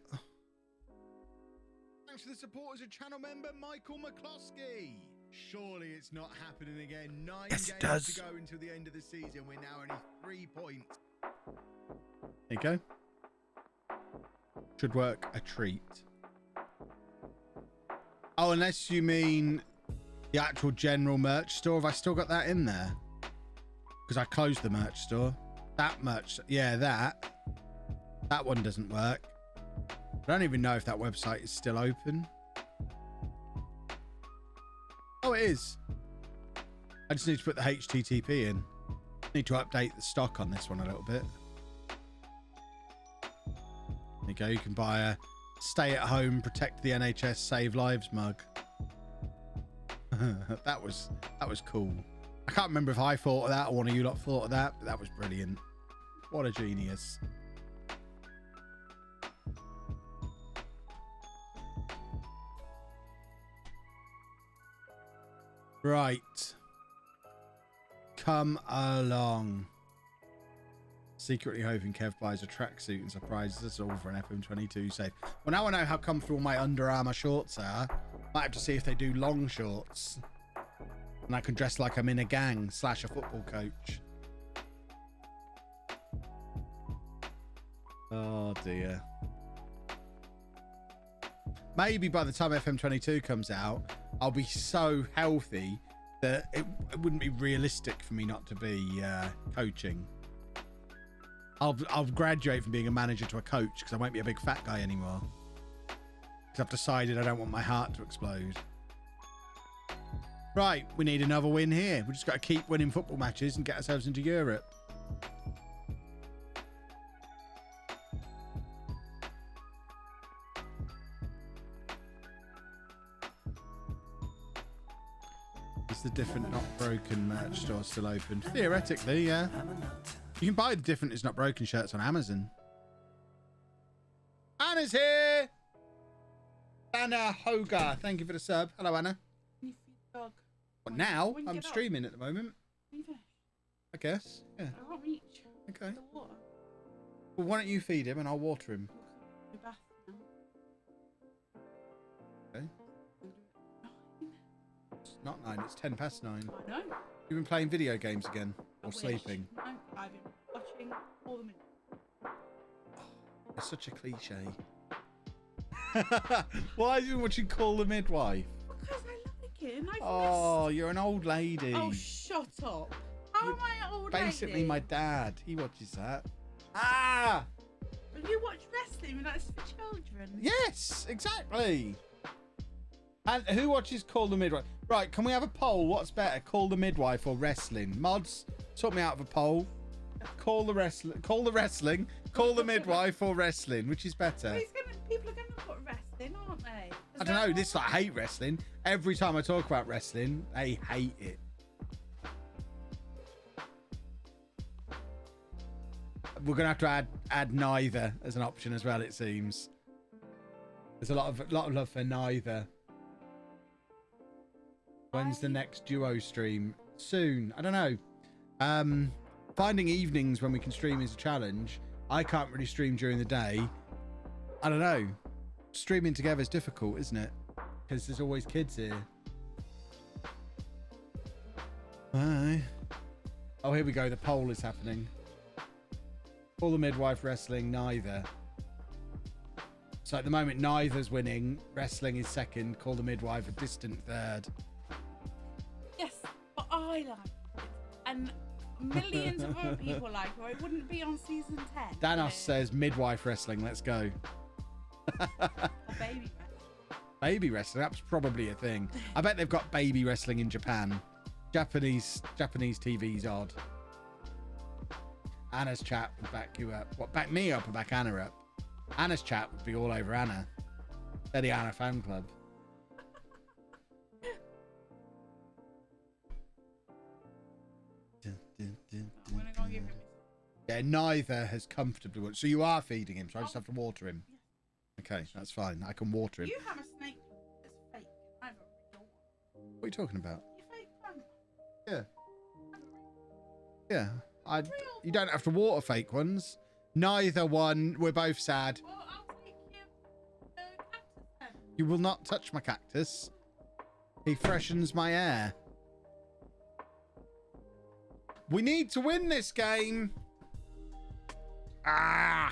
Thanks for the support as a channel member, Michael McCloskey. Surely it's not happening again. 9 Yes, games it does. to go until the end of the season. We're now only 3 points. There you go. Should work a treat. Oh, unless you mean the actual general merch store. Have I still got that in there? Because I closed the merch store. That merch, yeah, that one doesn't work. I don't even know if that website is still open. Oh, it is. I just need to put the HTTP in. Need to update the stock on this one a little bit. There you go. You can buy a stay at home, protect the NHS, save lives mug. that was cool. I can't remember if I thought of that or one of you lot thought of that, but that was brilliant. What a genius. Right. Come along. Secretly hoping Kev buys a tracksuit and surprises us all for an FM22 save. Well, now I know how comfortable my Under Armour shorts are. Might have to see if they do long shorts. And I can dress like I'm in a gang / a football coach. Oh, dear. Maybe by the time FM22 comes out, I'll be so healthy that it wouldn't be realistic for me not to be coaching. I'll graduate from being a manager to a coach because I won't be a big fat guy anymore. Because I've decided I don't want my heart to explode. Right, we need another win here. We've just got to keep winning football matches and get ourselves into Europe. Is the Different Not Broken merch store still open? Theoretically, yeah. You can buy the Different Is Not Broken shirts on Amazon. Anna's here! Anna Hogar, thank you for the sub. Hello, Anna. Can you feed the dog? Well, now When you I'm get up. streaming at the moment. Can you finish? I guess. Yeah. I can't reach. Okay. The water. Well, why don't you feed him and I'll water him? Your bath now. Okay. I'll do it. It's not 9. It's 10 past 9. I know. You've been playing video games again I or wish. sleeping? No, I've been watching all the minutes. It's such a cliche. Why are you watching Call the Midwife? Because I like it. And I've Oh, you're an old lady. missed... Oh, shut up. How am I an old Basically, lady? my dad. He watches that. Ah! You watch wrestling and that's for children? Yes, exactly. And who watches Call the Midwife? Right, can we have a poll? What's better, Call the Midwife or wrestling? Mods, sort me out of a poll. Call the wrestling, Call the Midwife or wrestling. Which is better? Well, people are going to put wrestling, aren't they? I don't know. This I hate wrestling. Every time I talk about wrestling, they hate it. We're gonna have to add neither as an option as well. It seems there's a lot of love for neither. When's the next duo stream? Soon. I don't know. Finding evenings when we can stream is a challenge. I can't really stream during the day. I don't know. Streaming together is difficult, isn't it? Because there's always kids here. Bye. Oh, here we go. The poll is happening. Call the Midwife, wrestling, neither. So at the moment, neither's winning. Wrestling is second. Call the Midwife a distant third. Yes, but I like it. And millions of other people like it, or it wouldn't be on season 10. Danos says midwife wrestling. Let's go. Or baby wrestling. Baby wrestling. That's probably a thing. I bet they've got baby wrestling in Japan. Japanese TV's odd. Anna's chat would back you up. What, back me up or back Anna up? Anna's chat would be all over Anna. They're the Anna fan club. I'm gonna go give him. Yeah, neither has comfortably won. So you are feeding him, so I just have to water him. Okay, that's fine. I can water him. You have a snake that's fake. I have a real one. What are you talking about? You fake one. Yeah. Yeah. You don't have to water fake ones. Neither one. We're both sad. Well, I'll take your cactus then. You will not touch my cactus. He freshens my air. We need to win this game. Ah!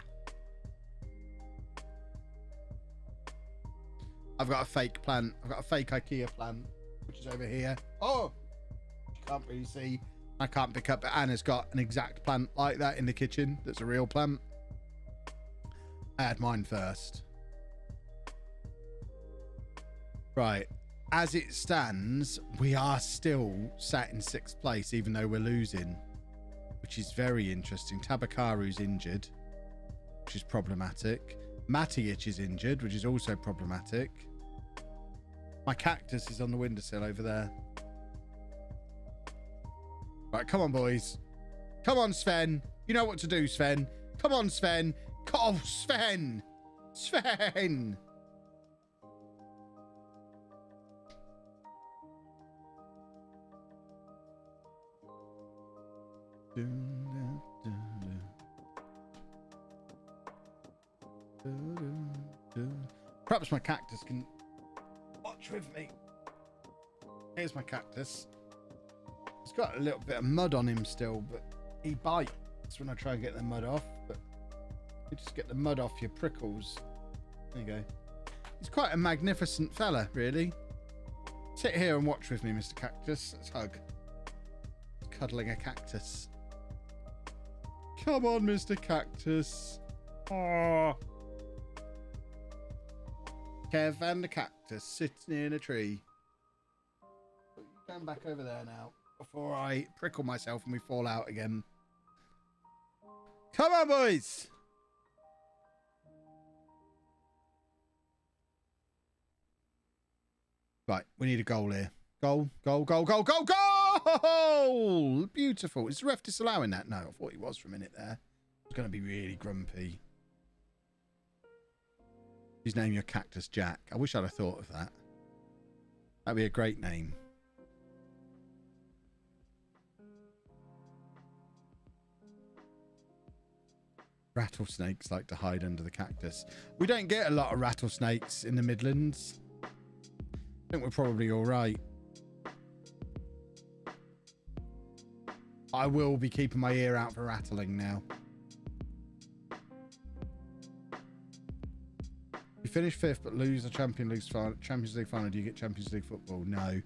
I've got a fake plant. I've got a fake IKEA plant, which is over here. Oh! You can't really see. I can't pick up, but Anna's got an exact plant like that in the kitchen. That's a real plant. I had mine first. Right. As it stands, we are still sat in 6th place, even though we're losing, which is very interesting. Tabakaru's injured, which is problematic. Matiich is injured, which is also problematic. My cactus is on the windowsill over there. Right, come on, boys. Come on, Sven. You know what to do, Sven. Come on, Sven. Oh, Sven. Sven. Perhaps my cactus can watch with me. Here's my cactus. He's got a little bit of mud on him still, but he bites when I try and get the mud off. But you just get the mud off your prickles. There you go. He's quite a magnificent fella, really. Sit here and watch with me, Mr. Cactus. Let's hug. Cuddling a cactus. Come on, Mr. Cactus. Oh. Kev and the cactus sitting in a tree. Going back over there now before I prickle myself and we fall out again. Come on, boys. Right, we need a goal here. Goal, goal, goal, goal, goal, goal! Beautiful. Is the ref disallowing that? No, I thought he was for a minute there. He's going to be really grumpy. Please name your cactus Jack. I wish I'd have thought of that. That'd be a great name. Rattlesnakes like to hide under the cactus. We don't get a lot of rattlesnakes in the Midlands. I think we're probably all right. I will be keeping my ear out for rattling now. We finish 5th but lose the Champions League final, do you get Champions League football? No.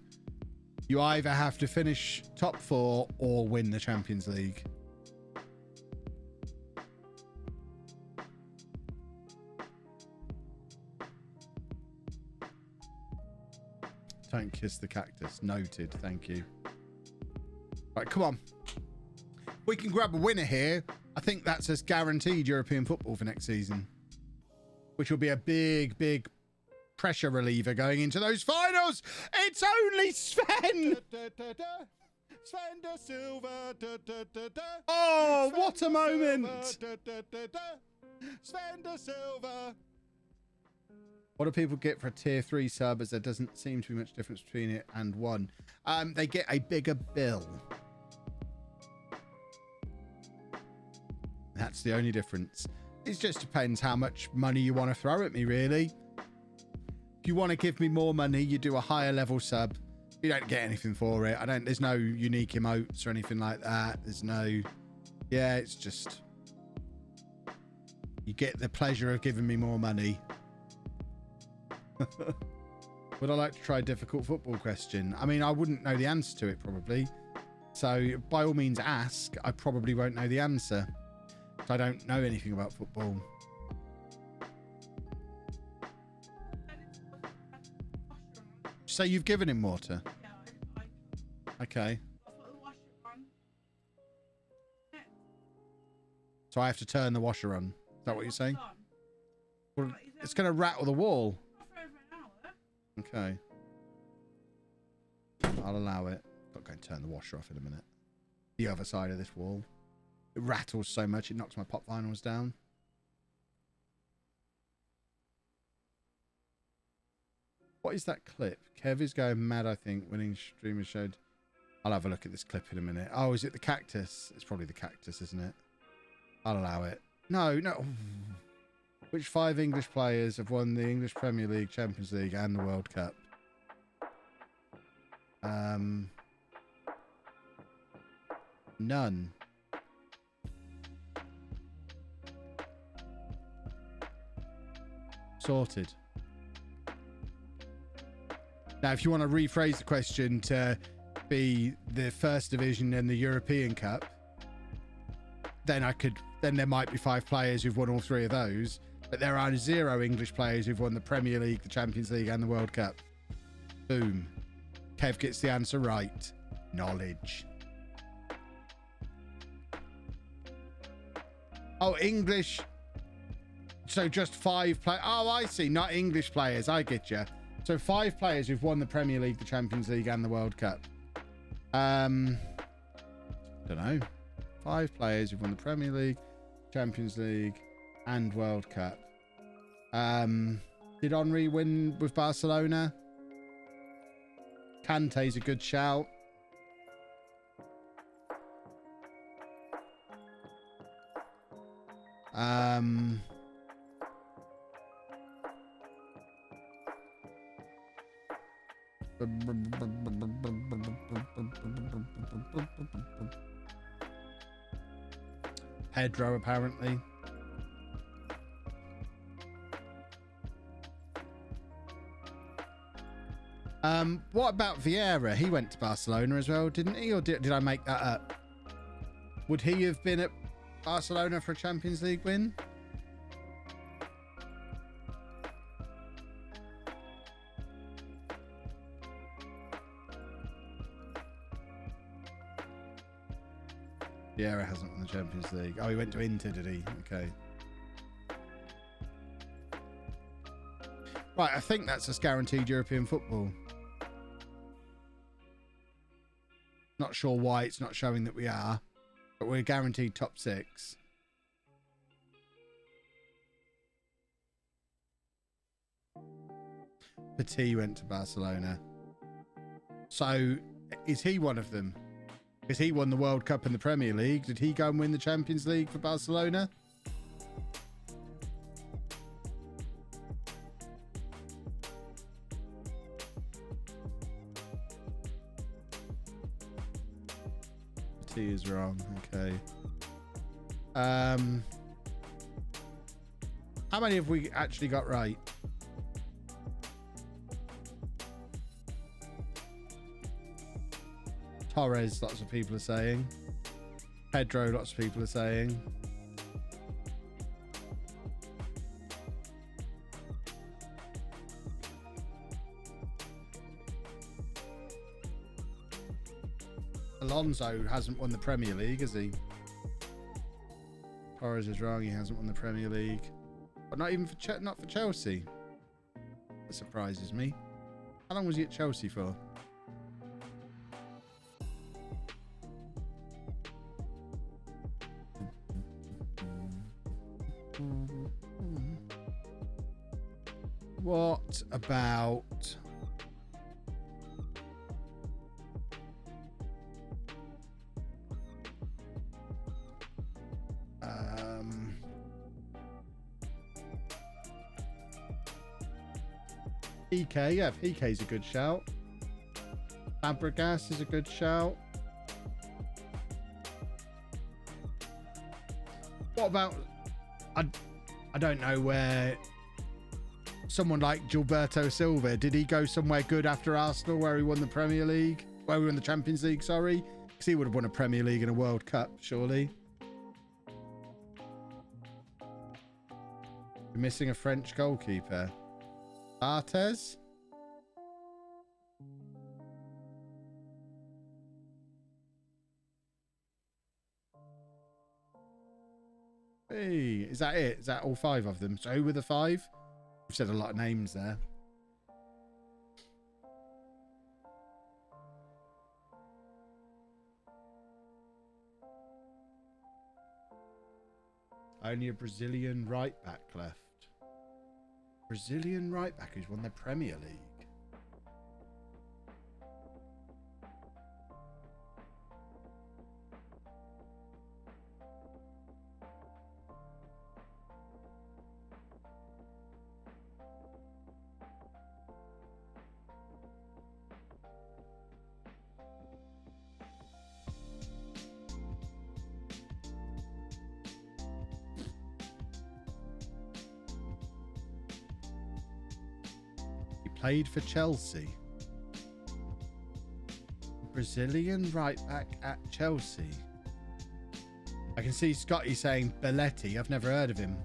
You either have to finish top 4 or win the Champions League. Don't kiss the cactus. Noted. Thank you. Right, come on. We can grab a winner here. I think that's us guaranteed European football for next season, which will be a big, big pressure reliever going into those finals. It's only Sven. Sven de Silva. Oh, what a moment. Sven de Silva. What do people get for a tier 3 sub, as there doesn't seem to be much difference between it and 1? They get a bigger bill. That's the only difference. It just depends how much money you want to throw at me, really. If you want to give me more money, you do a higher level sub. You don't get anything for it. There's no unique emotes or anything like that. There's no... Yeah, it's just... You get the pleasure of giving me more money. Would I like to try a difficult football question? I mean, I wouldn't know the answer to it, probably. So, by all means, ask. I probably won't know the answer. I don't know anything about football. So you've given him water? Yeah, okay. I'll put the washer on. So I have to turn the washer on. Is that what you're saying? On. Well, it's going to rattle the wall. Not for over an hour. Okay. I'll allow it. I'll go and turn the washer off in a minute. The other side of this wall. It rattles so much it knocks my pop vinyls down. What is that clip? Kev is going mad, I think, winning streamer showed. I'll have a look at this clip in a minute. Oh, is it the cactus? It's probably the cactus, isn't it? I'll allow it. No. Which 5 English players have won the English Premier League, Champions League and the World Cup? None. Sorted. Now, if you want to rephrase the question to be the First Division and the European Cup, then there might be 5 players who've won all 3 of those, but there are 0 English players who've won the Premier League, the Champions League and the World Cup. Boom. Kev gets the answer right. Knowledge. Oh, English. So just 5 players. Oh, I see. Not English players. I get you. So 5 players who've won the Premier League, the Champions League and the World Cup. Don't know. 5 players who've won the Premier League, Champions League and World Cup. Did Henry win with Barcelona? Kante's a good shout. Pedro, apparently. What about Vieira? He went to Barcelona as well, didn't he? Or did I make that up? Would he have been at Barcelona for a Champions League win? Vieira hasn't won the Champions League. Oh, he went to Inter, did he? Okay. Right, I think that's us guaranteed European football. Not sure why it's not showing that we are, but we're guaranteed top 6. Petit went to Barcelona. So, is he one of them? Because he won the World Cup and the Premier League. Did he go and win the Champions League for Barcelona? T is wrong. Okay. How many have we actually got right? Torres, lots of people are saying. Pedro, lots of people are saying. Alonso hasn't won the Premier League, has he? Torres is wrong. He hasn't won the Premier League, but not even for not for Chelsea. That surprises me. How long was he at Chelsea for? What about PK? Yeah, PK's a good shout. Fabregas is a good shout. What about I don't know where someone like Gilberto Silva, did he go somewhere good after Arsenal where he won the Premier League? Where we won the Champions League, sorry. Because he would have won a Premier League and a World Cup, surely. You're missing a French goalkeeper. Barthez? Hey, is that it? Is that all 5 of them? So who were the 5? We've said a lot of names there. Only a Brazilian right back left. Brazilian right back who's won the Premier League. Played for Chelsea. Brazilian right back at Chelsea. I can see Scotty saying Belletti. I've never heard of him.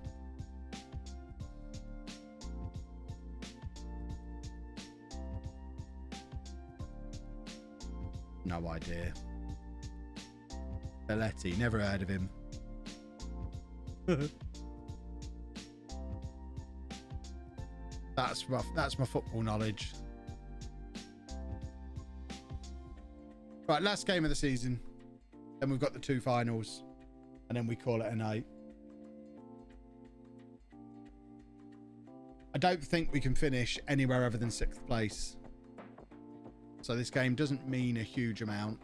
No idea. Belletti. Never heard of him. That's rough. That's my football knowledge. Right, last game of the season. Then we've got the 2 finals. And then we call it a night. I don't think we can finish anywhere other than 6th place. So this game doesn't mean a huge amount.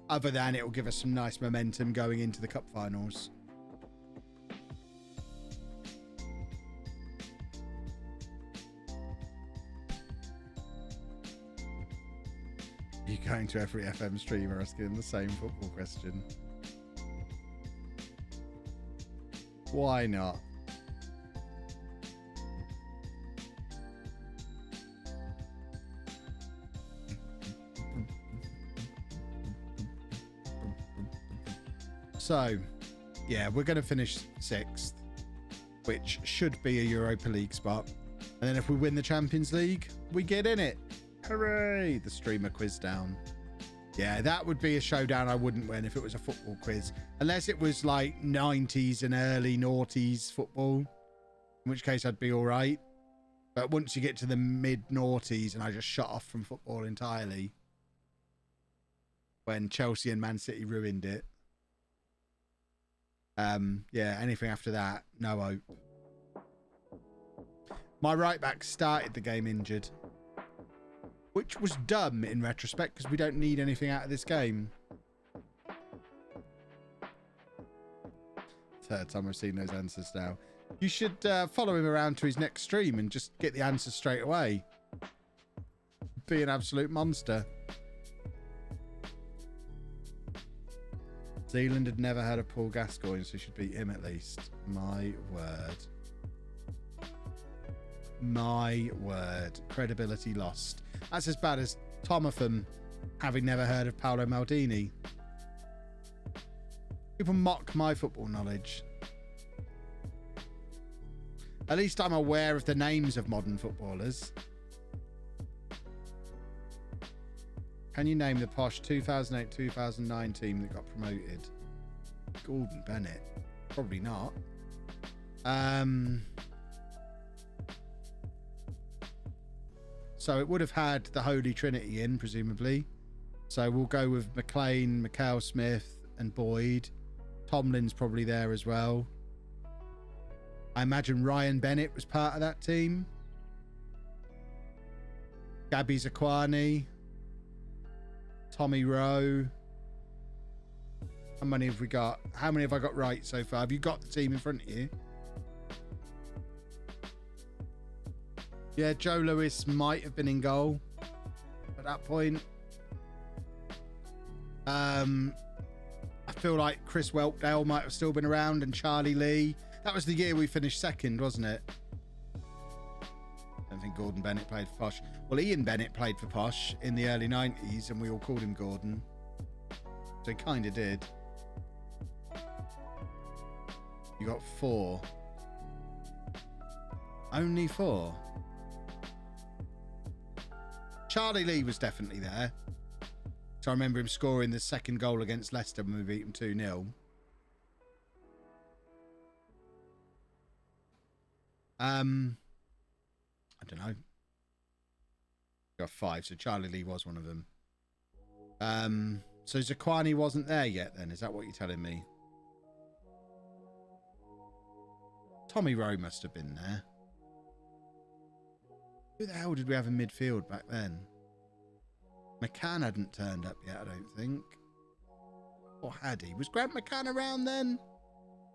Other than it will give us some nice momentum going into the cup finals. You're going to every FM streamer asking the same football question. Why not? So, yeah, we're going to finish 6th, which should be a Europa League spot. And then if we win the Champions League, we get in it. Hooray! The streamer quiz down. Yeah, that would be a showdown I wouldn't win if it was a football quiz. Unless it was like 90s and early noughties football. In which case I'd be all right. But once you get to the mid-noughties and I just shut off from football entirely. When Chelsea and Man City ruined it. Yeah, anything after that, no hope. My right back started the game injured. Which was dumb in retrospect because we don't need anything out of this game. 3rd time I've seen those answers now. You should follow him around to his next stream and just get the answers straight away. Be an absolute monster. Zealand had never had a Paul Gascoigne, so should beat him at least. My word. My word. Credibility lost. That's as bad as Tomatham having never heard of Paolo Maldini. People mock my football knowledge. At least I'm aware of the names of modern footballers. Can you name the posh 2008-2009 team that got promoted? Gordon Bennett. Probably not. So it would have had the Holy Trinity in, presumably. So we'll go with McLean, Mikhail Smith, and Boyd. Tomlin's probably there as well. I imagine Ryan Bennett was part of that team. Gabby Zaquani. Tommy Rowe. How many have we got? How many have I got right so far? Have you got the team in front of you? Yeah, Joe Lewis might have been in goal at that point. I feel like Chris Welkdale might have still been around, and Charlie Lee. That was the year we finished second, wasn't it? I don't think Gordon Bennett played for Posh. Well, Ian Bennett played for Posh in the early 90s, and we all called him Gordon. So he kind of did. You got 4. Only 4. Charlie Lee was definitely there. So I remember him scoring the second goal against Leicester when we beat him 2-0. I don't know. Got 5, so Charlie Lee was one of them. So Zaquani wasn't there yet then, is that what you're telling me? Tommy Rowe must have been there. Who the hell did we have in midfield back then? McCann hadn't turned up yet, I don't think. Or had he? Was Grant McCann around then?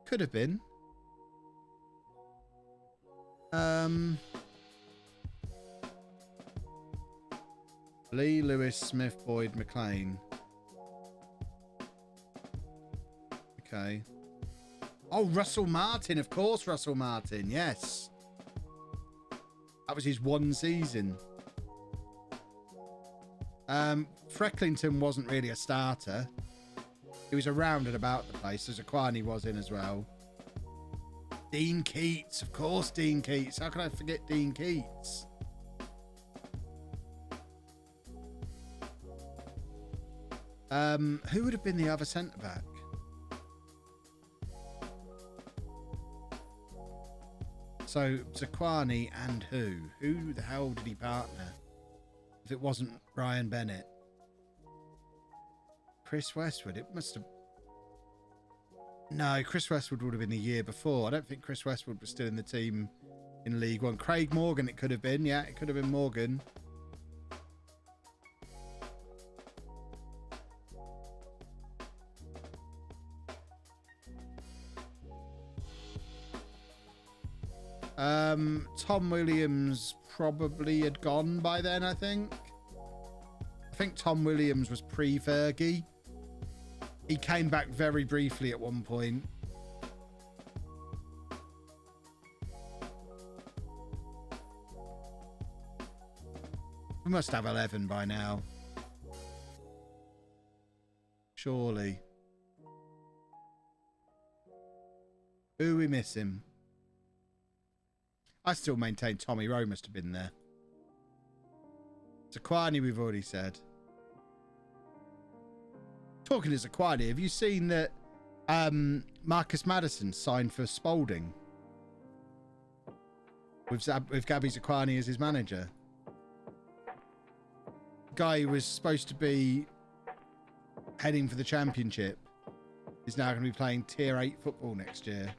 Could have been. Lee, Lewis, Smith, Boyd, McLean. Okay. Oh, Russell Martin, of course, Russell Martin, yes. That was his one season. Frecklington wasn't really a starter. He was around and about the place, so Zaquani was in as well. Dean Keats, of course, Dean Keats. How can I forget Dean Keats? Who would have been the other centre-back? So, Zaquani and who? Who the hell did he partner? If it wasn't Ryan Bennett. Chris Westwood, it must have... No, Chris Westwood would have been the year before. I don't think Chris Westwood was still in the team in League One. Craig Morgan, it could have been. Yeah, it could have been Morgan. Tom Williams probably had gone by then, I think. I think Tom Williams was pre-Fergie. He came back very briefly at one point. We must have 11 by now. Surely. Who are we missing? I still maintain Tommy Rowe must have been there. Zaquani, we've already said. Talking to Zaquani, have you seen that Marcus Maddison signed for Spalding? With Gabby Zaquani as his manager. Guy who was supposed to be heading for the championship is now going to be playing Tier 8 football next year.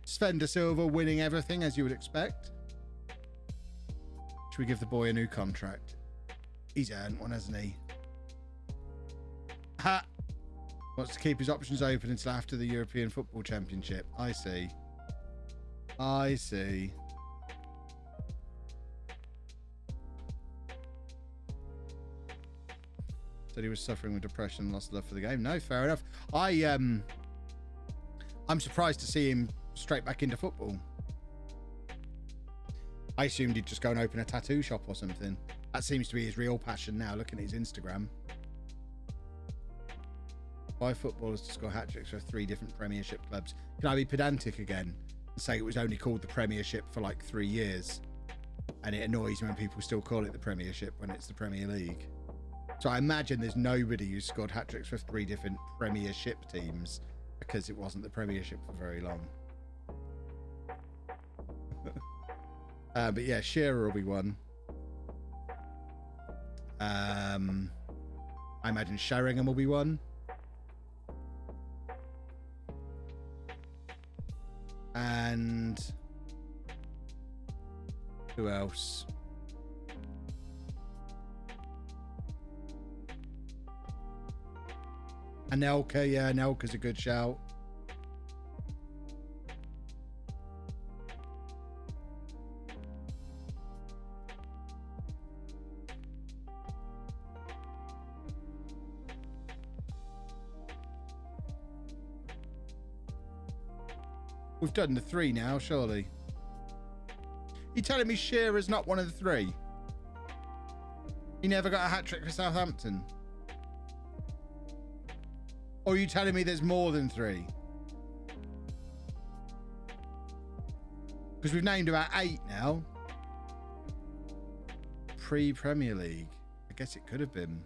Sven de Silva winning everything, as you would expect. Should we give the boy a new contract? He's earned one, hasn't he? Ha! Wants to keep his options open until after the European Football Championship. I see. I see. Said he was suffering with depression and lost love for the game. No, fair enough. I'm surprised to see him straight back into football. I assumed he'd just go and open a tattoo shop or something. That seems to be his real passion now, looking at his Instagram. 5 footballers to score hat-tricks for 3 different Premiership clubs. Can I be pedantic again and say it was only called the Premiership for like 3 years? And it annoys me when people still call it the Premiership when it's the Premier League. So I imagine there's nobody who's scored hat-tricks for 3 different Premiership teams because it wasn't the Premiership for very long. But yeah, Shearer will be one. I imagine Sheringham will be one. And who else? Anelka, yeah, Anelka's a good shout. We've done the 3 now, surely. You telling me Shearer's not one of the 3? He never got a hat-trick for Southampton? Or are you telling me there's more than 3? Because we've named about 8 now. Pre-Premier League. I guess it could have been.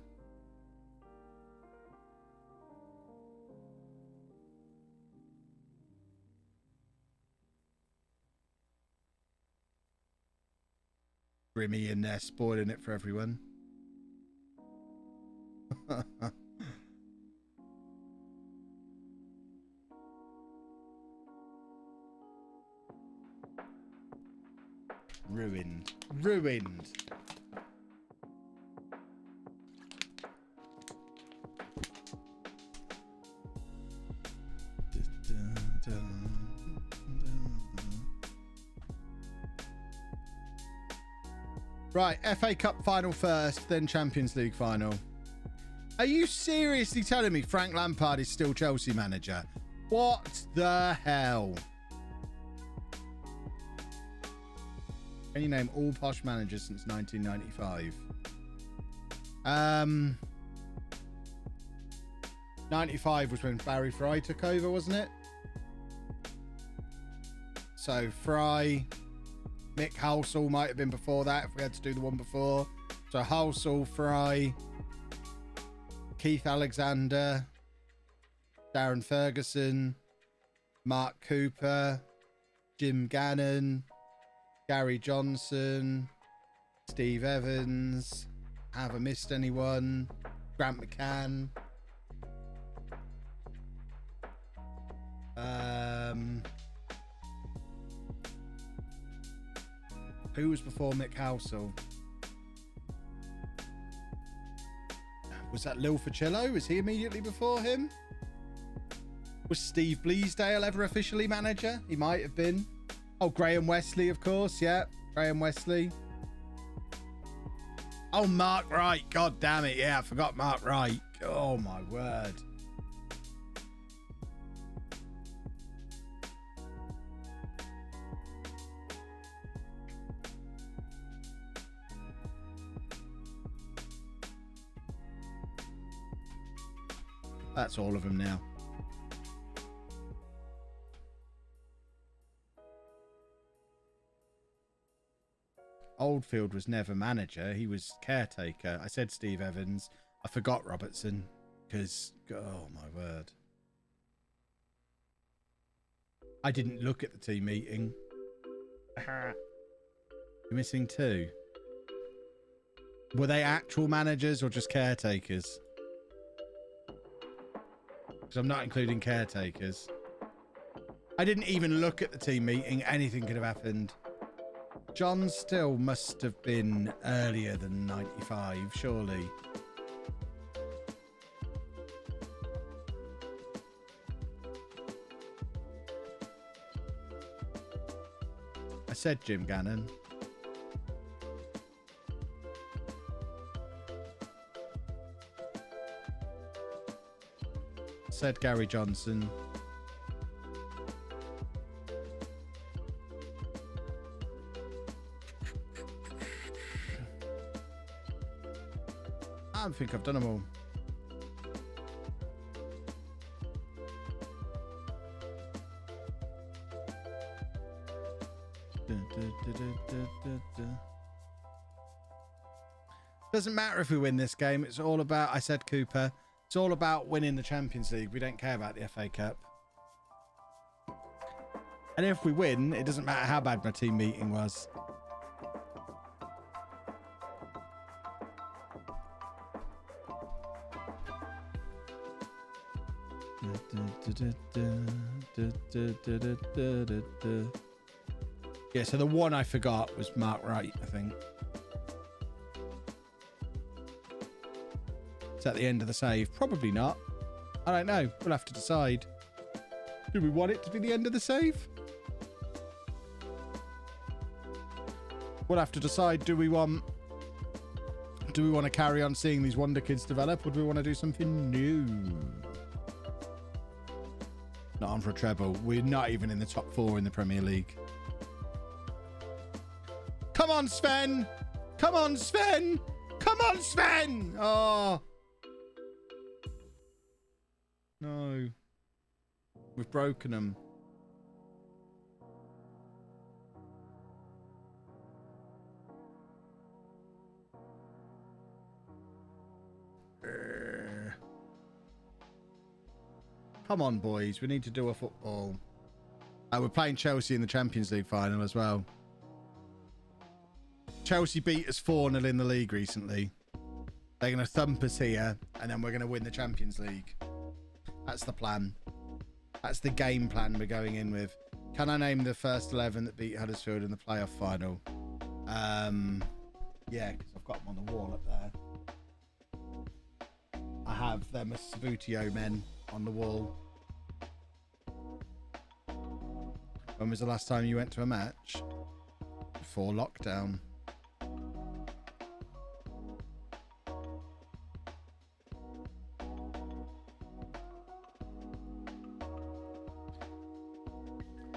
Grimmy in there spoiling it for everyone. Ruined. Ruined. Right, FA Cup final first, then Champions League final. Are you seriously telling me Frank Lampard is still Chelsea manager? What the hell? Can you name all posh managers since 1995? 95 was when Barry Fry took over, wasn't it? So Fry, Mick Halsall might have been before that if we had to do the one before. So Halsall, Fry, Keith Alexander, Darren Ferguson, Mark Cooper, Jim Gannon, Gary Johnson, Steve Evans. Have I missed anyone? Grant McCann. Who was before Mick Halsall? Was that Lil Ficillo? Was he immediately before him? Was Steve Bleasdale ever officially manager? He might have been. Oh, Graham Wesley, of course. Yeah, Graham Wesley. Oh, Mark Wright. God damn it. Yeah, I forgot Mark Wright. Oh, my word. That's all of them now. Oldfield was never manager. He was caretaker. I said Steve Evans. I forgot Robertson because, oh my word. I didn't look at the team meeting. You're missing 2. Were they actual managers or just caretakers? Because I'm not including caretakers. I didn't even look at the team meeting. Anything could have happened. John Still must have been earlier than 95, surely. I said Jim Gannon. Said Gary Johnson. I think I've done them all. Doesn't matter if we win this game. It's all about, I said Cooper, it's all about winning the Champions League. We don't care about the FA Cup. And if we win, it doesn't matter how bad my team meeting was. Yeah, so the one I forgot was Mark Wright, I think. Is that the end of the save? Probably not. I don't know. We'll have to decide. Do we want it to be the end of the save? We'll have to decide. Do we want to carry on seeing these Wonder Kids develop, or do we want to do something new? Not on for a treble. We're not even in the top 4 in the Premier League. Come on, Sven! Come on, Sven! Come on, Sven! Oh. No. We've broken them. Come on, boys. We need to do a football. We're playing Chelsea in the Champions League final as well. Chelsea beat us 4-0 in the league recently. They're going to thump us here, and then we're going to win the Champions League. That's the plan. That's the game plan we're going in with. Can I name the first 11 that beat Huddersfield in the playoff final? Yeah, because I've got them on the wall up there. I have them as Sabutio men on the wall. When was the last time you went to a match? Before lockdown.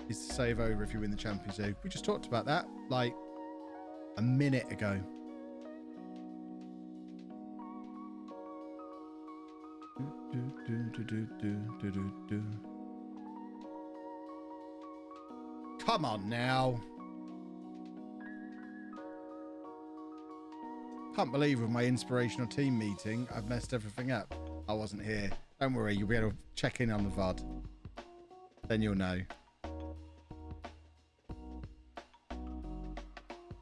Is the save over if you win the Champions League? We just talked about that like a minute ago. Come on now. Can't believe with my inspirational team meeting, I've messed everything up. I wasn't here. Don't worry, you'll be able to check in on the VOD. Then you'll know.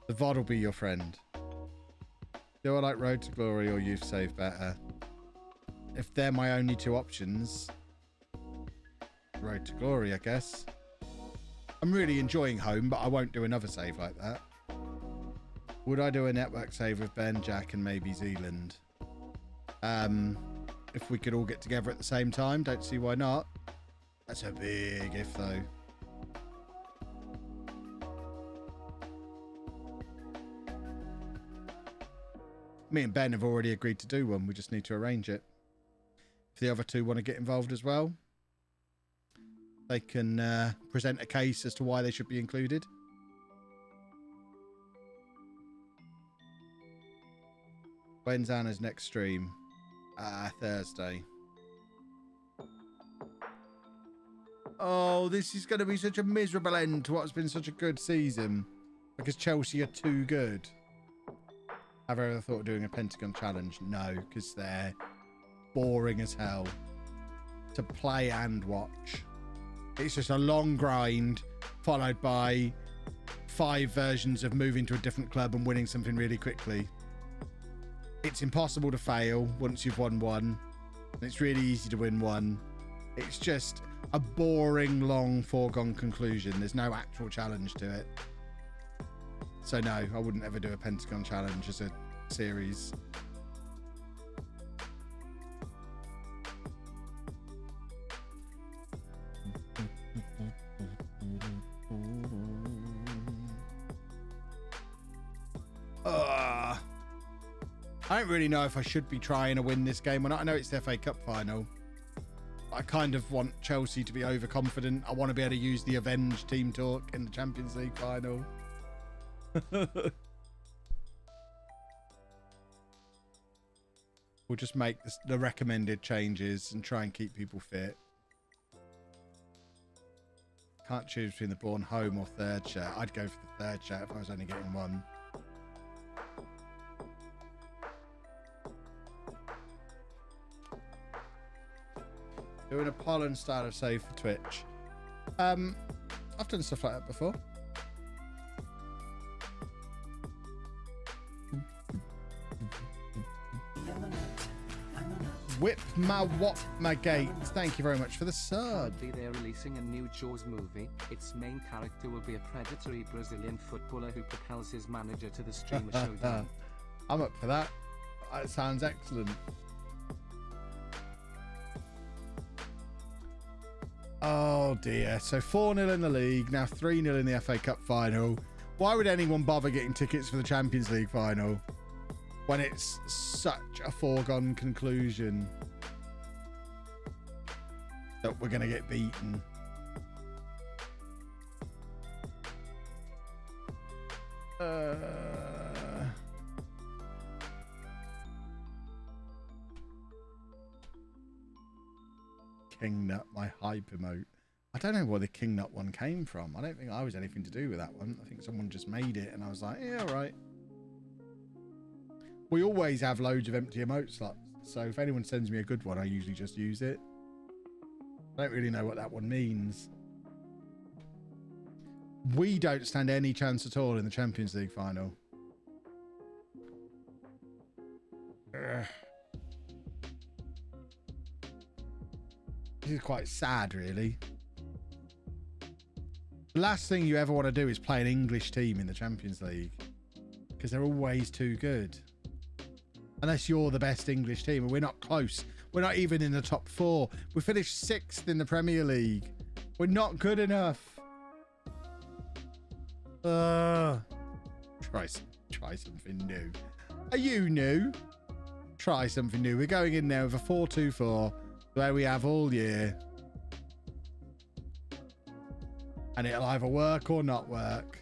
The VOD will be your friend. Do I like Road to Glory or Youth Save better? If they're my only two options, Road to Glory, I guess. I'm really enjoying home, but I won't do another save like that. Would I do a network save with Ben, Jack, and maybe Zealand? If we could all get together at the same time, don't see why not. That's a big if, though. Me and Ben have already agreed to do one. We just need to arrange it. If the other two want to get involved as well, they can present a case as to why they should be included. When's Anna's next stream? Thursday. Oh, this is going to be such a miserable end to what's been such a good season. Because Chelsea are too good. Have I ever thought of doing a Pentagon challenge? No, because they're boring as hell to play and watch. It's just a long grind followed by 5 versions of moving to a different club and winning something really quickly. It's impossible to fail once you've won one. It's really easy to win one. It's just a boring, long, foregone conclusion. There's no actual challenge to it. So no, I wouldn't ever do a Pentagon challenge as a series. I don't really know if I should be trying to win this game or not. I know it's the FA Cup final. I kind of want Chelsea to be overconfident. I want to be able to use the Avenge team talk in the Champions League final. We'll just make the recommended changes and try and keep people fit. Can't choose between the born home or third chat. I'd go for the third chat if I was only getting one. Doing a pollen style of save for Twitch. I've done stuff like that before. Whip my wop my gate. Thank you very much for the sub. Currently they're releasing a new Jaws movie. Its main character will be a predatory Brazilian footballer who propels his manager to the streamer showdown. I'm up for that. That sounds excellent. Oh dear. So 4-0 in the league, now 3-0 in the FA Cup final. Why would anyone bother getting tickets for the Champions League final when it's such a foregone conclusion that we're going to get beaten? King Nut, my hype emote. I don't know where the King Nut one came from. I don't think I was anything to do with that one. I think someone just made it and I was like, yeah, all right. We always have loads of empty emote slots, so if anyone sends me a good one, I usually just use it. I don't really know what that one means. We don't stand any chance at all in the Champions League final. Ugh. This is quite sad, really. The last thing you ever want to do is play an English team in the Champions League, because they're always too good. Unless you're the best English team, and we're not close. We're not even in the top 4. We finished 6th in the Premier League. We're not good enough. Try something new. Are you new? Try something new. We're going in there with a 4-2-4, where we have all year. And it'll either work or not work.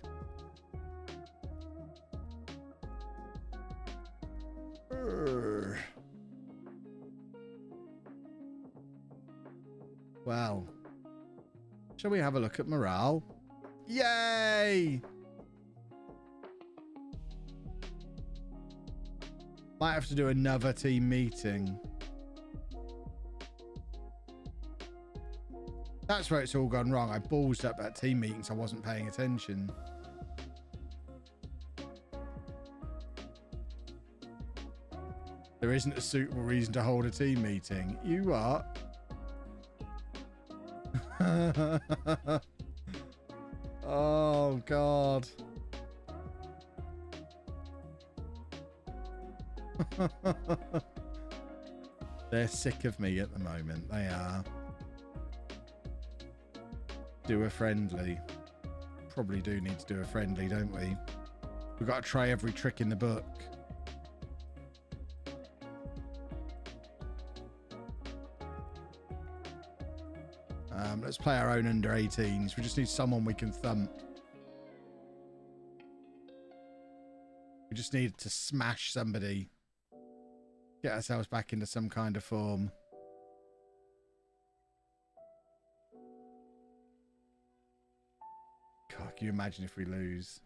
Well, shall we have a look at morale? Yay! Might have to do another team meeting. That's where it's all gone wrong. I ballsed up at team meetings. I wasn't paying attention. There isn't a suitable reason to hold a team meeting. You are. Oh, God. They're sick of me at the moment. They are. Do a friendly. Probably do need to do a friendly, don't we? We've got to try every trick in the book. Let's play our own under 18s. We just need someone we can thump. We just need to smash somebody. Get ourselves back into some kind of form. God, can you imagine if we lose?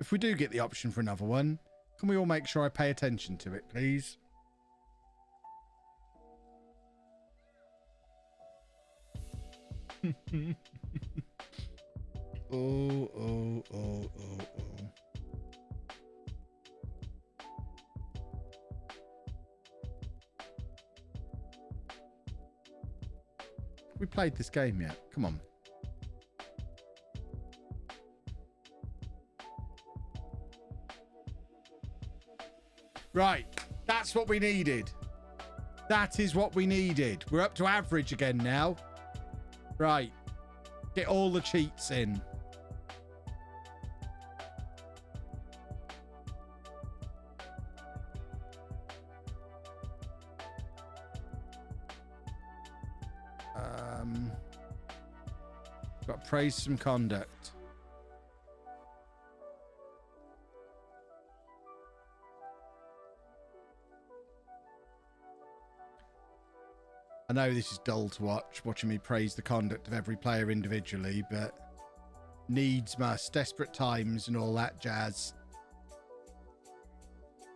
If we do get the option for another one, can we all make sure I pay attention to it, please? Oh. We played this game yet? Come on. Right. That's what we needed. That is what we needed. We're up to average again now. Right. Get all the cheats in. Got praise some conduct. I know this is dull to watch, watching me praise the conduct of every player individually, but needs must, desperate times and all that jazz.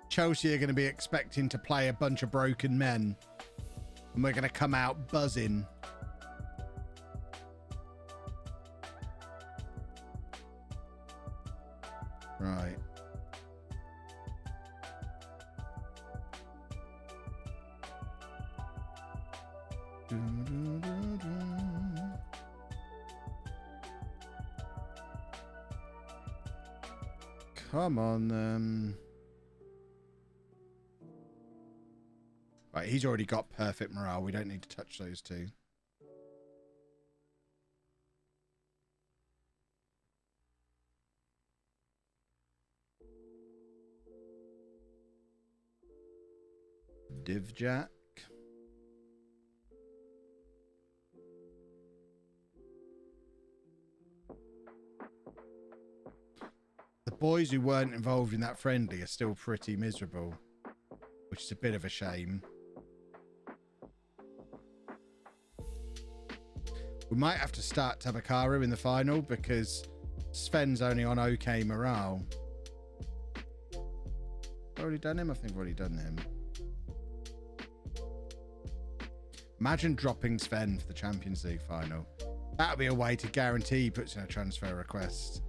Chelsea are going to be expecting to play a bunch of broken men, and we're going to come out buzzing. Right. Come on, Right, he's already got perfect morale. We don't need to touch those two. Divjack. The boys who weren't involved in that friendly are still pretty miserable, which is a bit of a shame. We might have to start Tabakaru in the final because Sven's only on okay morale. Already done him? I think I've already done him. Imagine dropping Sven for the Champions League final. That would be a way to guarantee he puts in a transfer request.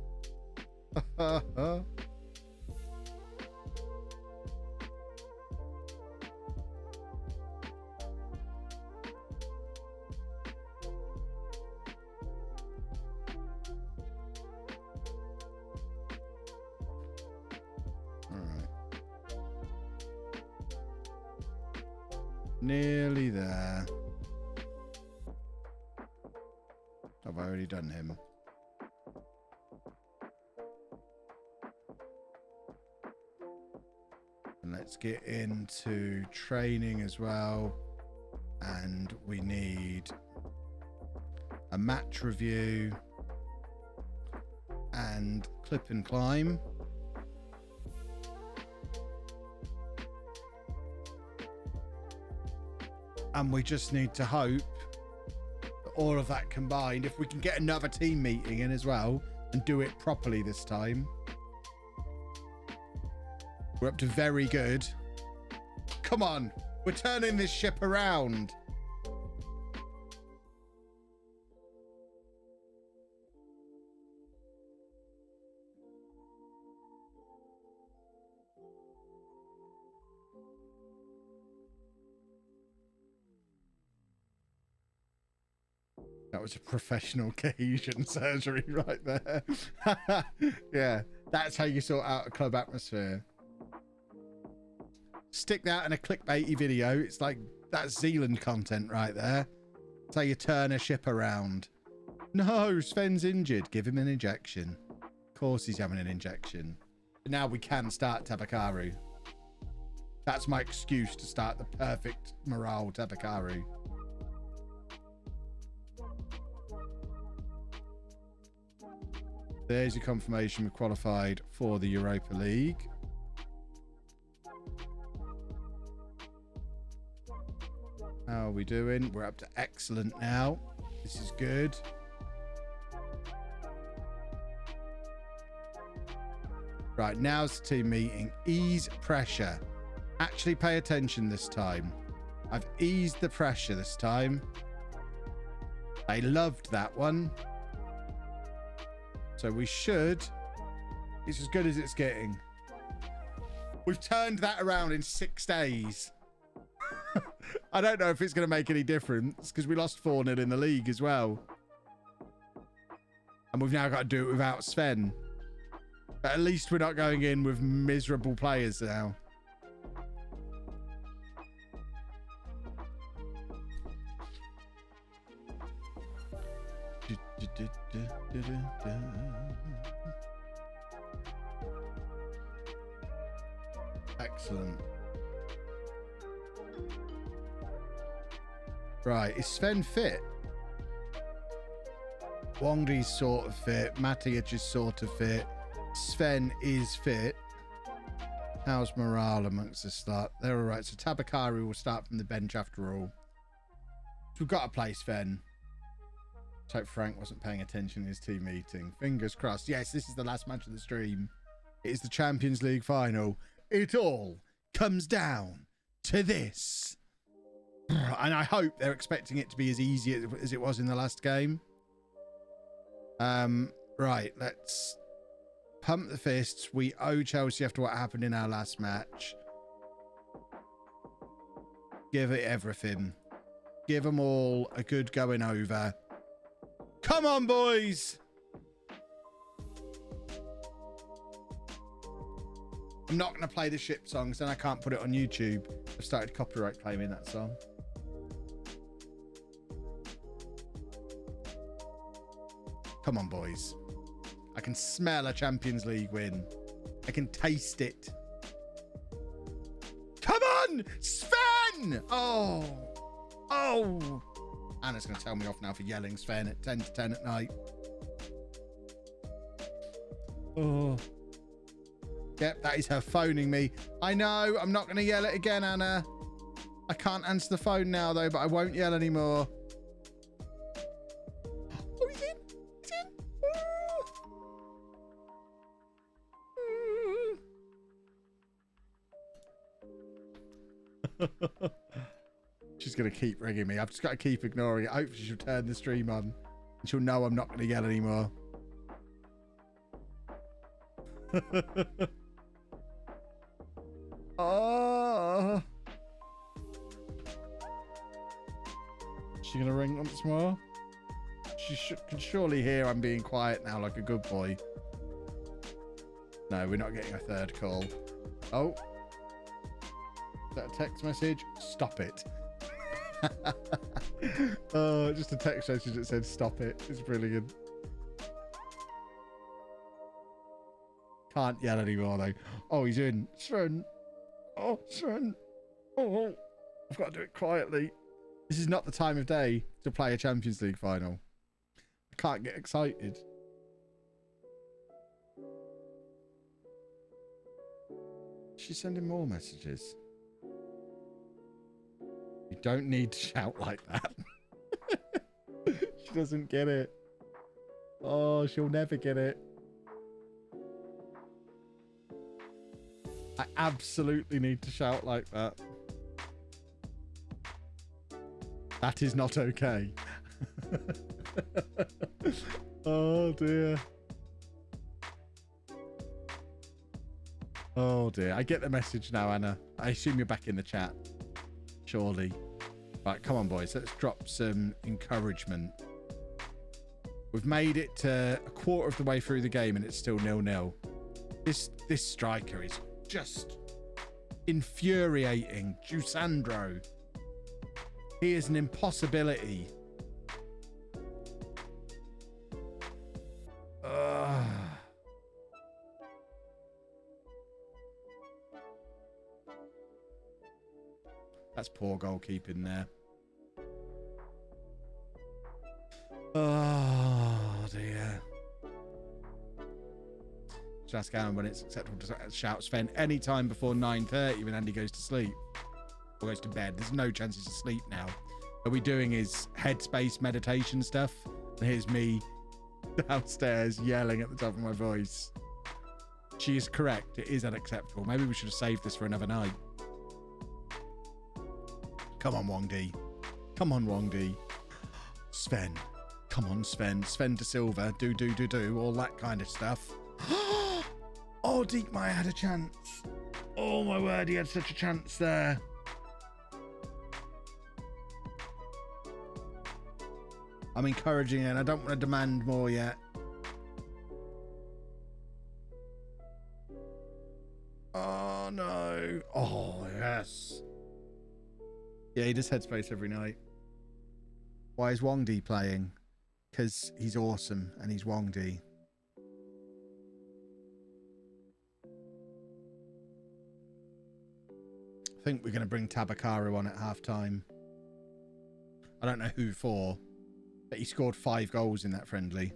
Nearly there. Have I already done him? And let's get into training as well. And we need a match review and clip and climb. And we just need to hope that all of that combined, if we can get another team meeting in as well and do it properly this time. We're up to very good. Come on, we're turning this ship around. That was a professional cohesion surgery right there. Yeah, that's how you sort out a club atmosphere. Stick that in a clickbaity video. It's like, that's Zealand content right there. That's how you turn a ship around. No, Sven's injured. Give him an injection. Of course he's having an injection. But now we can start Tabakaru. That's my excuse to start the perfect morale Tabakaru. There's your confirmation we qualified for the Europa League. How are we doing? We're up to excellent now. This is good. Right, now's the team meeting. Ease pressure. Actually pay attention this time. I've eased the pressure this time. I loved that one. So we should. It's as good as it's getting. We've turned that around in 6 days. I don't know if it's going to make any difference because we lost 4-0 in the league as well. And we've now got to do it without Sven. But at least we're not going in with miserable players now. Excellent. Right, is Sven fit? Wongdi's sort of fit. Matic is sort of fit. Sven is fit. How's morale amongst the start? They're all right. So Tabakaru will start from the bench after all. We've got to play Sven. Let's hope Frank wasn't paying attention in his team meeting. Fingers crossed. Yes, this is the last match of the stream. It is the Champions League final. It all comes down to this. And I hope they're expecting it to be as easy as it was in the last game. Right, let's pump the fists. We owe Chelsea after what happened in our last match. Give it everything. Give them all a good going over. Come on, boys. I'm not going to play the ship songs, then I can't put it on YouTube. I've started copyright claiming that song. Come on, boys. I can smell a Champions League win. I can taste it. Come on, Sven! Oh. Oh. Anna's going to tell me off now for yelling Sven at 10 to 10 at night. Oh. Yep, that is her phoning me. I know, I'm not going to yell it again, Anna. I can't answer the phone now, though, but I won't yell anymore. Oh, he's in. He's in. She's going to keep ringing me. I've just got to keep ignoring it. Hopefully she'll turn the stream on and she'll know I'm not going to yell anymore. Oh. She going to ring once more? She can surely hear I'm being quiet now like a good boy. No, we're not getting a third call. Oh. Is that a text message? Stop it. Oh, just a text message that said stop it. It's brilliant. Can't yell anymore though. Oh, he's in. Sven. Oh, Sven. Oh, I've got to do it quietly. This is not the time of day to play a Champions League final. I can't get excited. She's sending more messages. You don't need to shout like that. She doesn't get it. Oh, she'll never get it. I absolutely need to shout like that. That is not okay. Oh dear. Oh dear. I get the message now, Anna. I assume you're back in the chat. Surely. Right, come on, boys. Let's drop some encouragement. We've made it to a quarter of the way through the game and it's still 0-0. This striker is just infuriating. Jusandro. He is an impossibility. That's poor goalkeeping there. Oh dear. Just ask Alan when it's acceptable to shout Sven any time before 9:30 when Andy goes to sleep or goes to bed. There's no chances to sleep now. What we're doing is headspace meditation stuff. And here's me downstairs yelling at the top of my voice. She is correct. It is unacceptable. Maybe we should have saved this for another night. Come on, Wong D. Come on, Wong D. Sven. Come on, Sven. Sven to Silva. Do. All that kind of stuff. Oh, Diekmeyer had a chance. Oh, my word. He had such a chance there. I'm encouraging it and I don't want to demand more yet. Oh, no. Oh, yes. Yeah, he does headspace every night. Why is Wong D playing? Because he's awesome and he's Wong D. I think we're going to bring Tabakaru on at half time. I don't know who for, but he scored 5 goals in that friendly.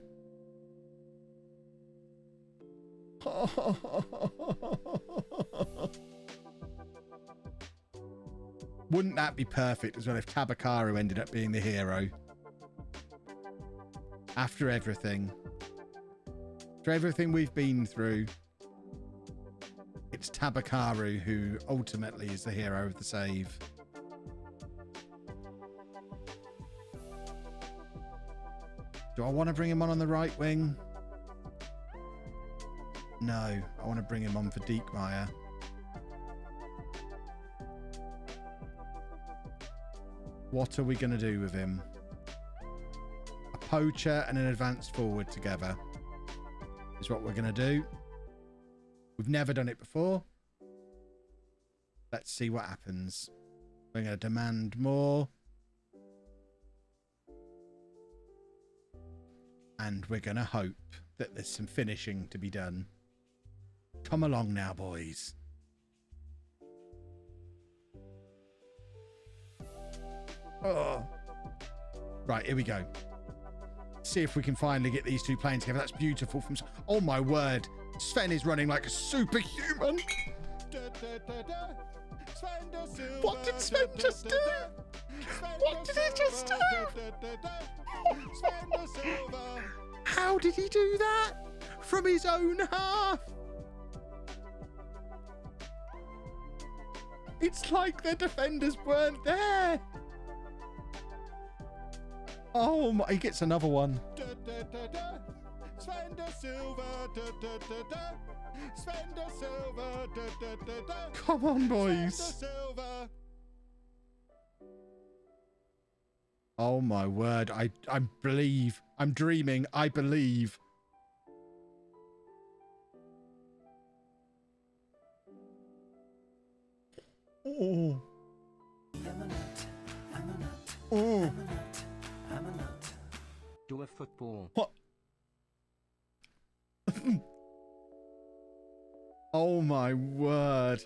Wouldn't that be perfect as well if Tabakaru ended up being the hero? After everything. After everything we've been through, it's Tabakaru who ultimately is the hero of the save. Do I want to bring him on the right wing? No, I want to bring him on for Diekmeyer. What are we going to do with him? A poacher and an advanced forward together is what we're going to do. We've never done it before. Let's see what happens. We're going to demand more. And we're going to hope that there's some finishing to be done. Come along now, boys. Oh. Right, here we go. See if we can finally get these two playing together. That's beautiful. Oh, my word. Sven is running like a superhuman. What did Sven just do? What did he just do? How did he do that? From his own half? It's like the defenders weren't there. Oh my, he gets another one. Come on, boys. Oh my word. I believe. I'm dreaming. I believe. Oh. Oh. Do a football. What? Oh my word.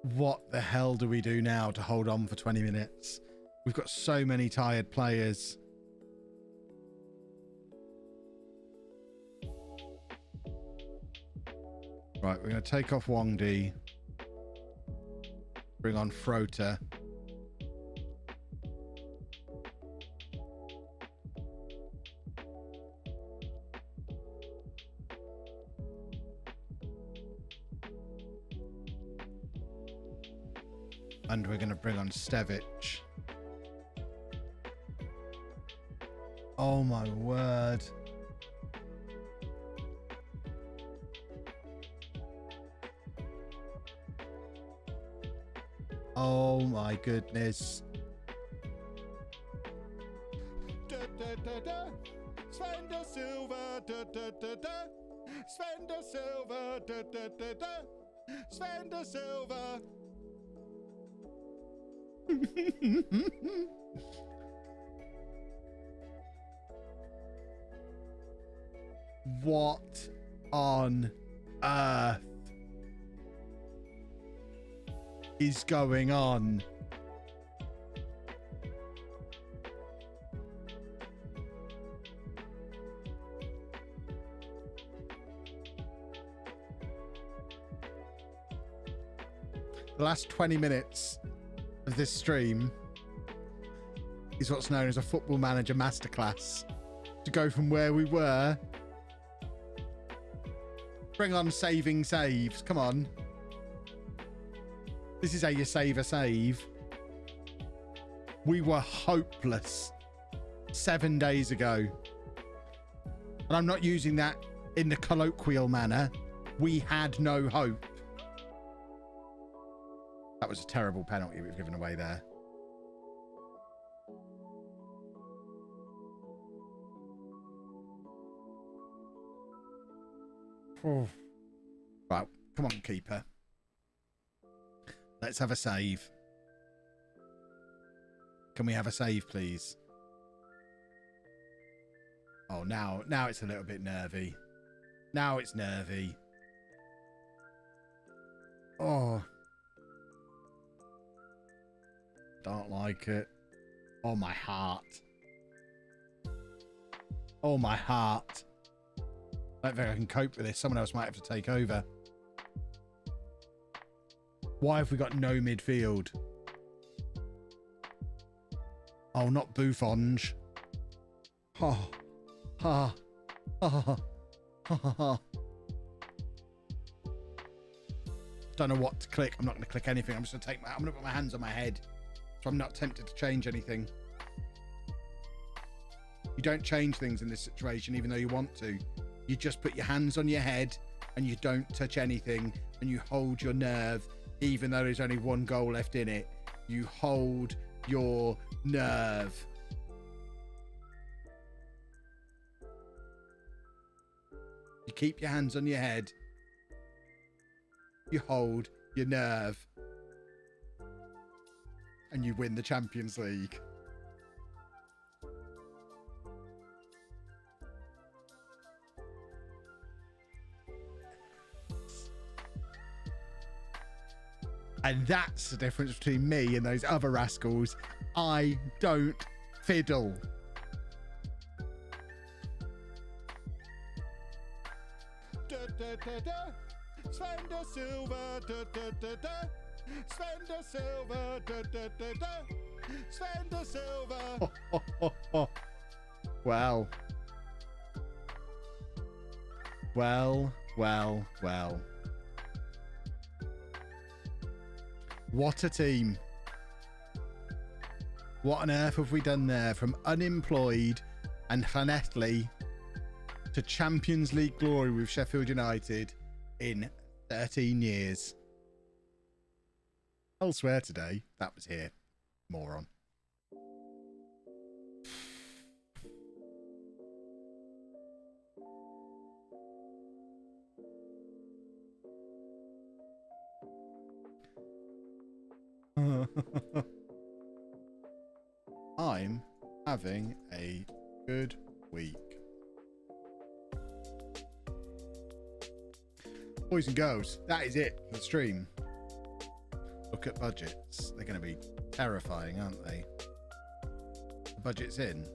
What the hell do we do now to hold on for 20 minutes? We've got so many tired players. Right, we're going to take off Wong Di. Bring on Frota. And we're going to bring on Stevic. Oh my word. Oh my goodness. Sven da Silva. Sven da Silva. Sven da Silva. What on earth is going on? The last 20 minutes of this stream is what's known as a Football Manager masterclass. To go from where we were, bring on saving saves. Come on. This is how you save a save. We were hopeless 7 days ago. And I'm not using that in the colloquial manner. We had no hope. That was a terrible penalty we've given away there. Oh. Right, come on, keeper. Let's have a save. Can we have a save, please? Oh, now it's a little bit nervy. Now it's nervy. Oh. Don't like it. Oh, my heart. Oh, my heart. I don't think I can cope with this. Someone else might have to take over. Why have we got no midfield? Oh, not Buffonge. Oh. Ha. Ha. Ha. Ha. Ha. Don't know what to click. I'm not going to click anything. I'm just going to I'm going to put my hands on my head. So I'm not tempted to change anything. You don't change things in this situation, even though you want to. You just put your hands on your head and you don't touch anything and you hold your nerve, even though there's only one goal left in it. You hold your nerve. You keep your hands on your head. You hold your nerve. And you win the Champions League. And that's the difference between me and those other rascals. I don't fiddle. Da, da, da, da. Sven de Silva, da, da, da, da. Sven de Silva, da, da, da, da. Sven de Silva. Well. Well, well, well. What a team. What on earth have we done there? From unemployed and Llanelli to Champions League glory with Sheffield United in 13 years. Elsewhere today, that was here. Moron. I'm having a good week. Boys and girls, that is it for the stream. Look at budgets. They're going to be terrifying, aren't they? The budget's in.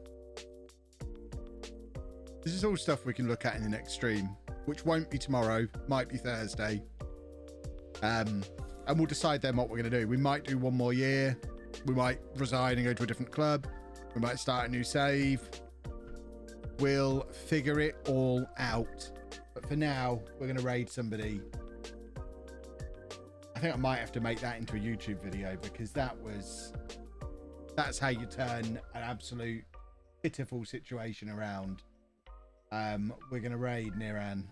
This is all stuff we can look at in the next stream, which won't be tomorrow, might be Thursday. And we'll decide then what we're going to do. We might do one more year. We might resign and go to a different club. We might start a new save. We'll figure it all out. But for now, we're going to raid somebody. I think I might have to make that into a YouTube video because that's how you turn an absolute pitiful situation around. We're going to raid Niran.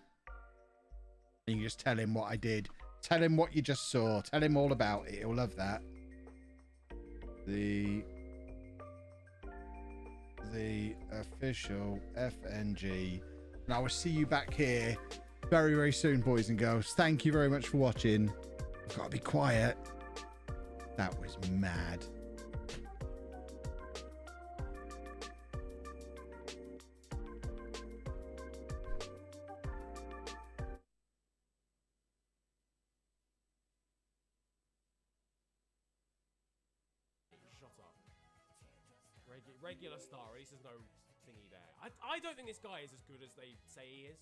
And you just tell him what I did. Tell him what you just saw. Tell him all about it. He'll love that. The official FNG. And I will see you back here very, very soon, boys and girls. Thank you very much for watching. I've got to be quiet. That was mad. Regular star race, there's no thingy there. I don't think this guy is as good as they say he is.